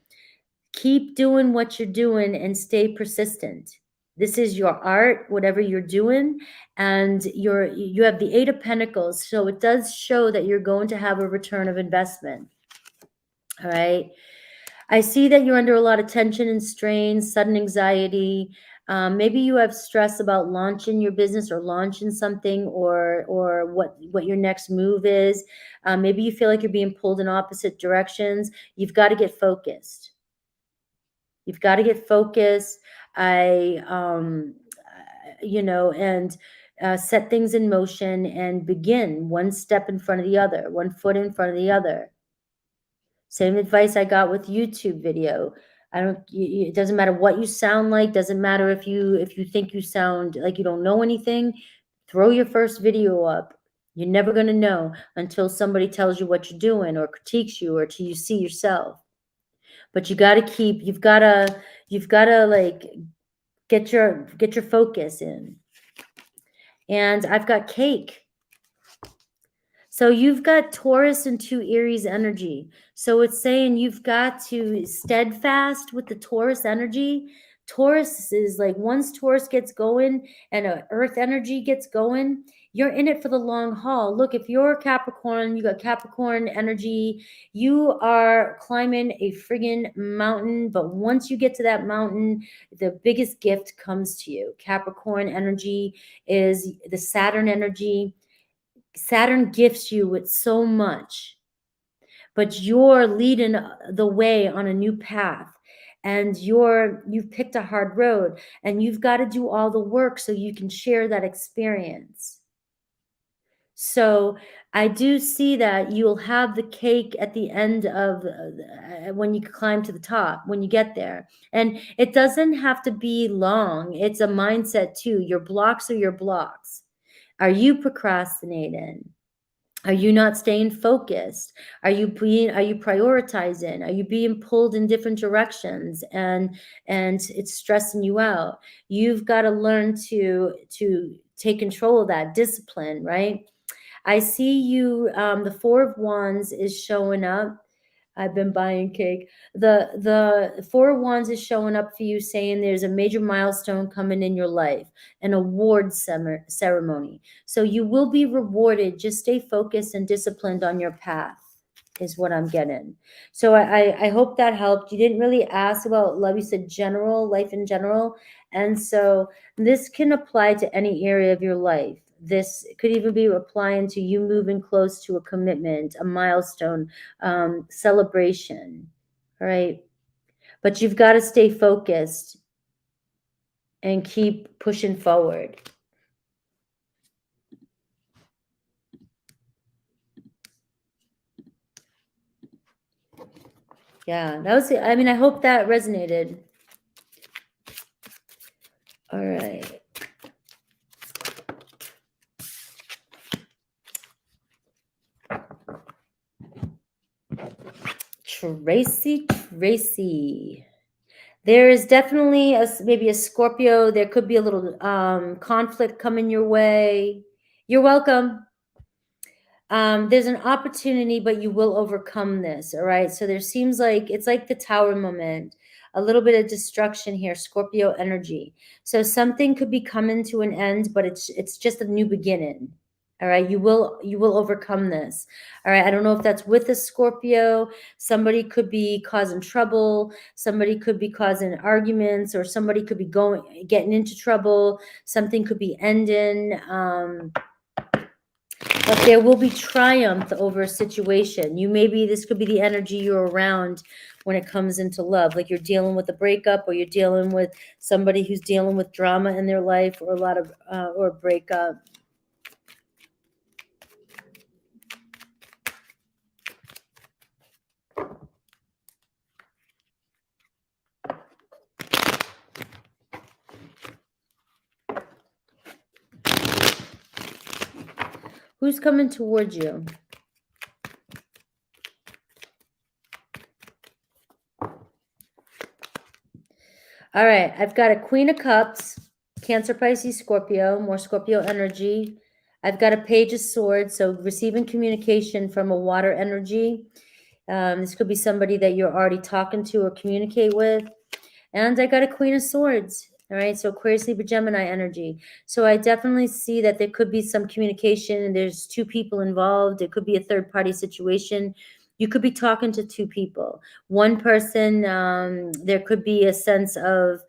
Keep doing what you're doing and stay persistent. This is your art, whatever you're doing, and you have the 8 of Pentacles, so it does show that you're going to have a return of investment. All right. I see that you're under a lot of tension and strain, sudden anxiety. Maybe you have stress about launching your business or launching something, or what your next move is. Maybe you feel like you're being pulled in opposite directions. You've got to get focused. You've got to get focused. And set things in motion and begin one step in front of the other, one foot in front of the other. Same advice I got with YouTube video. It doesn't matter what you sound like. Doesn't matter if you think you sound like you don't know anything. Throw your first video up. You're never going to know until somebody tells you what you're doing or critiques you, or till you see yourself. But you've got to like get your focus in. And I've got cake. So you've got Taurus and 2 Aries energy. So it's saying you've got to steadfast with the Taurus energy. Taurus is like, once Taurus gets going and earth energy gets going, you're in it for the long haul. Look, if you're Capricorn, you got Capricorn energy, you are climbing a friggin' mountain. But once you get to that mountain, the biggest gift comes to you. Capricorn energy is the Saturn energy. Saturn gifts you with so much, but you're leading the way on a new path, and you've picked a hard road, and you've got to do all the work so you can share that experience. So I do see that you'll have the cake at the end of when you climb to the top, when you get there. And it doesn't have to be long. It's a mindset too. Your blocks are your blocks. Are you procrastinating? Are you not staying focused? Are you prioritizing? Are you being pulled in different directions, and it's stressing you out? You've got to learn to take control of that discipline, right? I see you, the 4 of Wands is showing up. I've been buying cake. The 4 of Wands is showing up for you, saying there's a major milestone coming in your life, an award ceremony. So you will be rewarded. Just stay focused and disciplined on your path, is what I'm getting. So I hope that helped. You didn't really ask about love. You said general, life in general. And so this can apply to any area of your life. this could even be applying to you moving close to a commitment, a milestone, celebration. All right. But you've got to stay focused and keep pushing forward. Yeah, that was it. I mean, I hope that resonated. All right. Tracy. There is definitely maybe a Scorpio. There could be a little conflict coming your way. You're welcome. There's an opportunity, but you will overcome this. All right. So there seems like it's like the Tower moment, a little bit of destruction here, Scorpio energy. So something could be coming to an end, but it's just a new beginning. All right. You will overcome this. All right. I don't know if that's with a Scorpio. Somebody could be causing trouble. Somebody could be causing arguments, or somebody could be getting into trouble. Something could be ending. But there will be triumph over a situation. This could be the energy you're around when it comes into love. Like you're dealing with a breakup, or you're dealing with somebody who's dealing with drama in their life, or or a breakup. Who's coming towards you? All right, I've got a Queen of Cups, Cancer, Pisces, Scorpio, more Scorpio energy. I've got a Page of Swords, so receiving communication from a water energy. This could be somebody that you're already talking to or communicate with. And I got a Queen of Swords. All right, so Aquarius, Libra, Gemini energy. So I definitely see that there could be some communication, and there's two people involved. It could be a third-party situation. You could be talking to two people. One person, there could be a sense of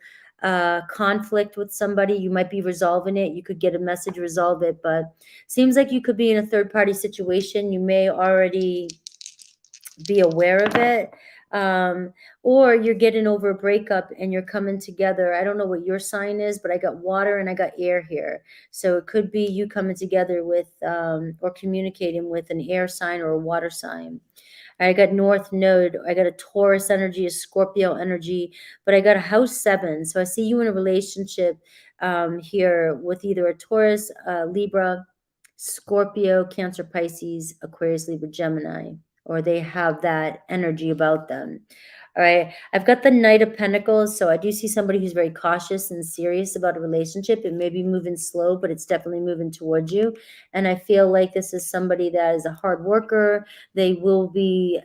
conflict with somebody. You might be resolving it. You could get a message, resolve it, but seems like you could be in a third-party situation. You may already be aware of it. Or you're getting over a breakup and you're coming together. I don't know what your sign is, but I got water and I got air here. So it could be you coming together with or communicating with an air sign or a water sign. I got North Node. I got a Taurus energy, a Scorpio energy, but I got a house 7. So I see you in a relationship here with either a Taurus, Libra, Scorpio, Cancer, Pisces, Aquarius, Libra, Gemini, or they have that energy about them. All right. I've got the Knight of Pentacles. So I do see somebody who's very cautious and serious about a relationship. It may be moving slow, but it's definitely moving towards you. And I feel like this is somebody that is a hard worker. They will be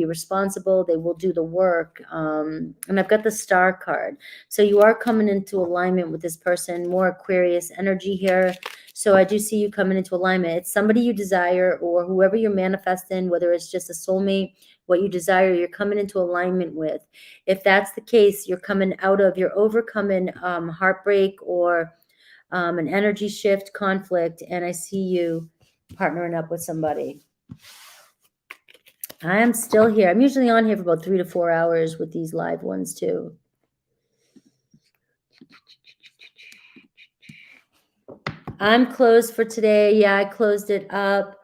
responsible. They will do the work. And I've got the Star card. So you are coming into alignment with this person, more Aquarius energy here. So I do see you coming into alignment. It's somebody you desire, or whoever you're manifesting, whether it's just a soulmate, what you desire, you're coming into alignment with. If that's the case, you're overcoming heartbreak or an energy shift, conflict, and I see you partnering up with somebody. I am still here. I'm usually on here for about 3 to 4 hours with these live ones too. I'm closed for today. Yeah, I closed it up.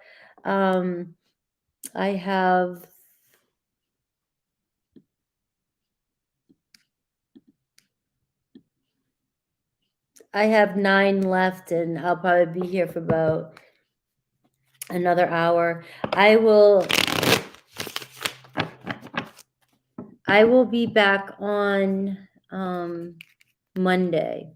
I have 9 left, and I'll probably be here for about another hour. I will be back on Monday.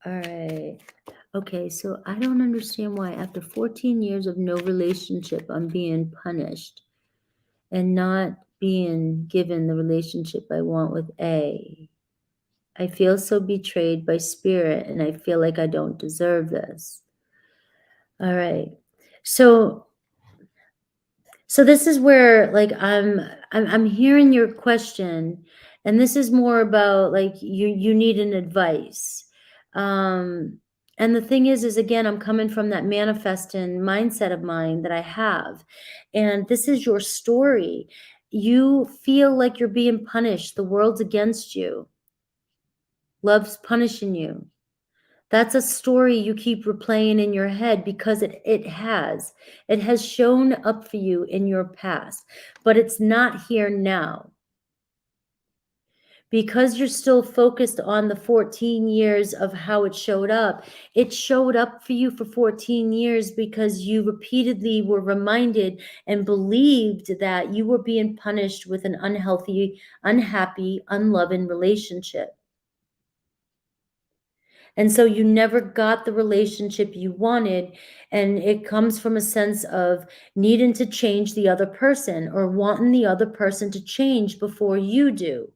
All right. Okay, so I don't understand why after 14 years of no relationship, I'm being punished and not being given the relationship I want with A. I feel so betrayed by spirit, and I feel like I don't deserve this. All right. So So this is where, like, I'm hearing your question, and this is more about, like, you need an advice. Um, and the thing is again, I'm coming from that manifesting mindset of mine that I have, and this is your story. You feel like you're being punished. The world's against you. Love's punishing you. That's a story you keep replaying in your head because it has. It has shown up for you in your past, but it's not here now. Because you're still focused on the 14 years of how it showed up for you for 14 years because you repeatedly were reminded and believed that you were being punished with an unhealthy, unhappy, unloving relationship. And so you never got the relationship you wanted. And it comes from a sense of needing to change the other person or wanting the other person to change before you do.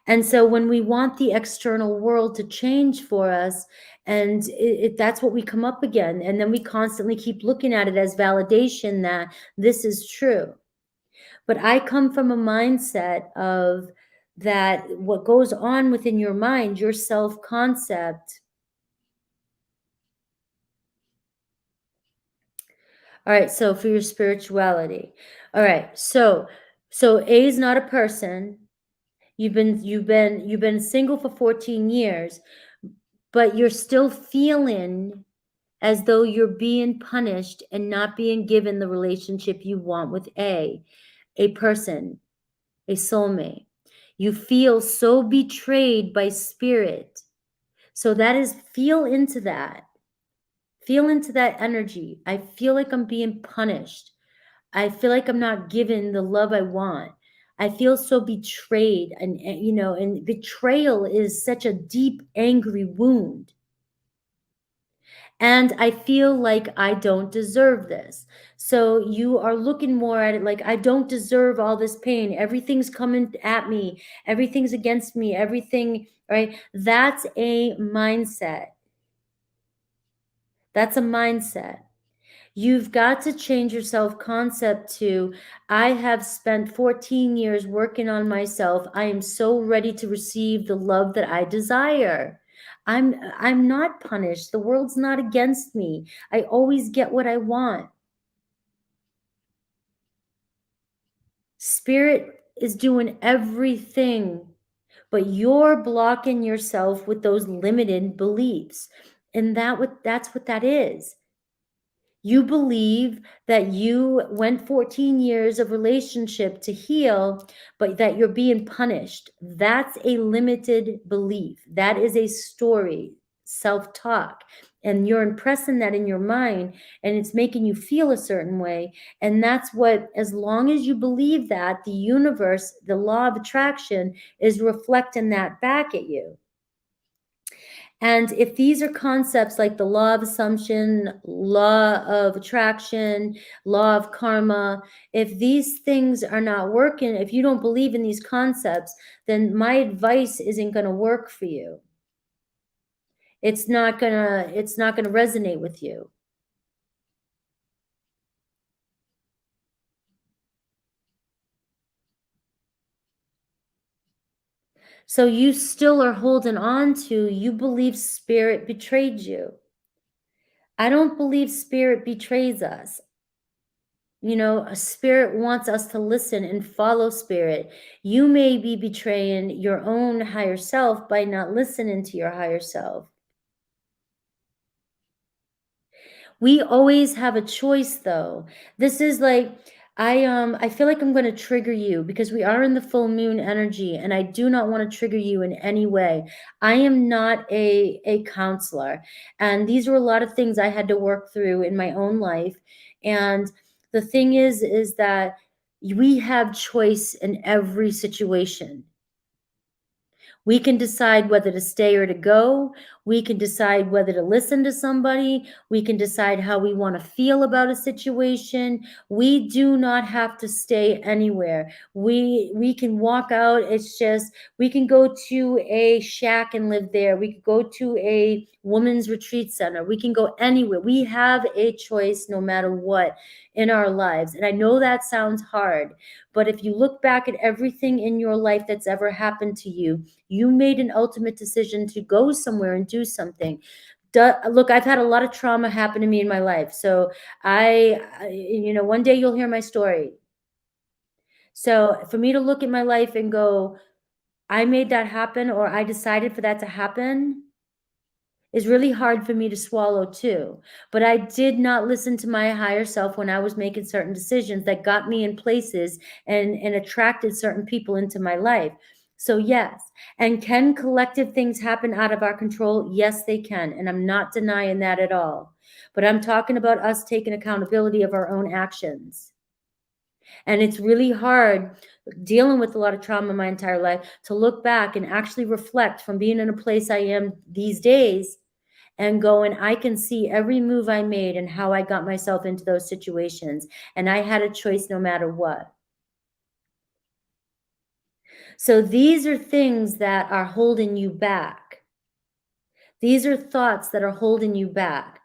And so when we want the external world to change for us, and that's what we come up again. And then we constantly keep looking at it as validation that this is true. But I come from a mindset of that what goes on within your mind, your self-concept. All right, so for your spirituality. All right, so A is not a person. You've been single for 14 years, but you're still feeling as though you're being punished and not being given the relationship you want with a person, a soulmate. You feel so betrayed by spirit. So that is, feel into that. Feel into that energy. I feel like I'm being punished. I feel like I'm not given the love I want. I feel so betrayed. And betrayal is such a deep, angry wound. And I feel like I don't deserve this. So you are looking more at it like, I don't deserve all this pain. Everything's coming at me. Everything's against me. Everything, right? That's a mindset. That's a mindset. You've got to change your self-concept to, I have spent 14 years working on myself. I am so ready to receive the love that I desire. I'm not punished. The world's not against me. I always get what I want. Spirit is doing everything, but you're blocking yourself with those limited beliefs. And that's what that is. You believe that you went 14 years of relationship to heal, but that you're being punished. That's a limited belief. That is a story, self-talk. And you're impressing that in your mind, and it's making you feel a certain way. And that's what, as long as you believe that, the universe, the law of attraction, is reflecting that back at you. And if these are concepts like the law of assumption, law of attraction, law of karma, if these things are not working, if you don't believe in these concepts, then my advice isn't going to work for you. It's not going to resonate with you. So you still are holding on to, you believe spirit betrayed you. I don't believe spirit betrays us. A spirit wants us to listen and follow spirit. You may be betraying your own higher self by not listening to your higher self. We always have a choice, though. This is like, I feel like I'm going to trigger you because we are in the full moon energy, and I do not want to trigger you in any way. I am not a counselor, and these are a lot of things I had to work through in my own life. And the thing is that we have choice in every situation. We can decide whether to stay or to go. We can decide whether to listen to somebody. We can decide how we want to feel about a situation. We do not have to stay anywhere. We can walk out. It's just we can go to a shack and live there. We could go to a women's retreat center. We can go anywhere. We have a choice no matter what in our lives. And I know that sounds hard, but if you look back at everything in your life that's ever happened to you, you made an ultimate decision to go somewhere and do something. Look, I've had a lot of trauma happen to me in my life. So one day you'll hear my story. So for me to look at my life and go, I made that happen, or I decided for that to happen, is really hard for me to swallow too. But I did not listen to my higher self when I was making certain decisions that got me in places and attracted certain people into my life. So yes, and can collective things happen out of our control? Yes, they can. And I'm not denying that at all. But I'm talking about us taking accountability of our own actions. And it's really hard dealing with a lot of trauma my entire life to look back and actually reflect from being in a place I am these days and go, and I can see every move I made and how I got myself into those situations. And I had a choice no matter what. So these are things that are holding you back. These are thoughts that are holding you back.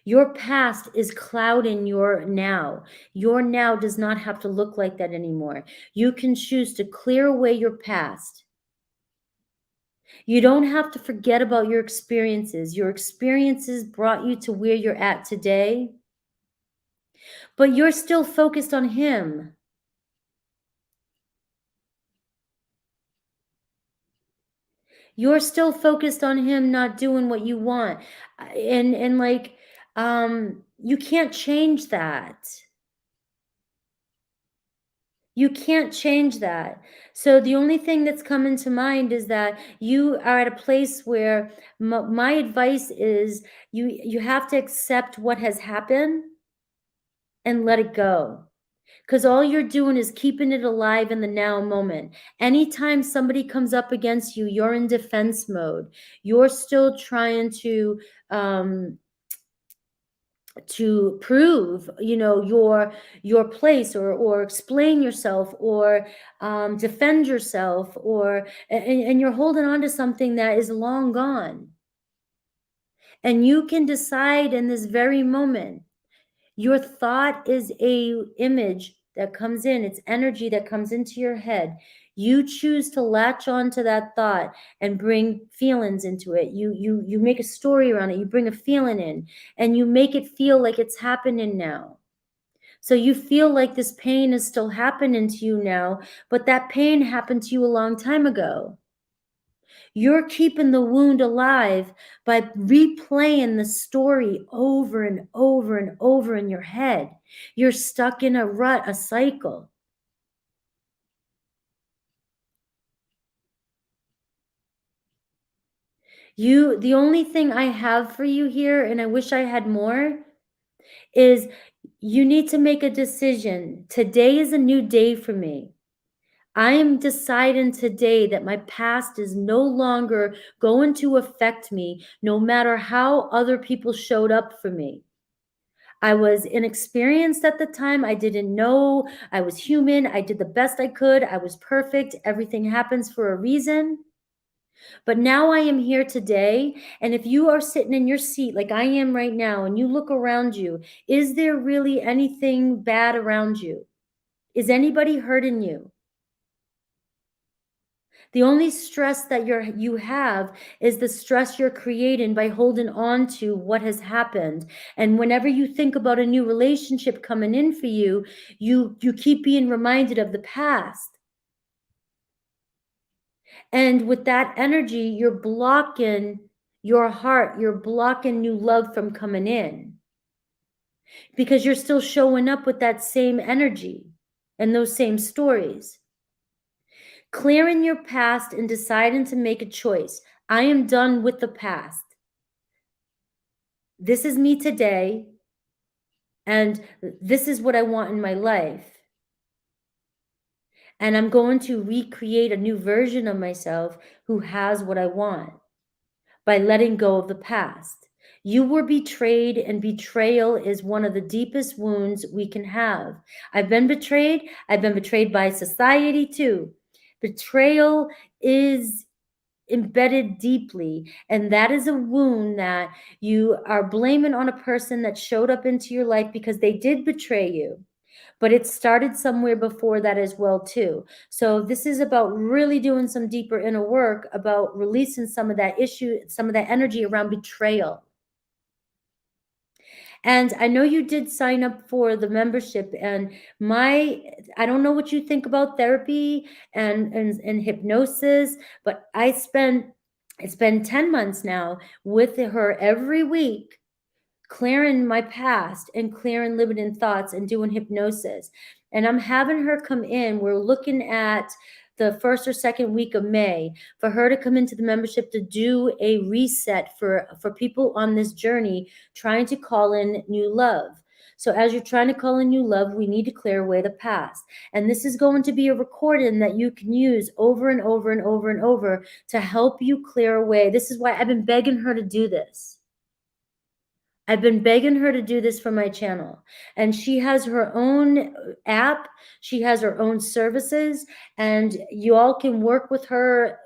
Your past is clouding your now. Your now does not have to look like that anymore. You can choose to clear away your past. You don't have to forget about your experiences. Your experiences brought you to where you're at today, but you're still focused on him. You're still focused on him not doing what you want. And like, you can't change that. You can't change that. So the only thing that's coming to mind is that you are at a place where my advice is you have to accept what has happened and let it go. Because all you're doing is keeping it alive in the now moment. Anytime somebody comes up against you, you're in defense mode. You're still trying um, to prove, your place, or explain yourself, or defend yourself, and you're holding on to something that is long gone. And you can decide in this very moment. Your thought is a image that comes in. It's energy that comes into your head. You choose to latch on to that thought and bring feelings into it. You make a story around it. You bring a feeling in, and you make it feel like it's happening now. So you feel like this pain is still happening to you now, but that pain happened to you a long time ago. You're keeping the wound alive by replaying the story over and over and over in your head. You're stuck in a rut, a cycle. The only thing I have for you here, and I wish I had more, is you need to make a decision. Today is a new day for me. I am deciding today that my past is no longer going to affect me, no matter how other people showed up for me. I was inexperienced at the time. I didn't know. I was human. I did the best I could. I was perfect. Everything happens for a reason. But now I am here today. And if you are sitting in your seat like I am right now, and you look around you, is there really anything bad around you? Is anybody hurting you? The only stress that you have is the stress you're creating by holding on to what has happened. And whenever you think about a new relationship coming in for you, you keep being reminded of the past. And with that energy, you're blocking your heart, you're blocking new love from coming in, because you're still showing up with that same energy and those same stories. Clearing your past and deciding to make a choice. I am done with the past. This is me today, and this is what I want in my life. And I'm going to recreate a new version of myself who has what I want by letting go of the past. You were betrayed, and betrayal is one of the deepest wounds we can have. I've been betrayed. I've been betrayed by society too. Betrayal is embedded deeply, and that is a wound that you are blaming on a person that showed up into your life because they did betray you, but it started somewhere before that as well too. So this is about really doing some deeper inner work about releasing some of that issue, some of that energy around betrayal. And I know you did sign up for the membership, and I don't know what you think about therapy and hypnosis, but it's been 10 months now with her every week, clearing my past and clearing limiting thoughts and doing hypnosis. And I'm having her come in. We're looking at the first or second week of May for her to come into the membership to do a reset for people on this journey trying to call in new love. So as you're trying to call in new love, we need to clear away the past. And this is going to be a recording that you can use over and over and over and over to help you clear away. This is why I've been begging her to do this. I've been begging her to do this for my channel. And she has her own app. She has her own services, and you all can work with her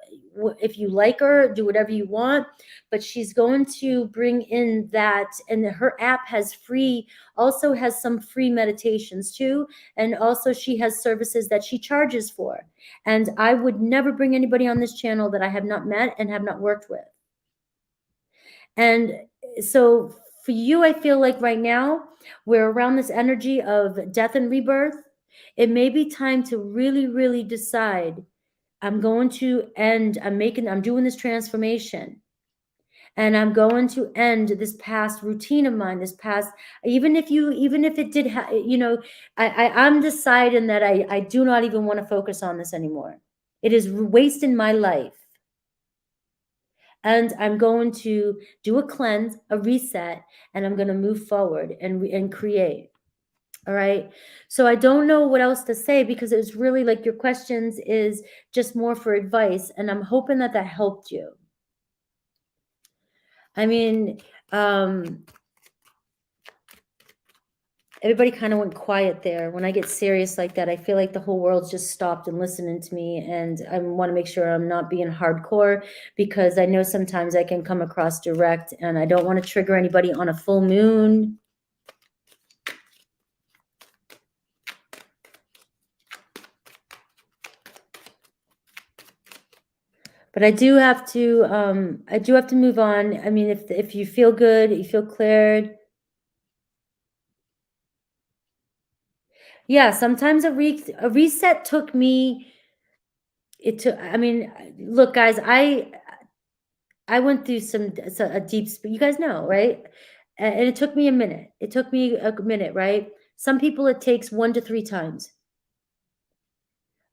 if you like her, do whatever you want. But she's going to bring in that, and her app also has some free meditations too. And also she has services that she charges for. And I would never bring anybody on this channel that I have not met and have not worked with. And so for you, I feel like right now we're around this energy of death and rebirth. It may be time to really, really decide, I'm going to end, I'm doing this transformation. And I'm going to end this past routine of mine, this past, even if it did, I'm deciding that I do not even want to focus on this anymore. It is wasting my life. And I'm going to do a cleanse, a reset, and I'm going to move forward and create. All right. So I don't know what else to say, because it's really like your questions is just more for advice. And I'm hoping that helped you. I mean, everybody kind of went quiet there. When I get serious like that, I feel like the whole world's just stopped and listening to me. And I want to make sure I'm not being hardcore, because I know sometimes I can come across direct, and I don't want to trigger anybody on a full moon. But I do have to move on. I mean, if you feel good, you feel cleared. Yeah, sometimes a reset took me. I mean, look, guys, I went through a deep. You guys know, right? And it took me a minute. It took me a minute, right? Some people it takes 1 to 3 times.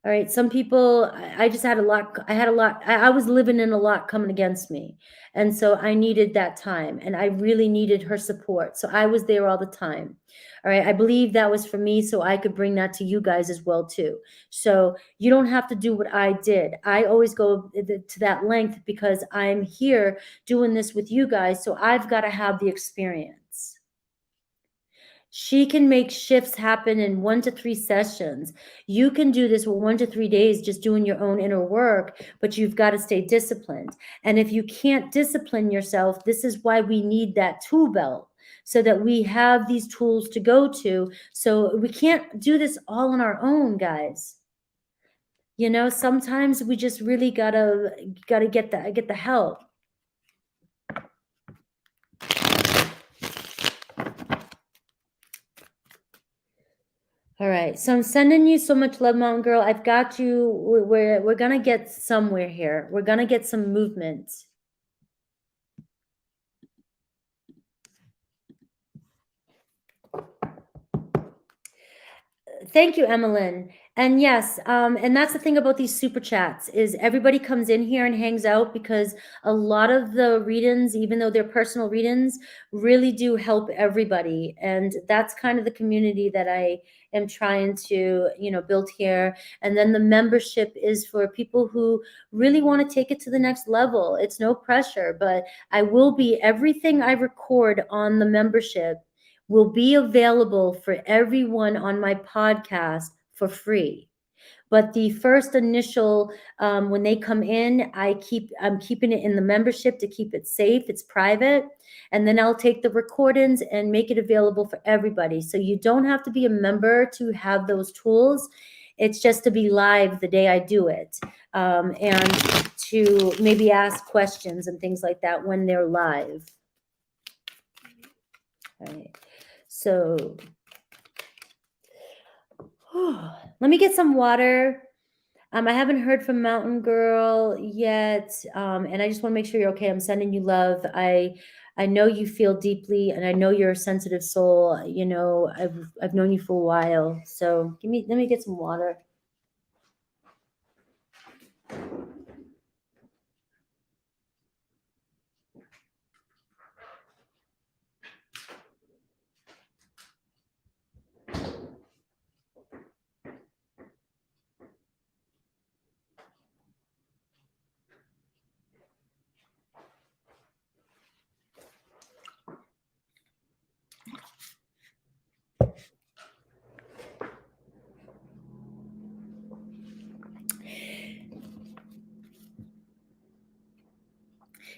All right. Some people, I just had a lot. I was living in a lot coming against me. And so I needed that time, and I really needed her support. So I was there all the time. All right. I believe that was for me, so I could bring that to you guys as well too. So you don't have to do what I did. I always go to that length because I'm here doing this with you guys. So I've got to have the experience. She can make shifts happen in 1 to 3 sessions. You can do this for 1 to 3 days just doing your own inner work, but you've got to stay disciplined. And if you can't discipline yourself, this is why we need that tool belt, so that we have these tools to go to. So we can't do this all on our own, guys. You know, sometimes we just really gotta get the help. All right. So I'm sending you so much love, Mountain Girl. I've got you. We're going to get somewhere here. We're going to get some movement. Thank you, Emmeline. And yes, and that's the thing about these super chats is everybody comes in here and hangs out because a lot of the readings, even though they're personal readings, really do help everybody. And that's kind of the community that I am trying to, build here. And then the membership is for people who really want to take it to the next level. It's no pressure, but everything I record on the membership will be available for everyone on my podcast for free. But the first initial, when they come in, I'm keeping it in the membership to keep it safe. It's private. And then I'll take the recordings and make it available for everybody. So you don't have to be a member to have those tools. It's just to be live the day I do it. And to maybe ask questions and things like that when they're live. All right. So let me get some water. I haven't heard from Mountain Girl yet, and I just want to make sure you're okay. I'm sending you love. I know you feel deeply, and I know you're a sensitive soul. I've known you for a while. So let me get some water.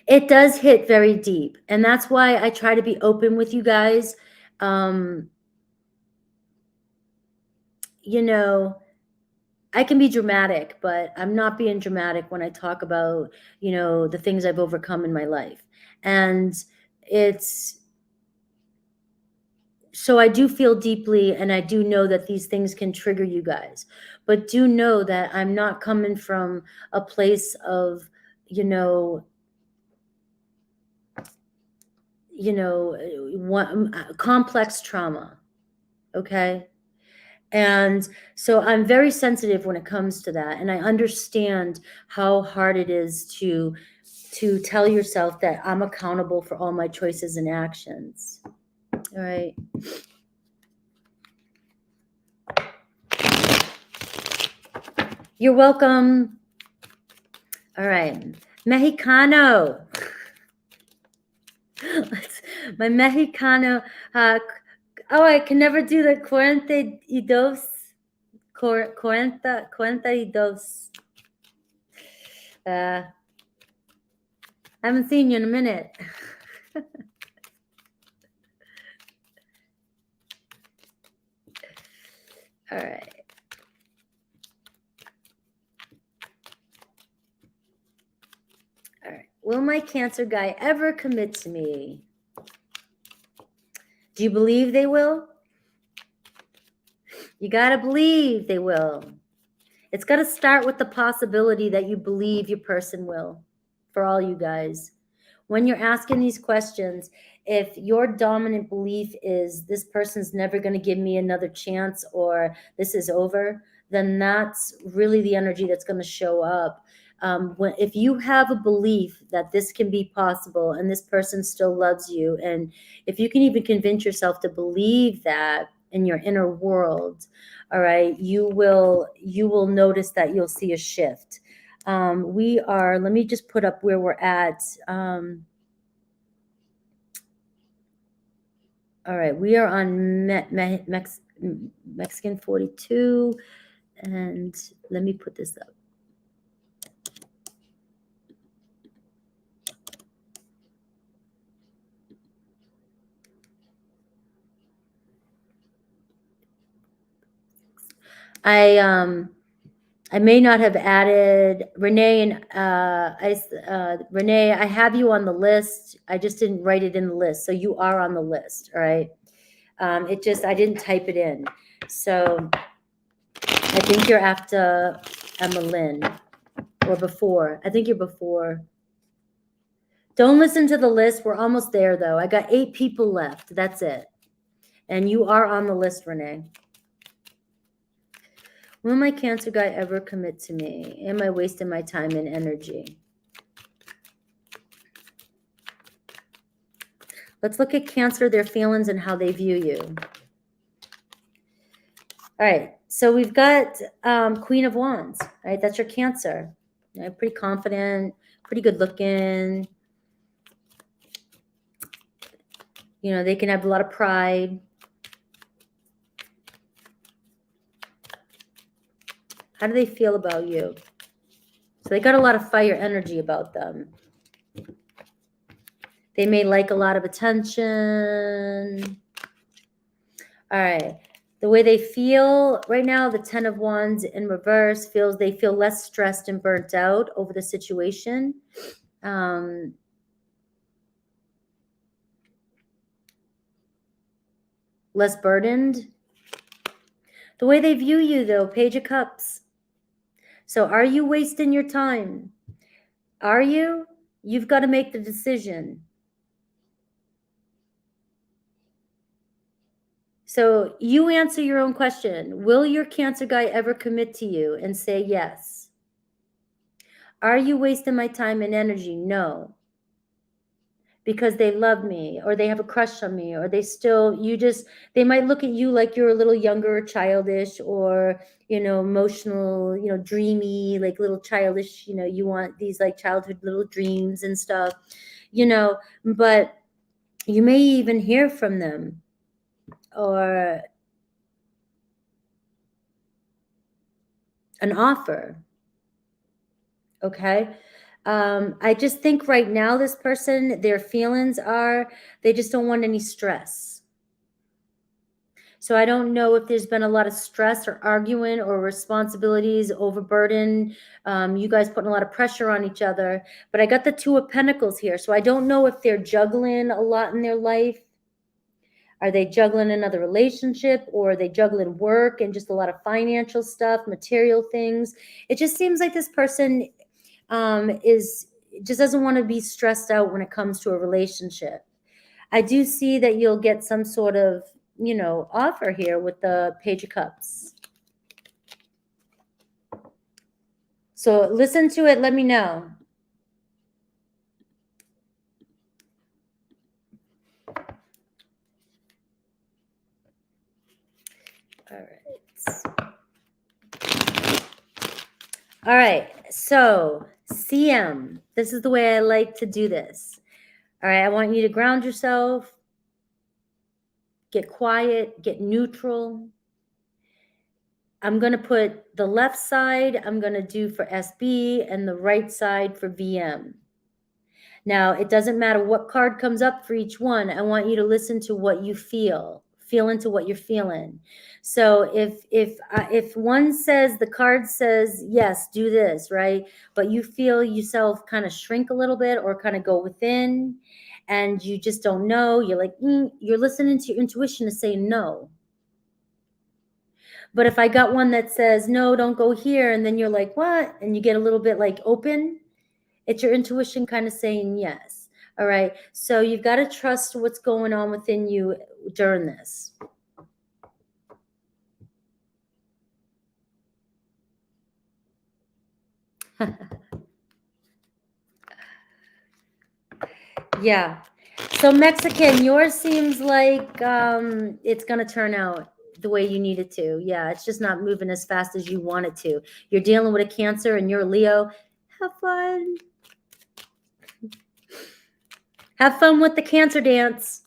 It does hit very deep, and that's why I try to be open with you guys. I can be dramatic, but I'm not being dramatic when I talk about, the things I've overcome in my life. And so I do feel deeply, and I do know that these things can trigger you guys, but do know that I'm not coming from a place of, complex trauma. Okay. And so I'm very sensitive when it comes to that. And I understand how hard it is to tell yourself that I'm accountable for all my choices and actions. All right. You're welcome. All right. Mexicano. My Mexicano. I can never do the 42. 42. I haven't seen you in a minute. All right. All right. Will my Cancer guy ever commit to me? Do you believe they will? You got to believe they will. It's got to start with the possibility that you believe your person will, for all you guys. When you're asking these questions, if your dominant belief is this person's never going to give me another chance or this is over, then that's really the energy that's going to show up. If you have a belief that this can be possible and this person still loves you, and if you can even convince yourself to believe that in your inner world, all right, you will notice that you'll see a shift. Let me just put up where we're at. All right, we are on Mexican 42, and let me put this up. I may not have added Renee and Renee. I have you on the list. I just didn't write it in the list, so you are on the list. All right. I didn't type it in, so I think you're after Emma Lynn or before. I think you're before. Don't listen to the list. We're almost there, though. I got 8 people left. That's it, and you are on the list, Renee. Will my Cancer guy ever commit to me? Am I wasting my time and energy? Let's look at Cancer, their feelings, and how they view you. All right, so we've got Queen of Wands, right? That's your Cancer. Right? Pretty confident, pretty good looking. You know, they can have a lot of pride. How do they feel about you? So they got a lot of fire energy about them. They may like a lot of attention. All right. The way they feel right now, the 10 of Wands in reverse feels they feel less stressed and burnt out over the situation. Less burdened. The way they view you, though, Page of Cups. So are you wasting your time? Are you? You've got to make the decision. So you answer your own question. Will your Cancer guy ever commit to you and say yes? Are you wasting my time and energy? No. Because they love me, or they have a crush on me, or they might look at you like you're a little younger, childish, or, emotional, dreamy, like little childish, you want these like childhood little dreams and stuff, but you may even hear from them, or an offer. Okay. I just think right now this person, their feelings are, they just don't want any stress. So I don't know if there's been a lot of stress or arguing or responsibilities, overburden. You guys putting a lot of pressure on each other. But I got the Two of Pentacles here. So I don't know if they're juggling a lot in their life. Are they juggling another relationship, or are they juggling work and just a lot of financial stuff, material things? It just seems like this person just doesn't want to be stressed out when it comes to a relationship. I do see that you'll get some sort of, offer here with the Page of Cups. So listen to it. Let me know. All right. All right. So CM, this is the way I like to do this. All right. I want you to ground yourself, get quiet, get neutral. I'm going to put the left side, I'm going to do for SB, and the right side for VM. Now, it doesn't matter what card comes up for each one. I want you to listen to what you feel into what you're feeling. So if one says, the card says, yes, do this, right? But you feel yourself kind of shrink a little bit or kind of go within, and you just don't know, you're like, you're listening to your intuition to say no. But if I got one that says, no, don't go here, and then you're like, what? And you get a little bit like open, it's your intuition kind of saying yes. All right. So you've got to trust what's going on within you during this. Yeah. So Mexican, yours seems like it's going to turn out the way you need it to. Yeah, it's just not moving as fast as you want it to. You're dealing with a Cancer and you're a Leo. Have fun. Have fun with the Cancer dance.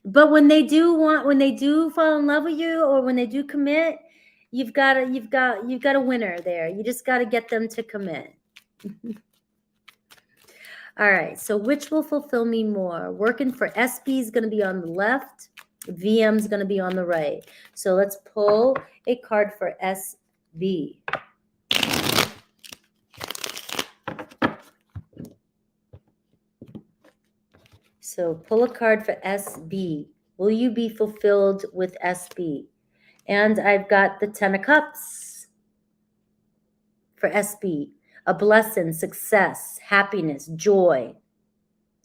But when they do fall in love with you, or when they do commit, you've got a winner there. You just got to get them to commit. All right. So which will fulfill me more? Working for SB is going to be on the left. VM is going to be on the right. So let's pull a card for SB. So pull a card for SB. Will you be fulfilled with SB? And I've got the 10 of Cups for SB. A blessing, success, happiness, joy,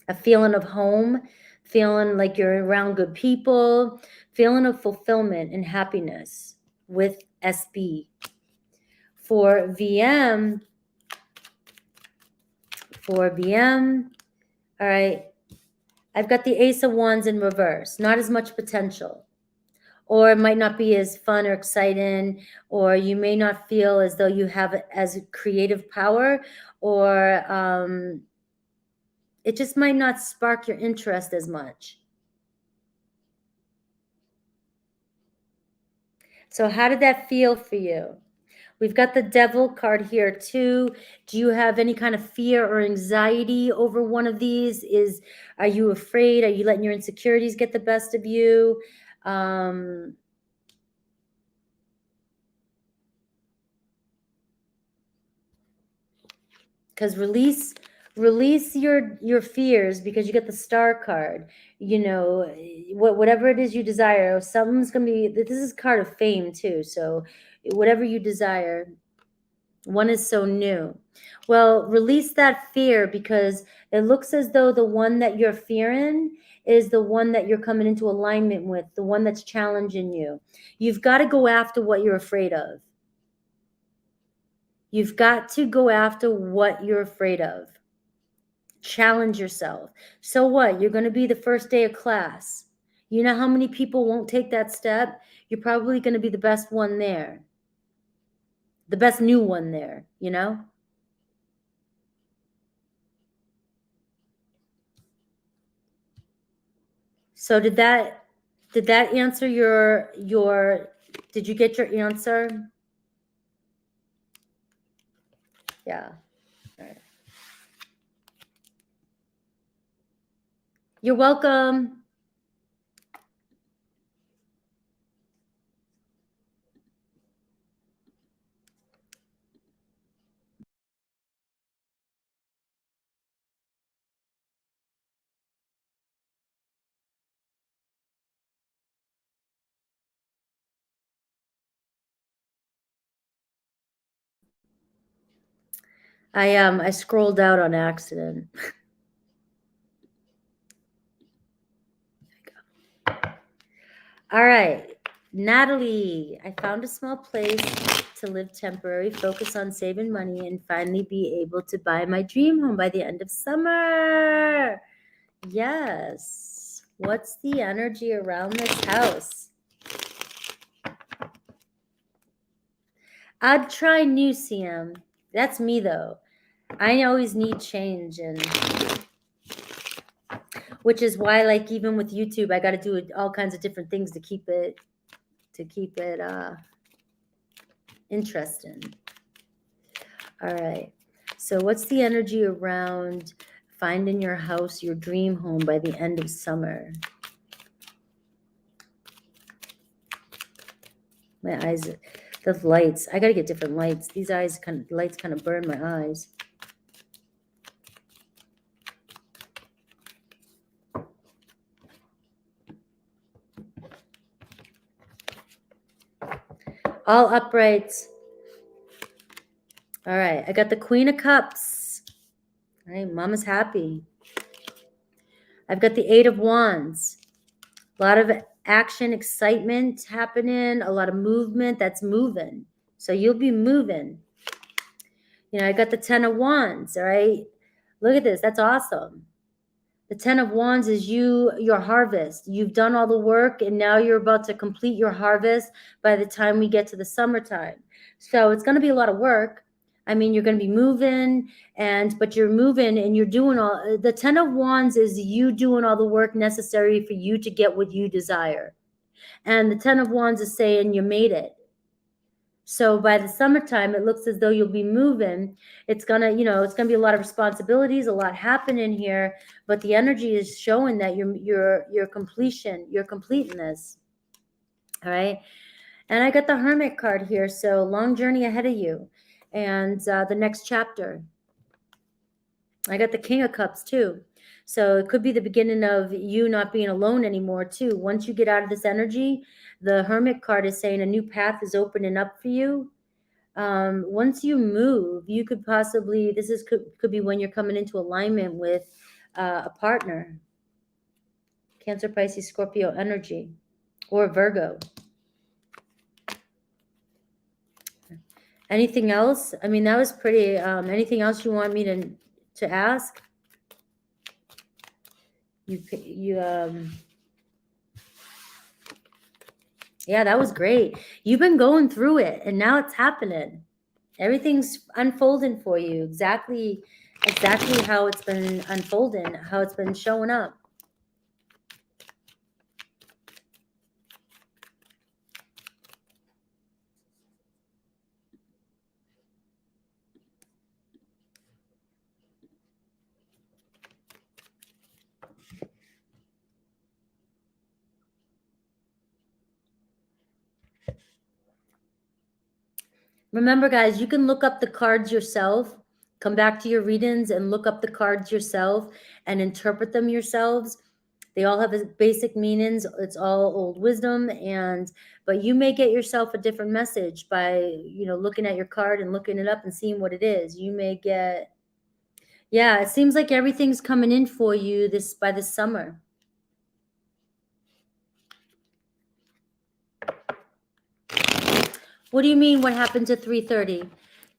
a feeling of home, feeling like you're around good people, feeling of fulfillment and happiness with SB. For VM, all right, I've got the Ace of Wands in reverse. Not as much potential. Or it might not be as fun or exciting, or you may not feel as though you have as creative power, or it just might not spark your interest as much. So how did that feel for you? We've got the Devil card here too. Do you have any kind of fear or anxiety over one of these? Are you afraid? Are you letting your insecurities get the best of you? Because release your fears, because you get the Star card. You know, whatever it is you desire, something's gonna be. This is card of fame too. So whatever you desire. One is so new. Well, release that fear, because it looks as though the one that you're fearing is the one that you're coming into alignment with, the one that's challenging you. You've got to go after what you're afraid of. You've got to go after what you're afraid of. Challenge yourself. So what? You're going to be the first day of class. You know how many people won't take that step? You're probably going to be the best one there. The best new one there, you know? So did that answer your did you get your answer? Yeah. All right. You're welcome. I scrolled out on accident. All right, Natalie, I found a small place to live temporary, focus on saving money, and finally be able to buy my dream home by the end of summer. Yes. What's the energy around this house? I'd try new, CM. That's me, though. I always need change, and which is why, like, even with YouTube, I got to do all kinds of different things to keep it interesting. All right. So what's the energy around finding your house, your dream home by the end of summer? My eyes, the lights. I got to get different lights. These lights kind of burn my eyes. All uprights. All right. I got the Queen of Cups. All right. Mama's happy. I've got the Eight of Wands. A lot of action, excitement happening, a lot of movement that's moving. So you'll be moving. You know, I got the Ten of Wands, all right? Look at this. That's awesome. The Ten of Wands is your harvest. You've done all the work, and now you're about to complete your harvest by the time we get to the summertime. So it's going to be a lot of work. I mean, you're going to be moving, but you're moving and you're doing all. The Ten of Wands is you doing all the work necessary for you to get what you desire. And the Ten of Wands is saying you made it. So by the summertime, it looks as though you'll be moving. It's gonna be a lot of responsibilities, a lot happening here, but the energy is showing that you're completing this. All right. And I got the Hermit card here. So long journey ahead of you. And the next chapter. I got the King of Cups too. So it could be the beginning of you not being alone anymore too. Once you get out of this energy, the Hermit card is saying a new path is opening up for you. Once you move, you could possibly, could be when you're coming into alignment with a partner. Cancer, Pisces, Scorpio energy, or Virgo. Anything else? I mean, that was pretty, anything else you want me to ask? Yeah, that was great. You've been going through it and now it's happening. Everything's unfolding for you. Exactly how it's been unfolding, how it's been showing up. Remember, guys, you can look up the cards yourself. Come back to your readings and look up the cards yourself and interpret them yourselves. They all have basic meanings. It's all old wisdom, but you may get yourself a different message by, looking at your card and looking it up and seeing what it is. You may get, yeah, it seems like everything's coming in for you by this summer. What do you mean what happened to 3:30?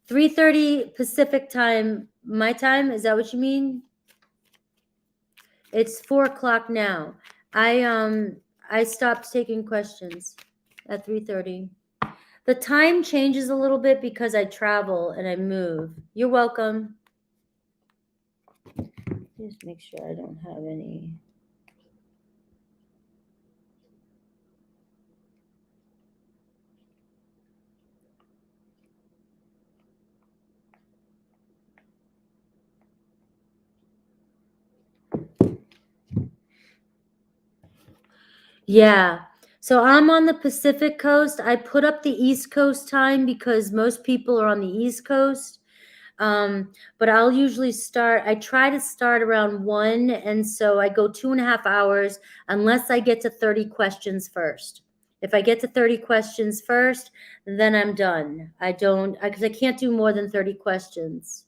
3:30 Pacific time, my time? Is that what you mean? It's 4 o'clock now. I stopped taking questions at 3:30. The time changes a little bit because I travel and I move. You're welcome. Just make sure I don't have any. Yeah. So I'm on the Pacific Coast. I put up the East Coast time because most people are on the East Coast. But I'll usually I try to start around 1. And so I go 2.5 hours unless I get to 30 questions first. If I get to 30 questions first, then I'm done. Because I can't do more than 30 questions.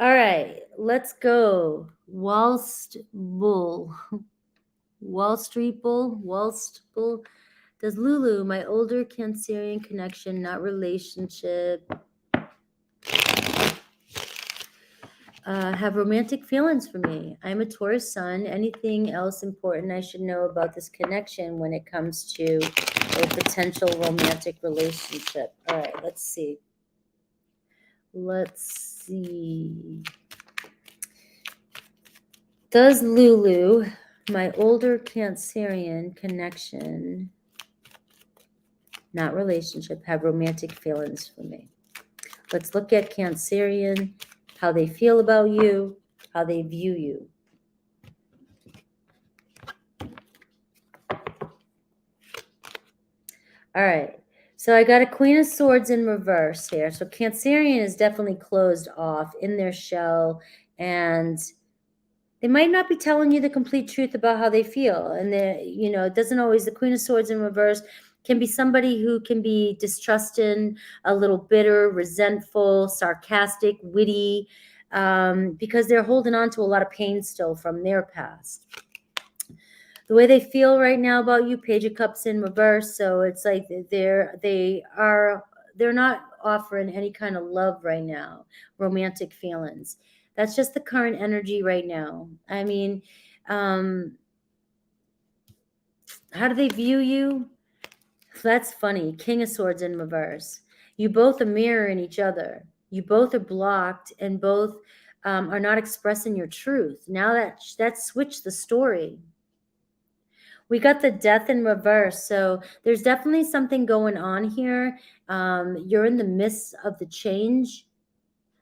All right, let's go. Wall Street Bull. Does Lulu, my older Cancerian connection, not relationship, have romantic feelings for me? I'm a Taurus sun. Anything else important I should know about this connection when it comes to a potential romantic relationship? All right, let's see. Does Lulu, my older Cancerian connection, not relationship, have romantic feelings for me? Let's look at Cancerian, how they feel about you, how they view you. All right. So I got a Queen of Swords in reverse here. So Cancerian is definitely closed off in their shell, and they might not be telling you the complete truth about how they feel. And it doesn't always, the Queen of Swords in reverse can be somebody who can be distrusting, a little bitter, resentful, sarcastic, witty, because they're holding on to a lot of pain still from their past. The way they feel right now about you, Page of Cups in reverse. So it's like they're not offering any kind of love right now, romantic feelings. That's just the current energy right now. I mean, how do they view you? That's funny. King of Swords in reverse. You both are mirroring each other. You both are blocked and both are not expressing your truth. Now that switched the story. We got the Death in reverse. So there's definitely something going on here. You're in the midst of the change.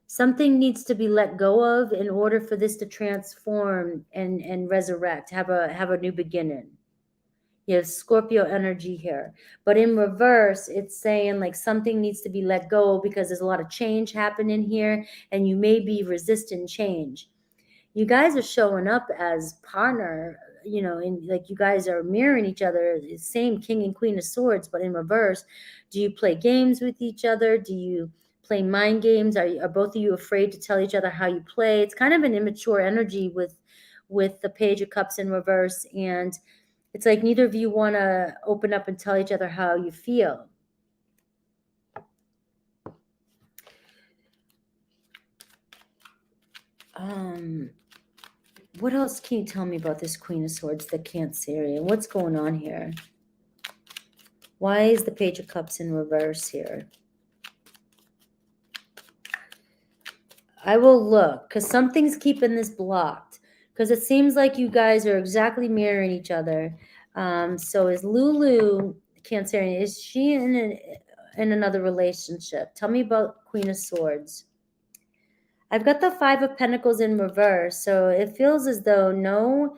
Something needs to be let go of in order for this to transform and resurrect, have a new beginning. You have Scorpio energy here. But in reverse, it's saying like something needs to be let go because there's a lot of change happening here and you may be resisting change. You guys are showing up as partner, and like you guys are mirroring each other, same King and Queen of Swords, but in reverse. Do you play games with each other? Do you play mind games? Are both of you afraid to tell each other how you play? It's kind of an immature energy with with the Page of Cups in reverse. And it's like neither of you want to open up and tell each other how you feel. What else can you tell me about this Queen of Swords, the Cancerian? What's going on here? Why is the Page of Cups in reverse here? I will look, because something's keeping this blocked. Because it seems like you guys are exactly mirroring each other. So is Lulu, Cancerian, is she in another relationship? Tell me about Queen of Swords. I've got the Five of Pentacles in reverse, so it feels as though no,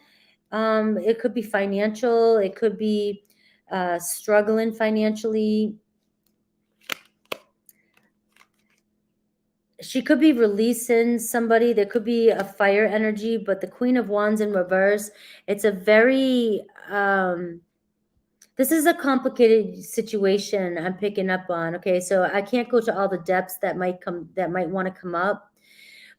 it could be financial, it could be struggling financially. She could be releasing somebody. There could be a fire energy, but the Queen of Wands in reverse, it's a very, this is a complicated situation I'm picking up on. Okay, so I can't go to all the depths that might want to come up.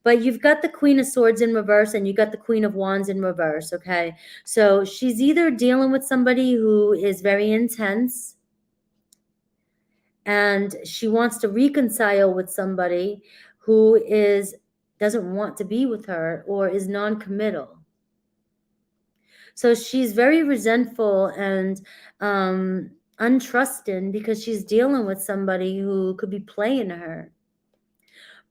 But you've got the Queen of Swords in reverse and you got the Queen of Wands in reverse, okay? So she's either dealing with somebody who is very intense and she wants to reconcile with somebody who doesn't want to be with her or is non-committal. So she's very resentful and untrusting because she's dealing with somebody who could be playing her.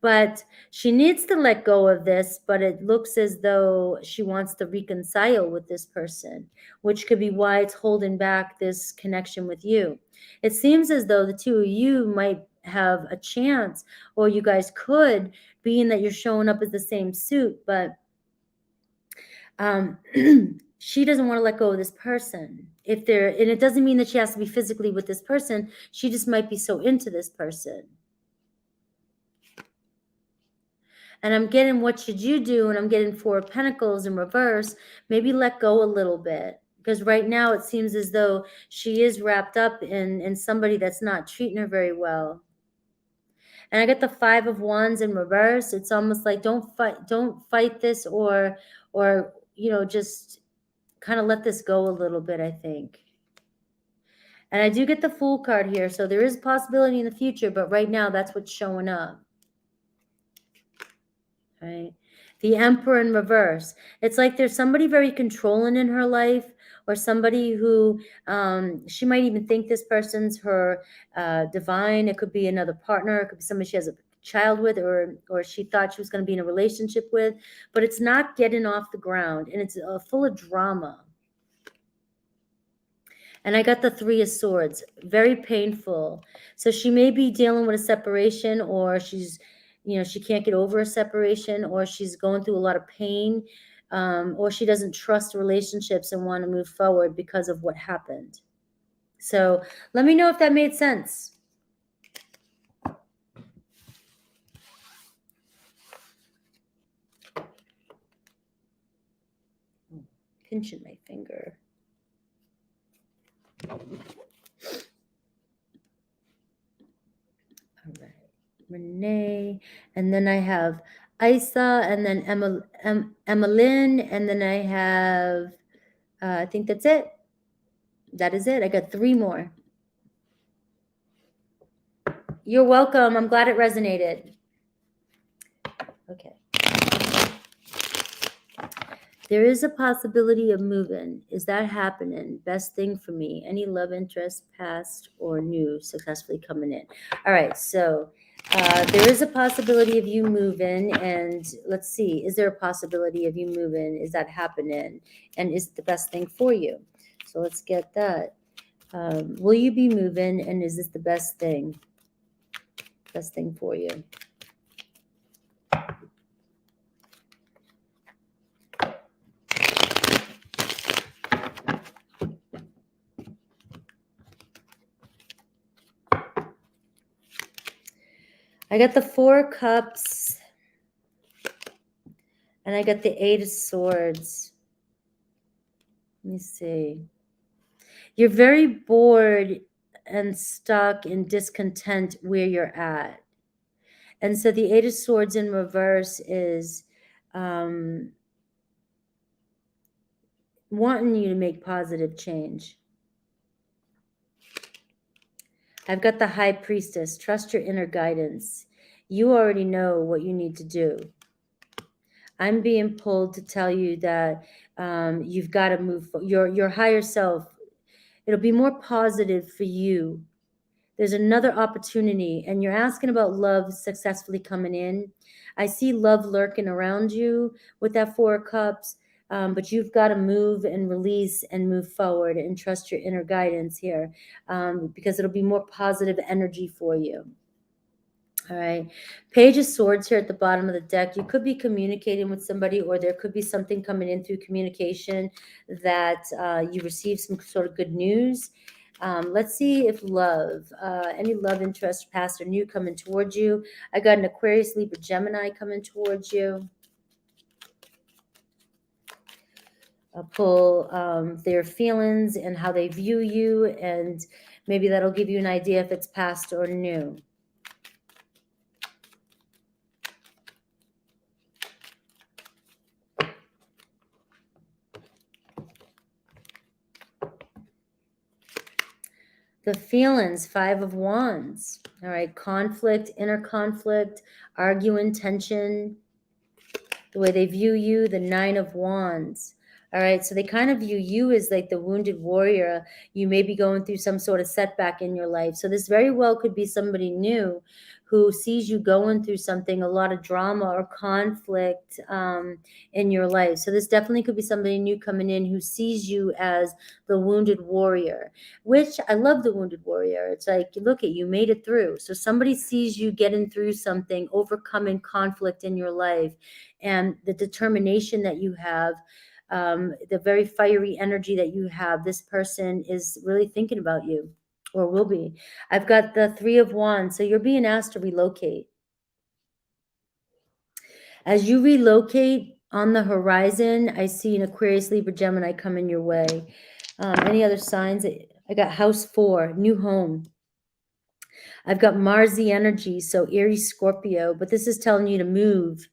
But she needs to let go of this, but it looks as though she wants to reconcile with this person, which could be why it's holding back this connection with you. It seems as though the two of you might have a chance, or you guys could, being that you're showing up as the same suit, but she doesn't want to let go of this person. And it doesn't mean that she has to be physically with this person. She just might be so into this person. And I'm getting, what should you do? And I'm getting Four of Pentacles in reverse. Maybe let go a little bit. Because right now it seems as though she is wrapped up in somebody that's not treating her very well. And I get the Five of Wands in reverse. It's almost like don't fight this or just kind of let this go a little bit, I think. And I do get the Fool card here. So there is possibility in the future, but right now that's what's showing up. Right? The Emperor in reverse. It's like there's somebody very controlling in her life, or somebody who she might even think this person's her divine. It could be another partner. It could be somebody she has a child with, or she thought she was going to be in a relationship with, but it's not getting off the ground, and it's full of drama. And I got the Three of Swords, very painful. So she may be dealing with a separation, or she's, she can't get over a separation, or she's going through a lot of pain, or she doesn't trust relationships and want to move forward because of what happened. So let me know if that made sense. Pinching my finger. All right, Renee, and then I have Isa, and then Emmeline, and then I have, I think that's it. That is it. I got 3 more. You're welcome. I'm glad it resonated. Okay. There is a possibility of moving. Is that happening? Best thing for me. Any love interest, past or new, successfully coming in. All right. So there is a possibility of you moving. And let's see. Is there a possibility of you moving? Is that happening? And is it the best thing for you? So let's get that. Will you be moving? And is this the best thing? Best thing for you? I got the Four of Cups, and I got the Eight of Swords. Let me see. You're very bored and stuck in discontent where you're at. And so the Eight of Swords in reverse is wanting you to make positive change. I've got the High Priestess. Trust your inner guidance. You already know what you need to do. I'm being pulled to tell you that you've got to move your higher self. It'll be more positive for you. There's another opportunity, and you're asking about love successfully coming in. I see love lurking around you with that Four of Cups, but you've got to move and release and move forward and trust your inner guidance here, because it'll be more positive energy for you. All right. Page of Swords here at the bottom of the deck. You could be communicating with somebody, or there could be something coming in through communication that you receive some sort of good news. Let's see if love, any love interest, past or new, coming towards you. I got an Aquarius, Libra, Gemini coming towards you. I'll pull their feelings and how they view you, and maybe that'll give you an idea if it's past or new. The feelings, Five of Wands. All right, conflict, inner conflict, arguing, tension, the way they view you, the Nine of Wands. All right, so they kind of view you as like the wounded warrior. You may be going through some sort of setback in your life. So this very well could be somebody new who sees you going through something, a lot of drama or conflict in your life. So this definitely could be somebody new coming in who sees you as the wounded warrior, which I love the wounded warrior. It's like, look at you, made it through. So somebody sees you getting through something, overcoming conflict in your life, and the determination that you have, the very fiery energy that you have. This person is really thinking about you, or will be. I've got the Three of Wands. So you're being asked to relocate. As you relocate on the horizon, I see an Aquarius, Libra, Gemini coming your way. Any other signs? I got House 4, new home. I've got Mars the energy, so Aries, Scorpio, but this is telling you to move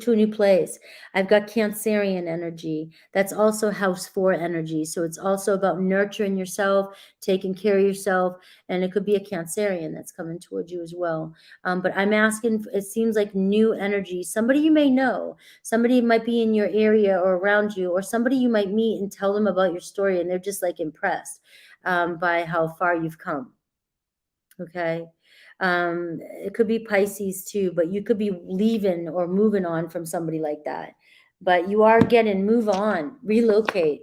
to a new place. I've got Cancerian energy. That's also House 4 energy. So it's also about nurturing yourself, taking care of yourself, and it could be a Cancerian that's coming towards you as well. But I'm asking, it seems like new energy. Somebody you may know, somebody might be in your area or around you, or somebody you might meet and tell them about your story, and they're just like impressed by how far you've come. Okay. It could be Pisces too, but you could be leaving or moving on from somebody like that. But you are getting, move on, relocate.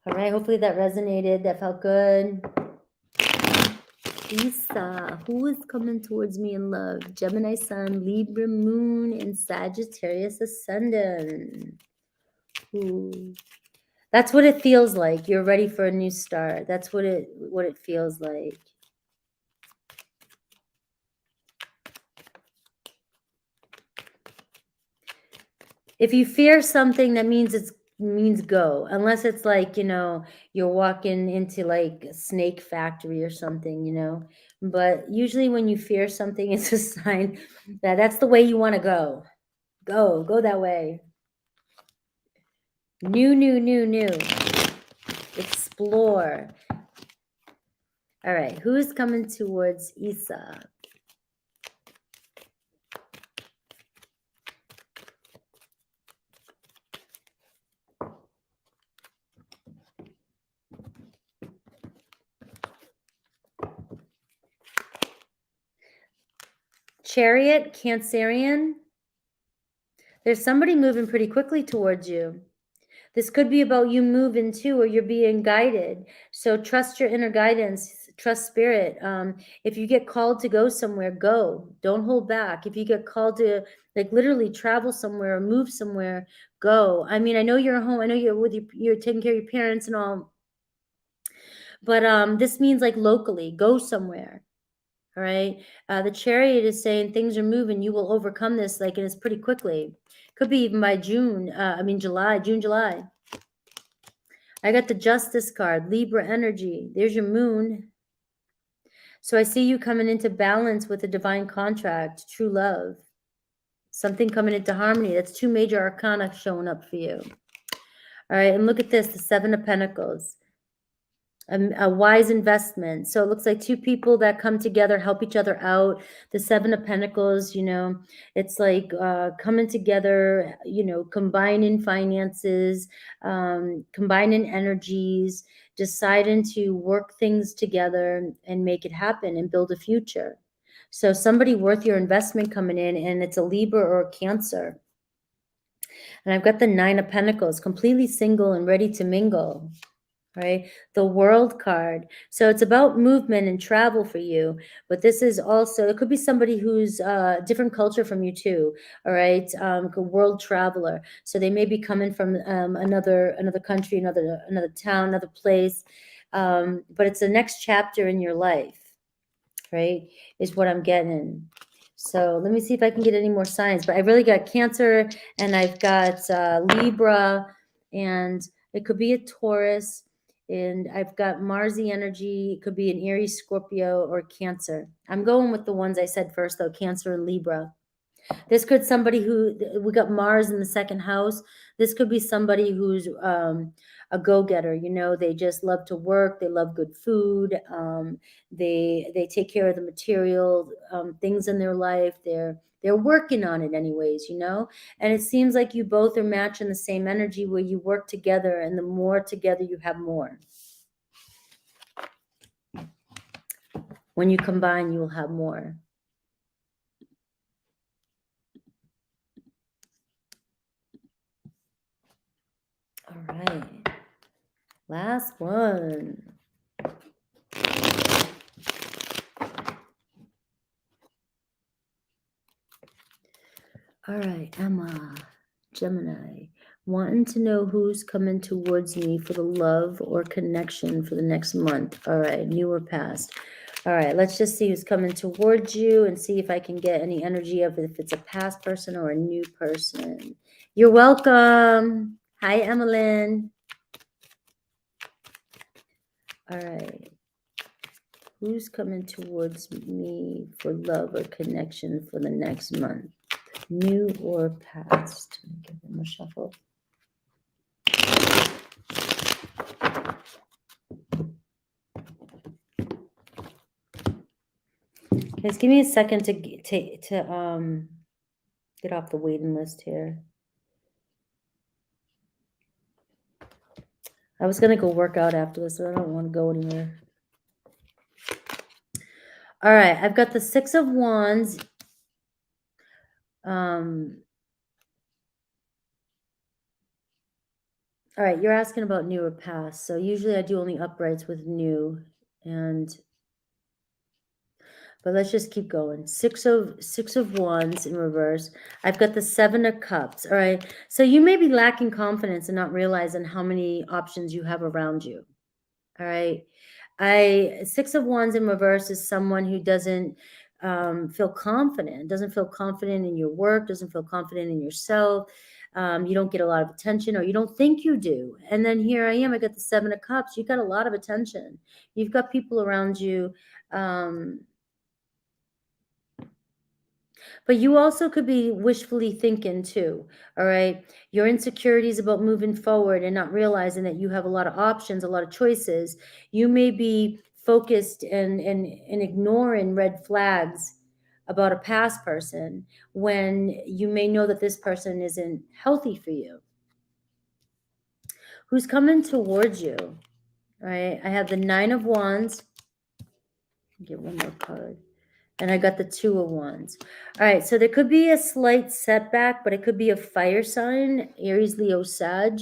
All right, hopefully that resonated. That felt good. Lisa, who is coming towards me in love? Gemini Sun, Libra Moon, and Sagittarius Ascendant. Ooh. That's what it feels like. You're ready for a new start. That's what it feels like. If you fear something, that means go. Unless it's like, you're walking into like a snake factory or something. But usually when you fear something, it's a sign that that's the way you want to go. Go that way. New. Explore. All right, who's coming towards Isa? Chariot, Cancerian. There's somebody moving pretty quickly towards you. This could be about you moving too, or you're being guided. So trust your inner guidance, trust spirit. If you get called to go somewhere, go. Don't hold back. If you get called to like literally travel somewhere or move somewhere, go. I mean, I know you're at home. I know you're taking care of your parents and all. But this means like locally, go somewhere. All right. The Chariot is saying things are moving. You will overcome this, like, and it's pretty quickly. Could be even by June. July, June, July. I got the Justice card, Libra energy. There's your moon. So I see you coming into balance with a divine contract, true love, something coming into harmony. That's two major arcana showing up for you. All right, and look at this, the Seven of Pentacles. A wise investment. So it looks like two people that come together, help each other out. The Seven of Pentacles, it's like coming together, combining finances, combining energies, deciding to work things together and make it happen and build a future. So somebody worth your investment coming in, and it's a Libra or a Cancer. And I've got the Nine of Pentacles, completely single and ready to mingle. Right? The World card. So it's about movement and travel for you, but this is also, it could be somebody who's different culture from you too. All right. World traveler. So they may be coming from another country, another town, another place. But it's the next chapter in your life, right? Is what I'm getting. So let me see if I can get any more signs, but I really got Cancer, and I've got Libra, and it could be a Taurus, and I've got Marsy energy. It could be an Aries, Scorpio, or Cancer. I'm going with the ones I said first, though, Cancer and Libra. This could somebody who, we got Mars in the second house. This could be somebody who's a go-getter. They just love to work. They love good food. They take care of the material things in their life. They're working on it anyways, and it seems like you both are matching the same energy where you work together, and the more together you have more. When you combine, you will have more. All right. Last one. All right, Emma, Gemini, wanting to know who's coming towards me for the love or connection for the next month. All right, new or past. All right, let's just see who's coming towards you and see if I can get any energy of if it's a past person or a new person. You're welcome. Hi, Emmeline. All right. Who's coming towards me for love or connection for the next month? New or past? Give them a shuffle. Guys, give me a second to get off the waiting list here. I was gonna go work out after this, but I don't want to go anywhere. All right, I've got the Six of Wands. All right, you're asking about new or past. So usually I do only uprights with new, but let's just keep going. Six of Wands in reverse. I've got the Seven of Cups. All right, so you may be lacking confidence and not realizing how many options you have around you. All right, Six of Wands in reverse is someone who doesn't feel confident, doesn't feel confident in your work, doesn't feel confident in yourself. You don't get a lot of attention, or you don't think you do. And then here I am, I got the Seven of Cups. You got a lot of attention. You've got people around you. But you also could be wishfully thinking too, all right? Your insecurities about moving forward and not realizing that you have a lot of options, a lot of choices. You may be focused and ignoring red flags about a past person when you may know that this person isn't healthy for you. Who's coming towards you, right? I have the Nine of Wands. Get one more card. And I got the Two of Wands. All right, so there could be a slight setback, but it could be a fire sign, Aries, Leo, Sag.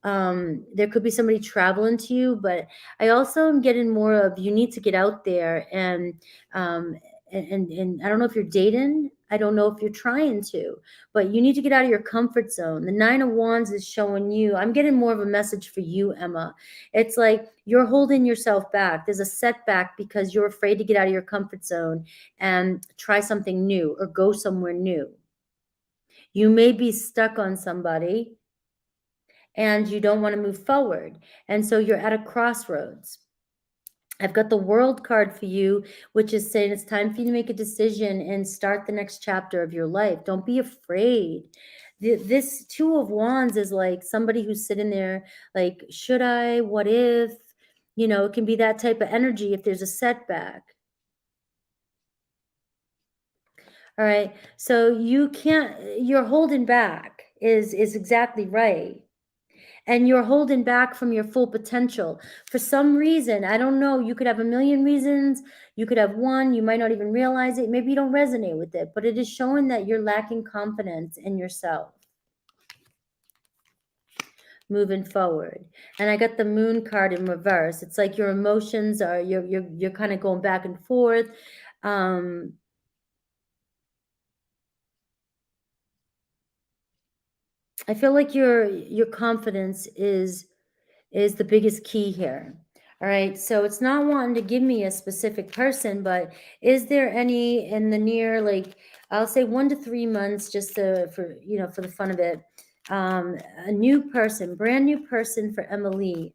There could be somebody traveling to you, but I also am getting more of you need to get out there and I don't know if you're dating. I don't know if you're trying to, but you need to get out of your comfort zone. The Nine of Wands is showing you, I'm getting more of a message for you, Emma. It's like you're holding yourself back. There's a setback because you're afraid to get out of your comfort zone and try something new or go somewhere new. You may be stuck on somebody, and you don't want to move forward. And so you're at a crossroads. I've got the World card for you, which is saying it's time for you to make a decision and start the next chapter of your life. Don't be afraid. This Two of Wands is like somebody who's sitting there like, should I? What if? It can be that type of energy if there's a setback. All right. So you're holding back is exactly right. And you're holding back from your full potential. For some reason, I don't know, you could have a million reasons. You could have one, you might not even realize it. Maybe you don't resonate with it, but it is showing that you're lacking confidence in yourself moving forward. And I got the Moon card in reverse. It's like your emotions are, you're kind of going back and forth. I feel like your confidence is the biggest key here. All right. So it's not wanting to give me a specific person, but is there any in the near, like, I'll say 1 to 3 months, just for the fun of it. A new person, brand new person for Emily,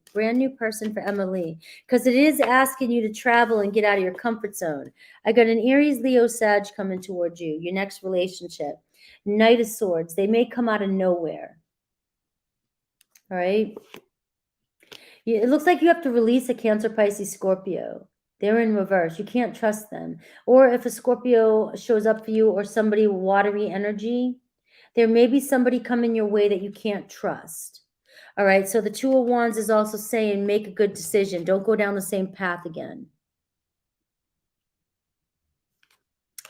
because it is asking you to travel and get out of your comfort zone. I got an Aries, Leo, Sag coming towards you, your next relationship. Knight of Swords, they may come out of nowhere. All right. It looks like you have to release a Cancer, Pisces, Scorpio. They're in reverse. You can't trust them. Or if a Scorpio shows up for you or somebody watery energy, there may be somebody coming your way that you can't trust. All right. So the Two of Wands is also saying make a good decision. Don't go down the same path again.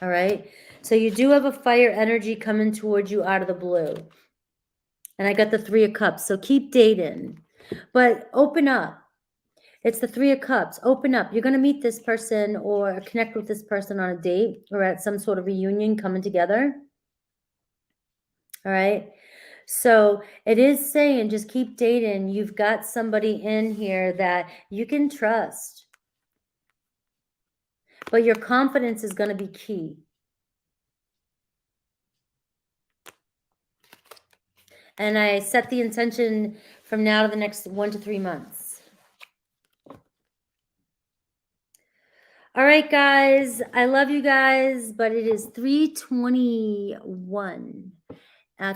All right. So you do have a fire energy coming towards you out of the blue. And I got the Three of Cups. So keep dating, but open up. It's the Three of Cups. Open up. You're going to meet this person or connect with this person on a date or at some sort of reunion coming together. All right. So it is saying just keep dating. You've got somebody in here that you can trust. But your confidence is going to be key. And I set the intention from now to the next 1 to 3 months. All right, guys. I love you guys, but it is 3:21.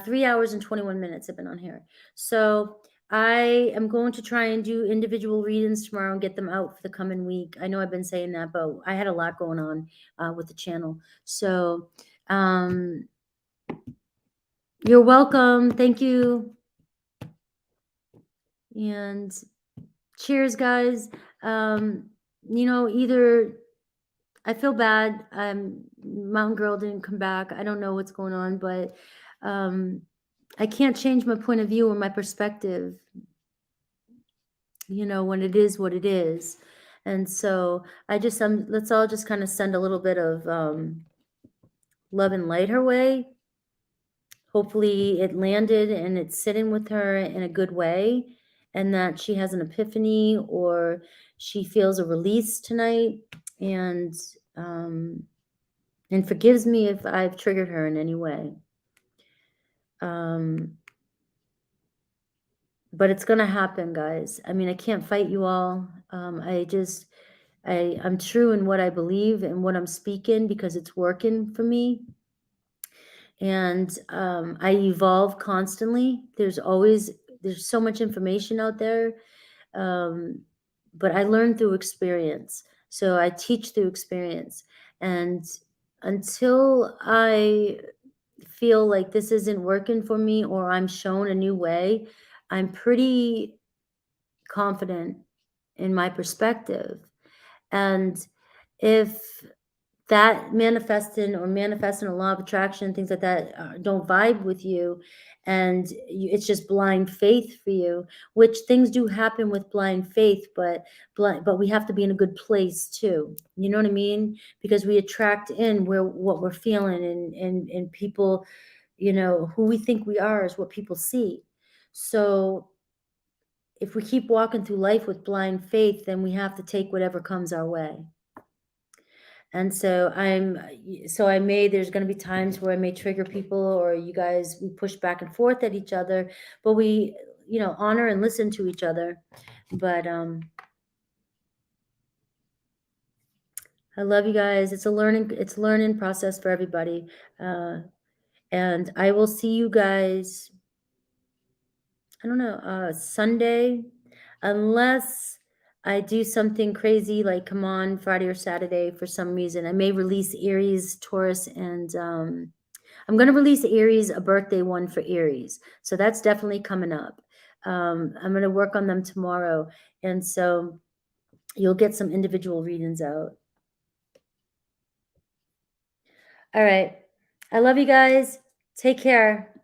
3 hours and 21 minutes I've been on here. So I am going to try and do individual readings tomorrow and get them out for the coming week. I know I've been saying that, but I had a lot going on with the channel. So you're welcome. Thank you. And cheers, guys. Either I feel bad. Mountain Girl didn't come back. I don't know what's going on, but I can't change my point of view or my perspective, when it is what it is. And so let's all just kind of send a little bit of love and light her way. Hopefully it landed and it's sitting with her in a good way, and that she has an epiphany or she feels a release tonight and forgives me if I've triggered her in any way. But it's going to happen, guys. I mean, I can't fight you all. I'm true in what I believe and what I'm speaking because it's working for me. And I evolve constantly. There's so much information out there. But I learn through experience. So I teach through experience. And until I feel like this isn't working for me or I'm shown a new way, I'm pretty confident in my perspective. And if that manifesting a law of attraction, things like that don't vibe with you, and it's just blind faith for you, which things do happen with blind faith, but we have to be in a good place too. You know what I mean? Because we attract in what we're feeling, and people, who we think we are is what people see. So if we keep walking through life with blind faith, then we have to take whatever comes our way. And so there's going to be times where I may trigger people or you guys, we push back and forth at each other, but we honor and listen to each other. But I love you guys. It's a learning process for everybody. And I will see you guys, I don't know, Sunday, unless I do something crazy like come on Friday or Saturday for some reason. I may release Aries, Taurus, and I'm going to release Aries, a birthday one for Aries. So that's definitely coming up. I'm going to work on them tomorrow. And so you'll get some individual readings out. All right. I love you guys. Take care.